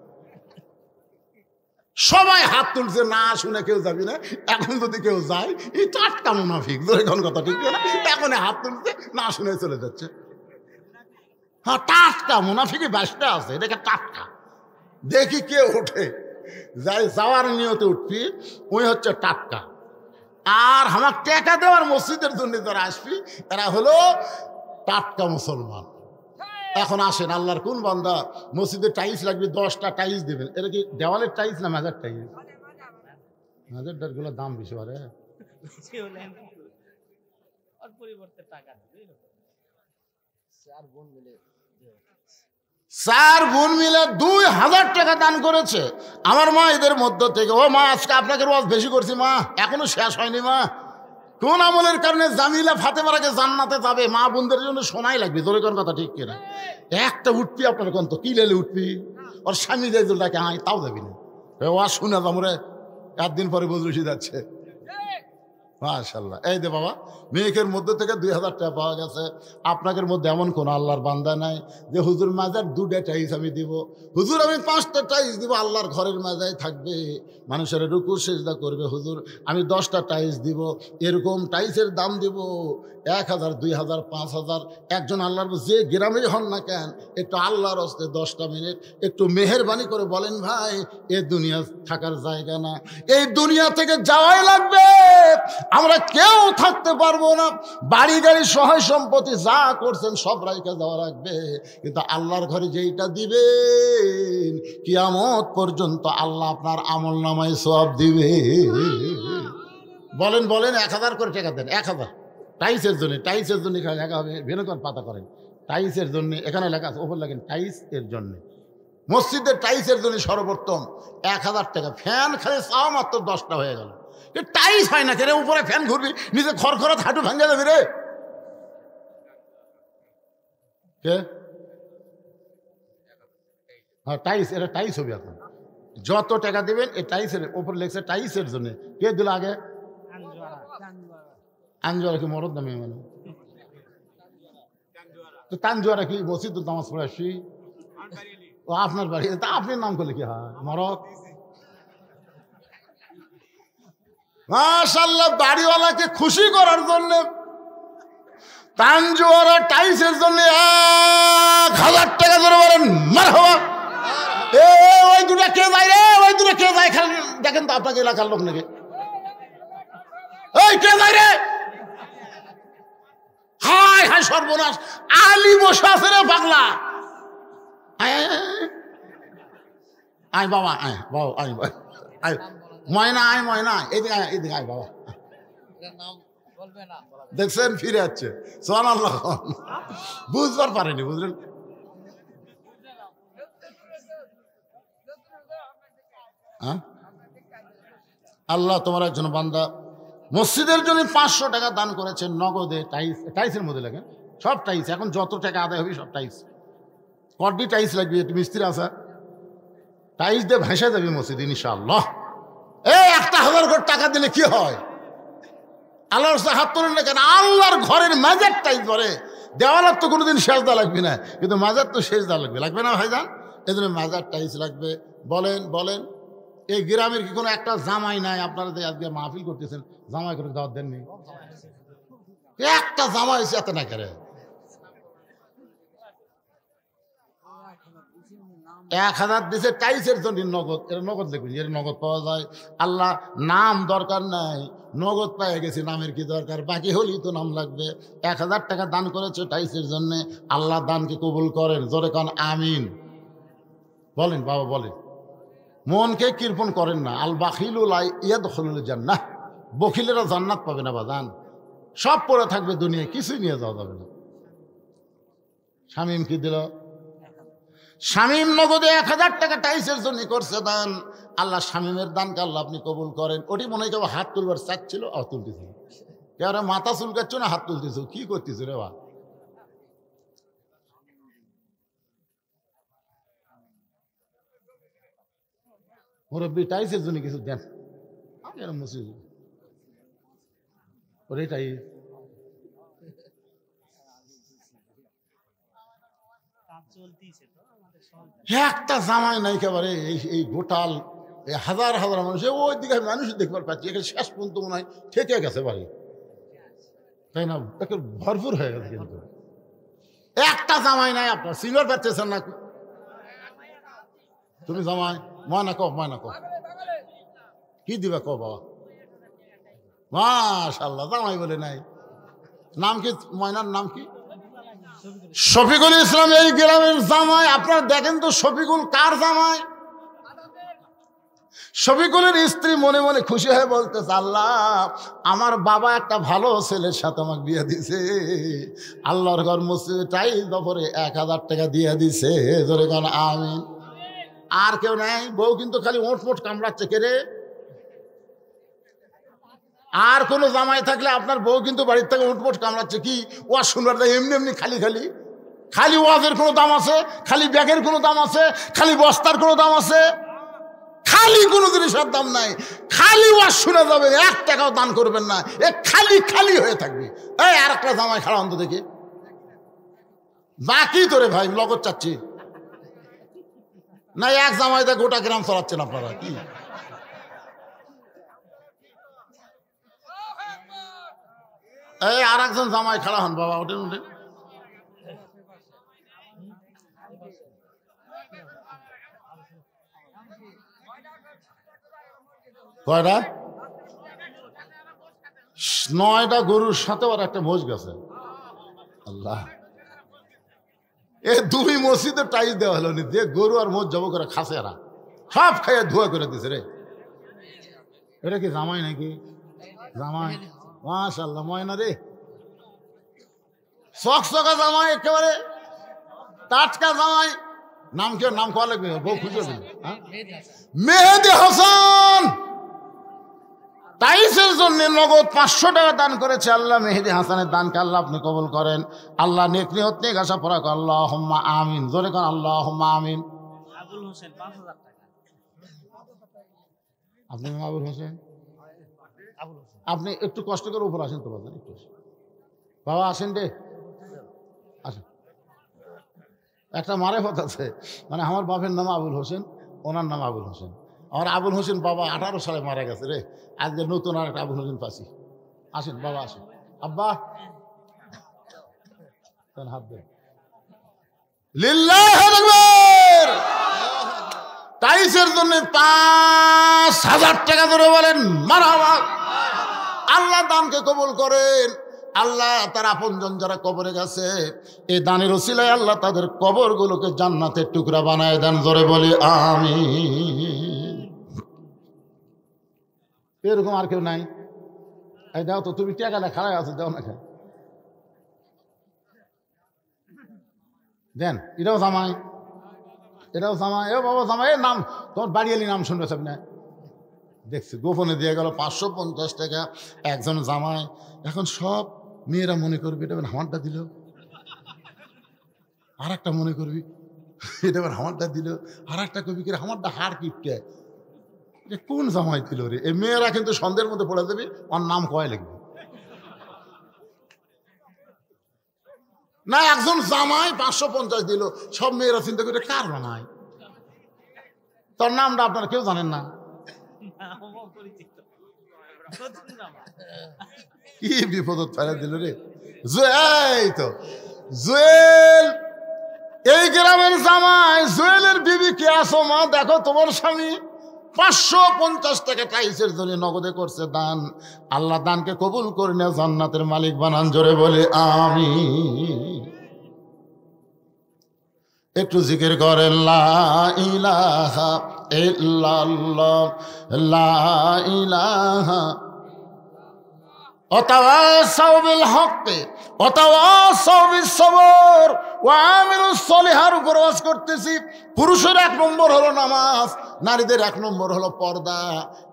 সবাই হাত তুলছে, না শুনে কেউ যাবি না। এখন যদি কেউ যায়, এই টাটকা মুনাফিক, এখন কথা ঠিক না, এখন হাত তুলছে, না শুনে চলে যাচ্ছে। হ্যাঁ, টাটকা মুনাফিকে 22টা আছে, দেখে টাটকা। দেখি কে ওঠে, যাই যাওয়ার নিয়তে উঠবি, ওই হচ্ছে টাটকা। আর আমার টাকা দেওয়ার মসজিদের জন্য যারা আসবি, এরা হলো টাটকা মুসলমান। এখন আসেন, আল্লাহর কোন বান্দা মসজিদের টাইলস লাগবে, 10টা টাইলস দেবেন। এটা কি দেওয়ালের টাইলস না মেজার টাইলস? মেজার গুলোর দাম বেশি পারে। চার বোন মিলে 2000 টাকা দান করেছে আমার মা এদের মধ্য থেকে। ও মা, আজকে আপনাকে ওয়াজ বেশি করছি মা, এখনো শেষ হয়নি মা। কোন আমলের কারণে জামিলা ফাতেমারাকে জান্নাতে যাবে? মা বোনদের জন্য শোনাই লাগবে। তোর কোন কথা ঠিক কিনা? একটা উঠবি আপনার কোন তো কি লেলে উঠবি, ওর স্বামী যে ডাকে আয় তাও যাবি না। ওয়াজ শুনে যাবো, 1 দিন পরে বজরুসি যাচ্ছে। মাশাআল্লাহ। এই দে বাবা, মেয়েকের মধ্যে থেকে 2000 টাকা পাওয়া গেছে। আপনাদের মধ্যে এমন কোন আল্লাহর বান্দা নাই যে হুজুর মাজার 2টা টাইলস আমি দিব, হুজুর আমি 5টা টাইলস দিব, আল্লাহর ঘরের মাজায় থাকবে, মানুষের রুকু সেজদা করবে, হুজুর আমি 10টা টাইলস দিব। এরকম টাইলসের দাম দিব 1000, 2000, 5000। একজন আল্লাহর যে গ্রামেই হন না কেন, একটু আল্লাহর হস্তে 10টা মিনিট একটু মেহেরবানি করে বলেন, ভাই এ দুনিয়া থাকার জায়গা না, এই দুনিয়া থেকে যাওয়াই লাগবে, আমরা কেউ থাকতে পারবো না। বাড়ি গাড়ি সহায় সম্পত্তি যা করছেন সব রাইখা যাওয়া লাগবে, কিন্তু আল্লাহর ঘরে যেইটা দিবেন কিয়ামত পর্যন্ত আল্লাহ আপনার আমল নামায় সওয়াব দিবে। বলেন বলেন, 1000 করে টাকা দেন। 1000 টাইলসের জন্য, টাইলসের জন্য লেখা হবে, ভেনুকর পাতা করেন টাইলসের জন্য, এখানে লেখা আছে ওপর লাগেন টাইলস এর জন্য। মসজিদের টাইলসের জন্য সর্বোত্তম 1000 টাকা। ফ্যান খালি চাও মাত্র 10টা হয়ে গেল। টাইলস হয় না কেন? উপরে ফ্যান ঘুরবি, নিচে খড়খড়া হাঁটু ভাঙে যাবে রে। কে? হ্যাঁ টাইলস, এটা টাইলস হবে। এখন যত টাকা দিবেন এই টাইলসের উপর লেখছে টাইলসের জন্য। কে দিল আগে? আঞ্জুয়ারা কি মরদ নামে মানে? তো তানজুয়ারা কি মসজিদ নামাজ পড়ে আসছি? ও আপনার বাড়ি, তা আপনি নাম করলে কি হয় মরদ? মাশাআল্লাহ, বাড়িওয়ালাকে খুশি করার জন্য তানজুয়ারা টাইলসের জন্য 1000 টাকা ধরে বলেন মারহাবা। ওই দুটা কে যায় রে? ওই দুটা কে যায়? খালি দেখেন তো আপনাকে এলাকার লোক নাকি? ওই কে যায় রে? হায় হায় সর্বনাশ, আলী বসে আছে রে পাগলা। আয় বাবা, আয় বাবা, আয় আয় ময়না, আয় ময়না, এদিকে আয়, এদিকে আয় বাবা। দেখছেন ফিরে যাচ্ছে, সুবহানাল্লাহ। বুঝবার পারেনি, বুঝলেন? আল্লাহ তোমার একজন বান্দা মসজিদের জন্য 500 টাকা দান করেছেন নগদে। টাইলসের মধ্যে লাগেন সব টাইলস। এখন যত টাকা আদায় হবে সব টাইলস। কডি টাইলস লাগবে, একটু মিস্ত্রি আসা, টাইলস দিয়ে ভেসে যাবে মসজিদ ইনশাআল্লাহ। এই 1000 কোটি টাকা দিলে কি হয়? আল্লাহর হাত তোলেন না কেন? আল্লাহর ঘরের মাজার টাইলস ধরে। দেওয়ালার তো কোনোদিন সেজদা লাগবে না, কিন্তু মাজার তো সেজদা লাগবে, লাগবে না ভাইজান? এই জন্য মাজার টাইলস লাগবে। বলেন বলেন, এই গ্রামের কি কোনো একটা জামাই নাই? আপনারা যে আজকে মাহফিল করতেছেন, জামাই করে দাওয়াত দেননি? একটা জামাই এসে এত না করে 1000 দিছে টাইসের জন্য নগদ। এর নগদ দেখবেন, এর নগদ পাওয়া যায়। আল্লাহ নাম দরকার নাই, নগদ পেয়ে গেছি, নামের কি দরকার? বাকি হলেই তো নাম লাগবে। 1000 টাকা দান করেছে টাইসের জন্য, আল্লাহ দানকে কবুল করেন। জোরে কান আমিন বলেন বাবা, বলেন। মনকে কৃপণ করেন না। আল বাখিলু লা ইয়াদখুলুল জান্নাহ, বখিলেরা জান্নাত পাবে না বাজান। সব পড়ে থাকবে দুনিয়ায়, কিছুই নিয়ে যাওয়া যাবে না। শামীম কি দিল? শামীম নগদে 1000 টাকা টাইসের জন্য করছে দান। আল্লাহ শামীমের দানকে আল্লাহ আপনি কবুল করেন। ওটি মনে হয় কেউ হাত তুলবার চাচ্ছিল, তুলতেছিল। কেউ মাথা চুলকাচ্ছ না, হাত তুলতেছ, কি করতেছ রে বা? মুরব্বী টাইসের জন্য কিছু দেন। ওটাই একটা জামাই নাই একেবারে। এই গোটাল হাজার হাজার মানুষ, ওই দিকে মানুষ দেখবার পাচ্ছি, এখানে শেষ পর্যন্ত মনে হয় ঠেকে গেছে বাড়ি, তাই না? ভরপুর হয়ে গেছে, কিন্তু একটা জামাই নাই। আপনার সিলভার পাচ্ছেন না? তুমি জামাই ময়না কো, ময়না কো, কি দিবা কো বাবা? মাশাআল্লাহ, জামাই বলে নাই। নাম কি ময়নার? নাম কি? শফিকুল ইসলাম এই গ্রামের জামাই। আপনারা দেখেন তো শফিকুল কার জামাই? শফিকুলের স্ত্রী মনে মনে খুশি হয়ে বলতেছে, আল্লাহ আমার বাবা একটা ভালো ছেলের সাথে আমাকে বিয়ে দিছে। আল্লাহর ঘর মসজিদে টাইস দফরে 1000 টাকা দিয়ে দিছে। ধরে গান আমিন। আর কেউ নাই? বউ কিন্তু খালি ওঁটমোট কামড়াচ্ছে। কে রে? আর কোনো জামাই থাকলে আপনার বউ কিন্তু বাড়ির থেকে উঠমোট কামড়াচ্ছে। কি ওয়াজ শুনবার দেয়? এমনি এমনি খালি খালি খালি ওয়াজের কোনো দাম আছে? খালি ব্যাগের কোনো দাম আছে? খালি বস্তার কোনো দাম আছে? খালি কোনো জিনিসের দাম নাই। খালি ওয়াজ শুনে যাবেন, 1 টাকাও দান করবেন না, এ খালি খালি হয়ে থাকবে। এই আর একটা জামাই খাড়া অন্ত দেখি, বাকি তোরে ভাই লগত চাচ্ছি না। এক জামাইতে গোটা গ্রাম চলাচ্ছেন আপনারা। কি এই আর একজন জামাই খাড়া হন বাবা, ওঠেন ওঠেন। কয়টা? 9টা গরুর সাথে আর একটা মোষ গেছে। আল্লাহ, এ 2 মসজিদে টাইস দেওয়া হলো নি, দিয়ে গরু আর মোষ জব করে খাসে, এরা সব খাইয়ে ধোয়া করে দিছে রে। এটা কি জামাই নাকি? জামাই মাশাআল্লাহ, ময়না রে, চকচকা জামাই, একেবারে টাটকা জামাই। নাম কি? নাম কোয়া লাগবে, বউ খুঁজে দেবে। মেহেদি হাসান টাইসের জন্য নগদ 500 টাকা দান করেছে। আল্লাহ মেহেদি হাসানের দানকে আল্লাহ আপনি কবুল করেন। আল্লাহ নেক নিয়ত নিয়ে আশা পড়া কর, আল্লাহুম্মা আমিন। জোরে কর আল্লাহুম্মা আমিন। আবুল হোসেন 5000 টাকা। আপনি আবুল হোসেন, আপনি একটু কষ্ট করে উপর আসেন তো বাবা, একটু বাবা আসেন রে, আসেন। একটা মারেফত আছে, মানে আমার বাপের নাম আবুল হোসেন, ওনার নাম আবুল হোসেন। আমার আবুল হোসেন বাবা 18 সালে মারা গেছে রে। আজকে নতুন আর একটা আবুল হোসেন পাচ্ছি। আসেন বাবা, আসেন। আব্বা হাত দেন। লিল্লাহি আকবার। টাইসের জন্য 5000 টাকা ধরে বলেন মারহাবা। আল্লাহ দানকে কবুল করেন। আল্লাহ তার আপনজন যারা কবরে গেছে, এই দানের ওসিলায় আল্লাহ তাদের কবরগুলোকে জান্নাতের টুকরা বানায় দেন। জোরে বলি আমিন। এরকম আর কেউ নাই? এই দাও তো, তুমি টাকা না খারাপ আছে, দাও না খায় দেন। এটাও জামাই, এটাও জামাই। এ বাবা জামাই, এর নাম তোমার বাড়িয়ালি নাম শুনবে সব না? দেখছি গোপনে দিয়ে গেল 550 টাকা একজন জামাই। এখন সব মেয়েরা মনে করবে এটা আমারটা দিল, আর একটা মনে করবি এটা আমারটা দিল, আর একটা কবি করে আমারটা হার কিপকে, কোন জামাই দিল রে? এই মেয়েরা কিন্তু সন্দেহের মধ্যে পড়ে দেবে, ওর নাম কয় লিখবে না। একজন জামাই 550 দিল, সব মেয়েরা চিন্তা করে কার বানায়? তোর নামটা আপনারা কেউ জানেন না। কি বিপদ ফেলে দিল রে জুয়েল, তো জুয়েল এই গ্রামের জামাই। জুয়েলের বিবি কে আসো মা, দেখো তোমার স্বামী 550 টাকা টাইসের জন্য নগদে করছে দান। আল্লাহ দানকে কবুল করে না, জান্নাতের মালিক বানান, জোরে বলে আমিন। একটু জিকির করেন লা ইলাহা ইল্লাল্লাহ, লা ইলাহা ওয়াতাওয়াসাউ বিল হক ওয়াতাওয়াসাউ বিস সবর ওয়া আমিলুস সলিহার উপর ওয়াজ করতেছি। পুরুষের 1 নম্বর হলো নামাজ, নারীদের 1 নম্বর হলো পর্দা।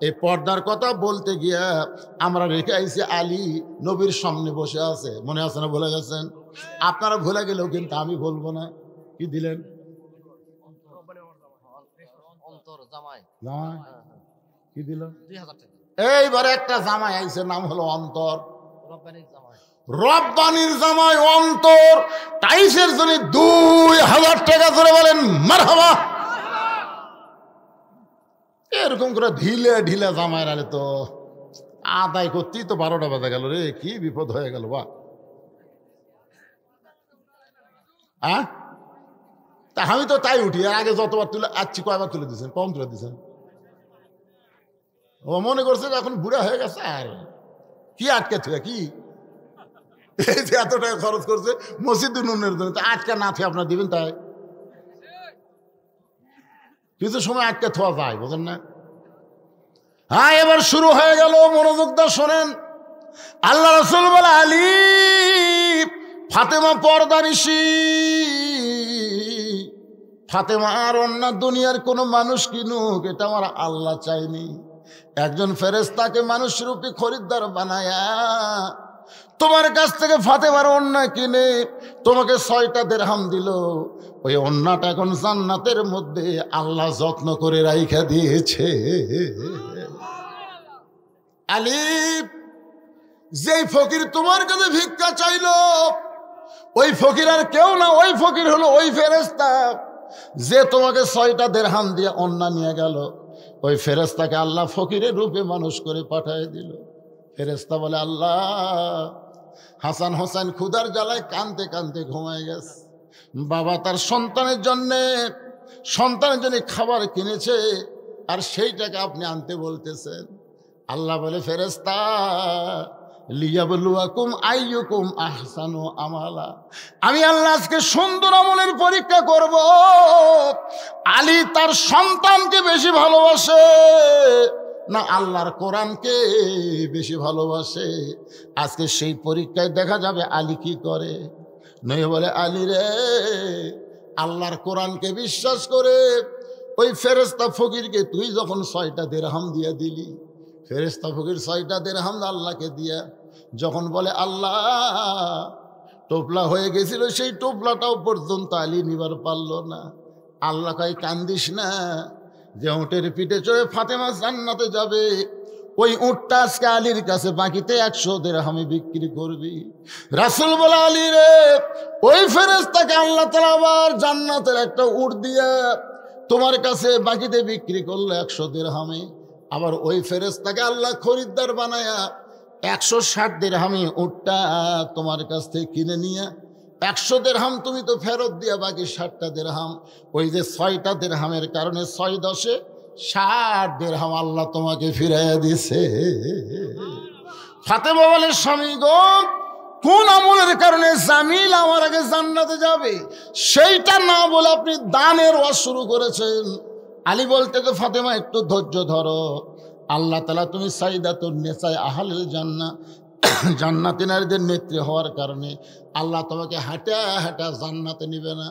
এই পর্দার কথা বলতে গিয়া আমরা রেখে আইছি আলী নবীর সামনে বসে আছে, মনে আছে না? ভুলে গেছেন? আপনারা ভুলে গেলেও কিন্তু আমি বলবো না। কি দিলেন? জামাই কি দিল? 2000 টাকা। এইবারে একটা জামাই আইছে, নাম হলো অন্তর, রব্বানির জামাই অন্তর। টাইসের জন্য 2000 টাকা ধরে বলেন মারহাবা। এরকম করে ঢিলে ঢিলে জামাইরা তো আদায় করতেই তো 12টা বাজে গেল রে, কি বিপদ হয়ে গেল বা। তা আমি তো তাই উঠি, আর আগে যতবার তুলে আচ্ছি, কয়বার তুলে দিচ্ছেন? কম তুলে দিচ্ছেন। ও মনে করছে এখন বুড়া হয়ে গেছে, আর কি আটকে থুয়ে কি এই যে এত টাকা খরচ করছে মসজিদ উন্নয়নের জন্য, তা আটকা না থুয়ে আপনার দিবেন? তাই কিছু সময় আটকে থোয়া যায়, বুঝেন না? হ্যাঁ, এবার শুরু হয়ে গেল, মনোযোগ দিয়ে শোনেন। আল্লাহ রাসূল বলে আলী ফাতেমা পর্দানিশী। ফাতেমা আর অন্য দুনিয়ার কোনো মানুষ কিনুক, এটা আমার আল্লাহ চাইনি। একজন ফেরেশতাকে মানুষ রূপী খরিদ্দার বানায়া তোমার কাছ থেকে ফাতেমার অন্যায় কিনে তোমাকে 6টা দিরহাম দিল। ওই অন্যটা এখন জান্নাতের মধ্যে আল্লাহ যত্ন করে রাইখা দিয়েছে। আলী, যেই ফকির তোমার কাছে ভিক্ষা চাইল, ওই ফকির আর কেউ না, ওই ফকির হলো ওই ফেরেশতা যে তোমাকে 6টা দিরহাম দিয়ে অন্যায় নিয়ে গেল। ওই ফেরেশতাকে আল্লাহ ফকিরের রূপে মানুষ করে পাঠিয়ে দিল। ফেরেশতা বলে আল্লাহ, হাসান হোসেন ক্ষুধার জ্বালায় কানতে কানতে ঘুমায় গেছে। বাবা তার সন্তানের জন্য খাবার কিনেছে, আর সেই টাকা আপনি আনতে বলতেছেন। আল্লাহ বলে ফেরেশতা, লিয়াবলুয়াকুম আইয়ুকুম আহসানু আমালা। আমি আল্লাহ আজকে সুন্দর আমলের পরীক্ষা করব। আলী তার সন্তানকে বেশি ভালোবাসে না আল্লাহর কোরআনকে বেশি ভালোবাসে? আজকে সেই পরীক্ষায় দেখা যাবে আলী কি করে। নয় বলে আলী রে, আল্লাহর কোরআনকে বিশ্বাস করে ওই ফেরেশতা ফকিরকে তুই যখন 6টা দিরহাম দিয়ে দিলি, ফেরেশতা ফকির 6টা দিরহাম আল্লাহকে দিয়া যখন বলে আল্লাহ, টোপলা হয়ে গেছিল, সেই টোপলাটাও পর্যন্ত আলী নিবার পারল না। আল্লাহ কয় কান্দিস না, যে উটের পিঠে চড়ে ফাতেমা জান্নাতে যাবে, ওই উটটা আজকে আলীর কাছে বাকিতে 100 দিরহামে বিক্রি করবি। রাসূল বলে আলী রে, ওই ফেরেশতাকে আল্লাহ তাআলা আবার জান্নাতের একটা উট দিয়া তোমার কাছে বাকিতে বিক্রি করলো 100 দিরহামে। আবার ওই ফেরেশতাকে আল্লাহ খরিদ্দার বানায়া 160 দিরহামে উটটা তোমার কাছ থেকে কিনে নিয়ে 100 দিরহাম তুমি তো ফেরত দিয়া বাকি 60টা দিরহাম, ওই যে 6টা দিরহামের কারণে 6 10 60 দিরহাম আল্লাহ তোমাকে ফিরাইয়া দিছে। ফাতেমা বলে স্বামী গো, কোন আমলের কারণে জামিল আমার আগে জান্নাতে যাবে সেইটা না বলে আপনি দানের ওয়াজ শুরু করেছেন। আলী বলতে তো ফাতেমা একটু ধৈর্য ধরো, আল্লাহ তাআলা তুমি সাইদাতুন নিসায়ে আহলিল জান্নাহ, জান্নাতি নারীদের নেত্রী হওয়ার কারণে আল্লাহ তোমাকে হাঁটা হাঁটা জান্নাতে নিবে না,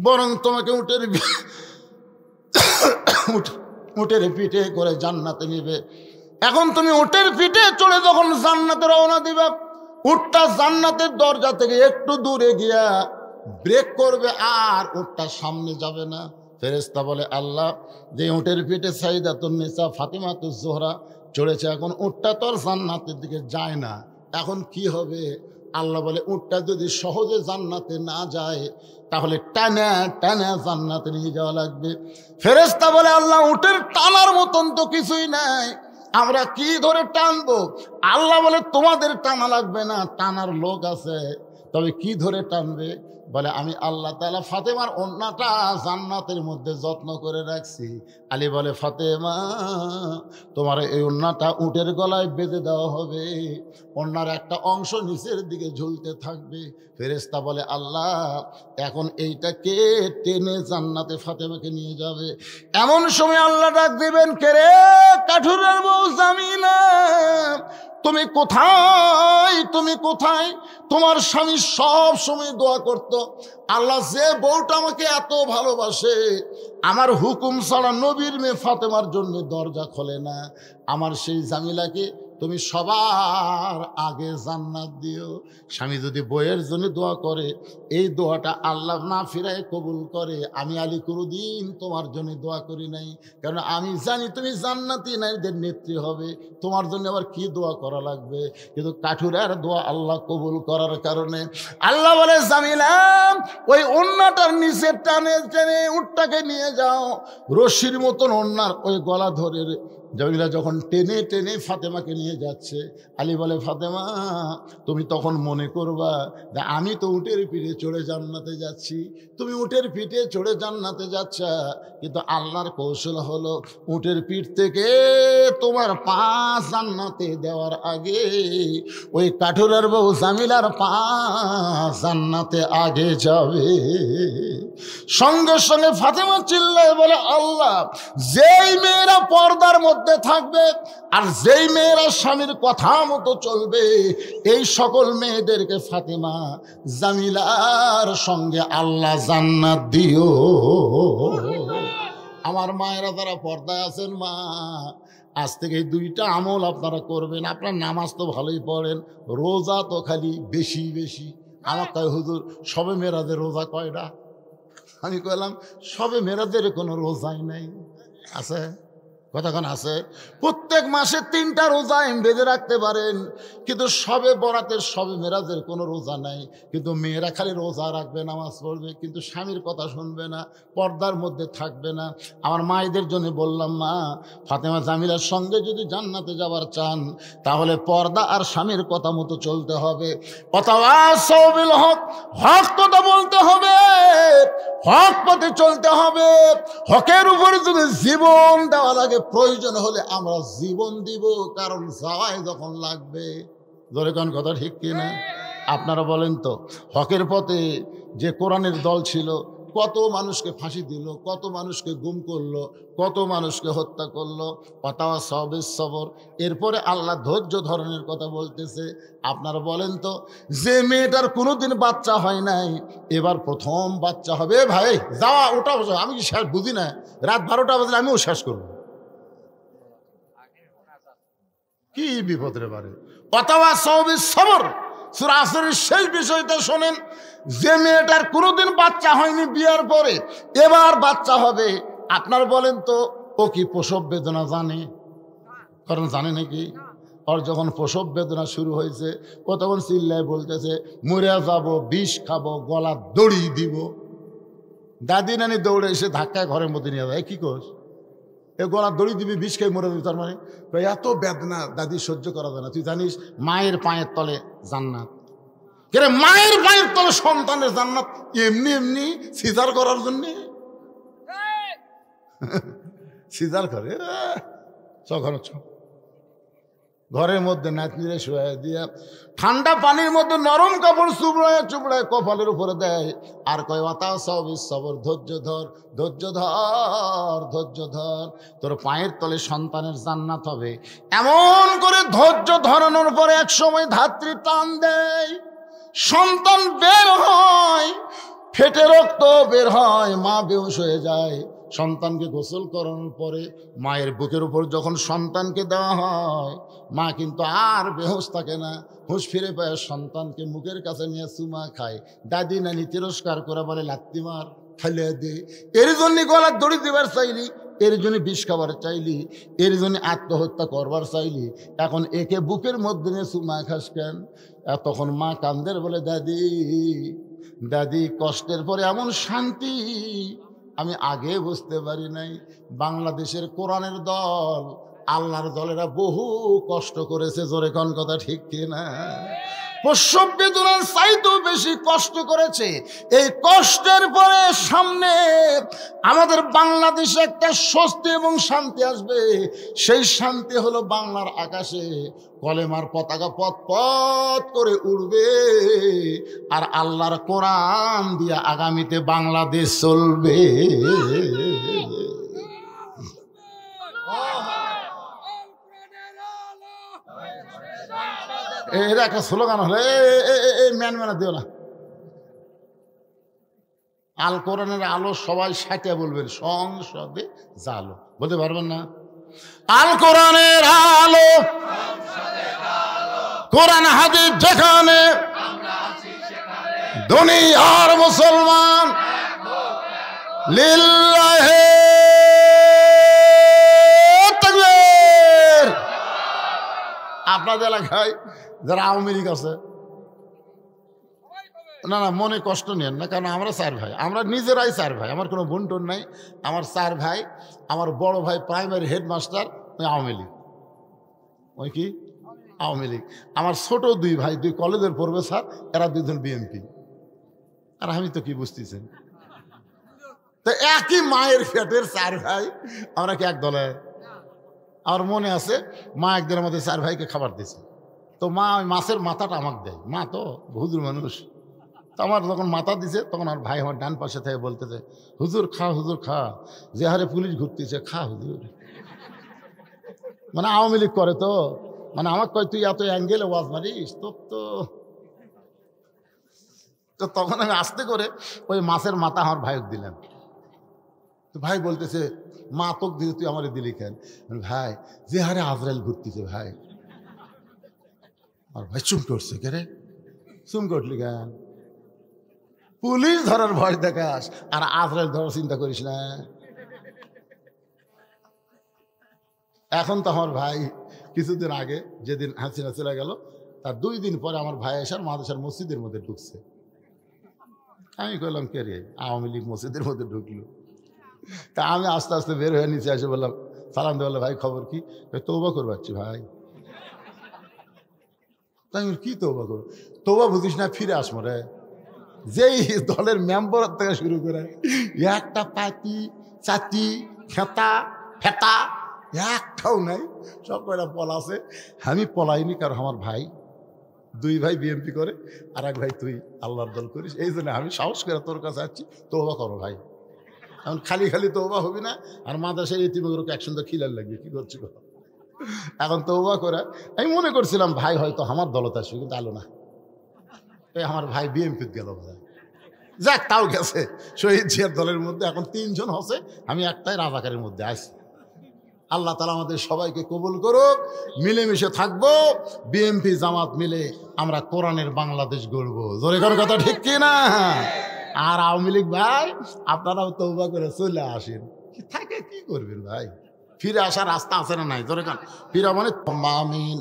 বরং তোমাকে উটের পিঠে করে জান্নাতে নিবে। এখন তুমি উটের পিঠে চড়ে যখন জান্নাতে রওনা দিবা, উটটা জান্নাতের দরজা থেকে একটু দূরে গিয়া ব্রেক করবে, আর উটটা সামনে যাবে না। ফেরেশতা বলে আল্লাহ, যে উটের পিঠে সাইদাতুন নিসা ফাতিমাতুজ জোহরা চড়েছে, এখন উটটা তোর জান্নাতের দিকে যায় না, এখন কি হবে? আল্লাহ বলে উটটা যদি সহজে জান্নাতে না যায় তাহলে টানা টানা জান্নাতে নিয়ে যাওয়া লাগবে। ফেরেশতা বলে আল্লাহ উটের টানার মতন তো কিছুই নাই, আমরা কি ধরে টানবো? আল্লাহ বলে তোমাদের টানা লাগবে না, টানার লোক আছে, তবে কি ধরে টানবে? বলে আমি আল্লাহ তাআলা ফাতেমার ওড়নাটা জান্নাতের মধ্যে যত্ন করে রাখছি। আলী বলে ফাতেমা তোমার এই ওড়নাটা উটের গলায় বেঁধে দেওয়া হবে, ওড়নার একটা অংশ নিচের দিকে ঝুলতে থাকবে। ফেরেশতা বলে আল্লাহ এখন এইটা কে টেনে জান্নাতে ফাতেমাকে নিয়ে যাবে? এমন সময় আল্লাহ ডাক দিবেন, কে রে কাঠুরের বউ জামিলা, তুমি কোথায়? তুমি কোথায়? তোমার স্বামী সব সময় দোয়া করত, আল্লাহ যে বউটা আমাকে এত ভালোবাসে, আমার হুকুম ছাড়া নবীর মেয়ে ফাতেমার জন্য দরজা খোলে না, আমার সেই জামিলাকে তুমি সবার আগে জান্নাত দিও। স্বামী যদি বইয়ের জন্য দোয়া করে, এই দোয়াটা আল্লাহ না ফিরায় কবুল করে, আমি আলী কোনোদিন তোমার জন্য দোয়া করি নাই, কারণ আমি জানি তুমি জান্নাতি নারীদের নেত্রী হবে, তোমার জন্য আবার কি দোয়া করা লাগবে। কিন্তু কাঠুরের দোয়া আল্লাহ কবুল করার কারণে আল্লাহ বলে জামিলা ওই ওড়নাটার নিচে টানে টেনে উটটাকে নিয়ে যাও, রশির মতন ওড়নার ওই গলা ধরে জামিলা যখন টেনে টেনে ফাতেমাকে নিয়ে যাচ্ছে, আলী বলে ফাতেমা তুমি তখন মনে করবা যে আমি তো উটের পিঠে চড়ে জান্নাতে যাচ্ছি, তুমি উটের পিঠে চড়ে জান্নাতে যাচ্ছ, কিন্তু আল্লাহর কৌশল হলো উটের পিঠ থেকে তোমার পা জান্নাতে দেওয়ার আগে ওই কাঠুরের বউ জামিলার পা জান্নাতে আগে যাবে। সঙ্গে সঙ্গে ফাতেমা চিল্লায় বলে আল্লাহ যেই মেয়েরা পর্দার মধ্যে থাকবে আর যেই মেয়েরা স্বামীর কথা মতো চলবে, এই সকল মেয়েদেরকে ফাতেমা জামিলার সঙ্গে আল্লাহ জান্নাত দিও। আমার মায়েরা যারা পর্দায় আছেন, মা আজ থেকে এই দুইটা আমল আপনারা করবেন। আপনার নামাজ তো ভালোই পড়েন, রোজা তো খালি বেশি বেশি। আমার কয় হুজুর সবে মেরাজের রোজা কয়টা? আমি কইলাম সবে মেরাজের কোনো রোজাই নাই। আছে কতক্ষণ আছে? প্রত্যেক মাসে 3টা রোজা বেঁধে রাখতে পারেন, কিন্তু সবে বরাতের সবে মেরাজের কোনো রোজা নাই। কিন্তু মেয়েরা খালি রোজা রাখবে, নামাজ পড়বে, কিন্তু স্বামীর কথা শুনবে না, পর্দার মধ্যে থাকবে না। আমার মায়েদের জন্য বললাম, মা ফাতেমা জামিলার সঙ্গে যদি জান্নাতে যাবার চান তাহলে পর্দা আর স্বামীর কথা মতো চলতে হবে। ওয়াতাওয়াসাউ বিল হক, হক কথা বলতে হবে, হক পথে চলতে হবে। হকের উপরে যদি জীবন দেওয়া লাগে, প্রয়োজন হলে আমরা জীবন দিব, কারণ যাওয়াই যখন লাগবে। ধরে কোন কথা ঠিক কিনা? আপনারা বলেন তো, হকের পথে যে কোরআনের দল ছিল কত মানুষকে ফাঁসি দিল, কত মানুষকে গুম করলো, কত মানুষকে হত্যা করলো। ওয়াতাওয়াসাউ বিস সবর, এরপরে আল্লাহ ধৈর্য ধরনের কথা বলতেছে। আপনারা বলেন তো, যে মেয়েটার কোনোদিন বাচ্চা হয় নাই, এবার প্রথম বাচ্চা হবে, ভাই যাওয়া ওটা আমি কি শেষ বুঝি না, রাত 12টা বাজলে আমিও শেষ করব, কি বিপদের বারে। ওয়াতাওয়াসাউ বিস সবর, সূরা আসরের শেষ বিষয়টা শোনেন। যে মেয়েটার কোনোদিন বাচ্চা হয়নি, বিয়ার পরে এবার বাচ্চা হবে, আপনার বলেন তো ও কি প্রসব বেদনা জানে? কারণ জানে নাকি? ওর যখন প্রসব বেদনা শুরু হয়েছে, ও তখন চিল্লায় বলতেছে মরে যাব, বিষ খাবো, গলা দড়ি দিব। দাদি নানি দৌড়ে এসে ধাক্কায় ঘরের মধ্যে নিয়ে যায়, কি কর এ গলা দড়ি দিবি, বিষ খেয়ে মরে দিবি? তার মানে এত বেদনা দাদি সহ্য করা যায় না। তুই জানিস মায়ের পায়ের তলে জান্নাত? কেরে মায়ের পায়ের তলে সন্তানের জান্নাত এমনি এমনি সিজার করার জন্যে? সিজার করে ঘরের মধ্যে নাতনিরে শুয়ে দিয়া ঠান্ডা পানির মধ্যে নরম কাপড় চুবড়ায় চুবড়ায় কপালের উপরে দেয়, আর কয় ওয়াতাওয়াসাউ বিস সবর, ধৈর্য ধর, ধৈর্য ধর, ধৈর্য ধর, তোর পায়ের তলে সন্তানের জান্নাত হবে। এমন করে ধৈর্য ধরানোর পরে এক সময় ধাত্রী টান দেয়, সন্তান বের হয়, ফেটে রক্ত বের হয়, মা বেহুশ হয়ে যায়। সন্তানকে গোসল করানোর পরে মায়ের বুকের উপর যখন সন্তানকে দেওয়া হয়, মা কিন্তু আর বেহুশ থাকে না, হুঁশ ফিরে পায়, সন্তানকে মুখের কাছে নিয়ে চুমা খায়। দাদি নানি তিরস্কার করে বলে লাত্তি মার, ফেলে দে। এর জন্য গলার দড়ি দিবার চাইলি, এর জন্য বিষ খাবার চাইলি, এর জন্য আত্মহত্যা করবার চাইলি, এখন একে বুকের মধ্যে নিয়ে চুমা খাস কেন? তখন মা কান্দের বলে, দাদি দাদি কষ্টের পরে এমন শান্তি আমি আগে বুঝতে পারি নাই। বাংলাদেশের কোরআনের দল, আল্লাহর দলেরা বহু কষ্ট করেছে, জোরে কোন কথা ঠিক কিনা? প্রসব বেদনার চাইতেও বেশি কষ্ট করেছে। এই কষ্টের পরে সামনে আমাদের বাংলাদেশে একটা স্বস্তি এবং শান্তি আসবে। সেই শান্তি হলো বাংলার আকাশে কলেমার পতাকা পথ পথ করে উড়বে, আর আল্লাহর কোরআন দিয়ে আগামীতে বাংলাদেশ চলবে। এর একটা স্লোগান হলে ম্যান ম্যানা দিও না। আল কোরআনের আলো সবাই সাইটে বলবেন, সংসদে জালো, বলতে পারবেন না? আল কোরআনের আলো, কোরআন হাদিস যেখানে, দুনিয়ার মুসলমান লিল্লাহি তাকবীর। আপনাদের এলাকায় যারা আওয়ামী লীগ আছে, না না মনে কষ্ট নেন না, কারণ আমরা 4 ভাই, আমরা নিজেরাই 4 ভাই, আমার কোনো বোন টোন নাই। আমার 4 ভাই, আমার বড় ভাই প্রাইমারি হেডমাস্টার, ওই আওয়ামী লীগ, ওই কি আওয়ামী লীগ। আমার ছোট 2 ভাই 2 কলেজের প্রফেসর, এরা 2 জন বিএনপি। আর আমি তো কি বুঝতেছেন, তো একই মায়ের পেটের 4 ভাই, আমরা কি এক দলে? আমার মনে আছে মা একদিন আমাদের 4 ভাইকে খাবার দিয়েছে, তো মা ওই মাছের মাথাটা আমাকে দেয়, মা তো হুজুর মানুষ। তো আমার যখন মাথা দিছে, তখন আমার ভাই আমার ডান পাশে থেকে বলতেছে, হুজুর খা, হুজুর খা, যে হারে পুলিশ ঘুরতেছে, খা হুজুর। মানে আওয়ামী লীগ করে তো, মানে আমার কয় তুই এত অ্যাঙ্গেলে ওয়াজ মারিস তো। তো তখন আমি আস্তে করে ওই মাছের মাথা আমার ভাইকে দিলাম। তো ভাই বলতেছে, মা তোক দিতে তুই আমার দিলি কেন? ভাই যে হারে আজরাইল ঘুরতেছে ভাই। আর ভাই চুম করছে, কে রে চুম করলি কেন? পুলিশ ধরার ভয় দেখাস, আর আজরাইল ধরার চিন্তা করিস না। এখন তো আমার ভাই কিছুদিন আগে, যেদিন হাসিনা চলে গেল, তার 2 দিন পরে আমার ভাই এসে মাদ্রাসার মসজিদের মধ্যে ঢুকছে। আমি কইলাম, কে রে? আওয়ামী লীগ মসজিদের মধ্যে ঢুকলো। তা আমি আস্তে আস্তে বের হয়ে নিচে এসে বললাম, সালাম দিয়ে বললাম, ভাই খবর কি? তৌবা করবাচ্ছি ভাই। তাই কি তৌবা করবো? তৌবা বুঝিস না, ফিরে আসবো রে। যেই দলের মেম্বার থেকে শুরু করে একটা পাতি চাতি খেতা ফেতা একটাও নাই, সব কয়টা পলাছে। আমি পলাইনি, কারণ আমার ভাই 2 ভাই বিএমপি করে, আর 1 ভাই তুই আল্লাহর দল করিস। এই জন্য আমি সাহস করে তোর কাছে আসছি, তৌবা করো ভাই। এখন খালি খালি তৌবা হবি না, আর মাদ্রাসার ইতিমগ্রকে একসঙ্গে খিলার লাগবে, কি করছি? এখন তৌবা করে আমি মনে করছিলাম ভাই হয়তো আমার দলতে আসবে, কিন্তু আলো না, এই আমার ভাই বিএমপিতে গেল। যাক, তাও গেছে। শহীদ জিয়ার দলের মধ্যে এখন 3 জন হচ্ছে, আমি একটাই রাজাকারের মধ্যে আছি। আল্লাহ তাআলা আমাদের সবাইকে কবুল করুক, মিলেমিশে থাকবো, বিএমপি জামাত মিলে আমরা কোরআনের বাংলাদেশ গড়বো। জোরে করে কথা ঠিক কি না? আর আওয়ামী লীগ ভাই, আপনারাও তওবা করে চলে আসেন। থাকে কি করবেন ভাই? ফিরে আসার রাস্তা আছে না নাই? জোরে কান ফিরা মানে আমিন।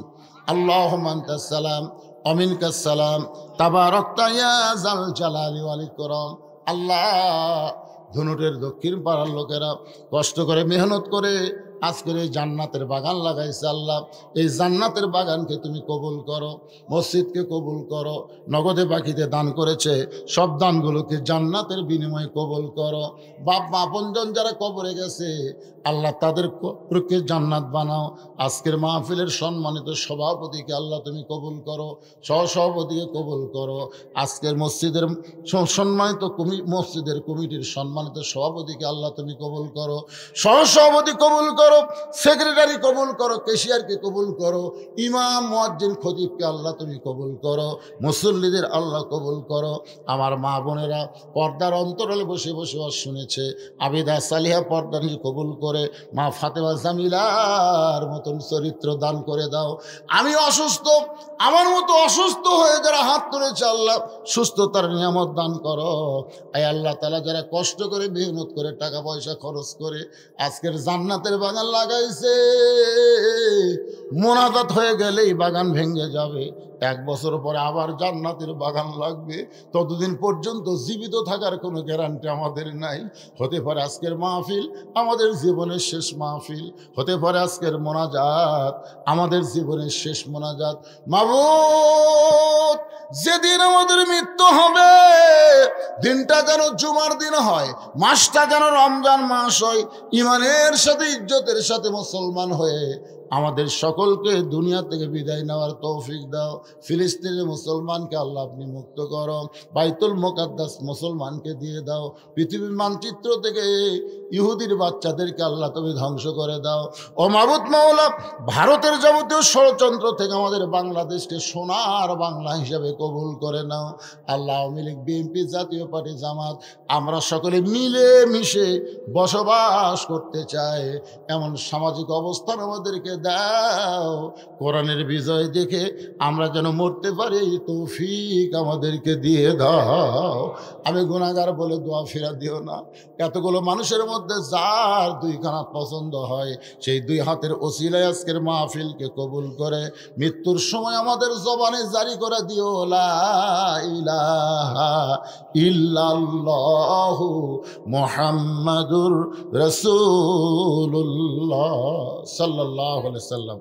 আল্লাহুম্মা আনতাস সালাম ওয়া মিনকাস সালাম তাবারাকতা ইয়া যাল জালালি ওয়াল ইকরাম। আল্লাহ, ধনুটের দক্ষিণ পাড়ার লোকেরা কষ্ট করে মেহনত করে আজকের এই জান্নাতের বাগান লাগাইছে। আল্লাহ, এই জান্নাতের বাগানকে তুমি কবুল করো, মসজিদকে কবুল করো, নগদে বাকিতে দান করেছে সব দানগুলোকে জান্নাতের বিনিময়ে কবুল করো। বাপ মা আপনজন যারা কবরে গেছে, আল্লাহ তাদের কবরকে জান্নাত বানাও। আজকের মাহফিলের সম্মানিত সভাপতিকে আল্লাহ তুমি কবুল করো, সহসভাপতিকে কবুল করো। আজকের মসজিদের সম্মানিত মসজিদের কমিটির সম্মানিত সভাপতিকে আল্লাহ তুমি কবুল করো, সহসভাপতি কবুল করো। করো, সেক্রেটারি কবুল করো, ক্যাশিয়ারকে কবুল করো, ইমাম মুয়াজ্জিন খতিবকে আল্লাহ তুমি কবুল করো, মুসল্লিদের আল্লাহ কবুল করো। আমার মা বোনেরা পর্দার অন্তরালে বসে বসে শুনেছে, আবিদা সালিহা পর্দা নিয়ে কবুল করে মা ফাতেমা জামিলার মতন চরিত্র দান করে দাও। আমি অসুস্থ, আমার মতো অসুস্থ হয়ে যারা হাত তুলেছে আল্লাহ সুস্থতার নিয়ামত দান করো। আয় আল্লাহ তাআলা যারা কষ্ট করে মেহনত করে টাকা পয়সা খরচ করে আজকের জান্নাতের বাগান লাগাইছে, মোনাজাত হয়ে গেলেই বাগান ভেঙে যাবে, 1 বছর পরে আবার জান্নাতের বাগান লাগবে, ততদিন পর্যন্ত জীবিত থাকার কোনো গ্যারান্টি আমাদের নাই। হতে পারে আজকের মাহফিল আমাদের জীবনের শেষ মাহফিল, হতে পারে আজকের মোনাজাত আমাদের জীবনের শেষ মোনাজাত। মাবুদ, যেদিন আমাদের মৃত্যু হবে দিনটা যেন জুমার দিন হয়, মাসটা যেন রমজান মাস হয়, ইমানের সাথে ইজ্জতের সাথে মুসলমান হয়ে আমাদের সকলকে দুনিয়া থেকে বিদায় নেওয়ার তৌফিক দাও। ফিলিস্তিনের মুসলমানকে আল্লাহ আপনি মুক্ত করো, বাইতুল মুকাদ্দাস মুসলমানকে দিয়ে দাও, পৃথিবীর মানচিত্র থেকে ইহুদির বাচ্চাদেরকে আল্লাহ তুমি ধ্বংস করে দাও। ও মাবুদ মাওলা, ভারতের যাবতীয় ষড়যন্ত্র থেকে আমাদের বাংলাদেশকে সোনার বাংলা হিসাবে কবুল করে নাও। আল্লাহ আওয়ামী লীগ, বিএনপি, জাতীয় পার্টি, জামাত, আমরা সকলে মিলে মিশে বসবাস করতে চাই, এমন সামাজিক অবস্থান আমাদেরকে দাও। কোরআনের বিজয় দেখে আমরা যেন মরতে পারি, তৌফিক আমাদেরকে দিয়ে দাও। আমি গুনাহগার বলে দোয়া ফিরা দিও না। এতগুলো মানুষের মধ্যে যার 2 কানা পছন্দ হয়, সেই 2 হাতের ওসিলায় আজকের মাহফিলকে কবুল করে মৃত্যুর সময় আমাদের জবানে জারি করে দিও, লা ইলাহা ইল্লাল্লাহু মুহাম্মাদুর রাসূলুল্লাহ সাল্লাল্লাহু আলাইহি ওয়াসাল্লাম।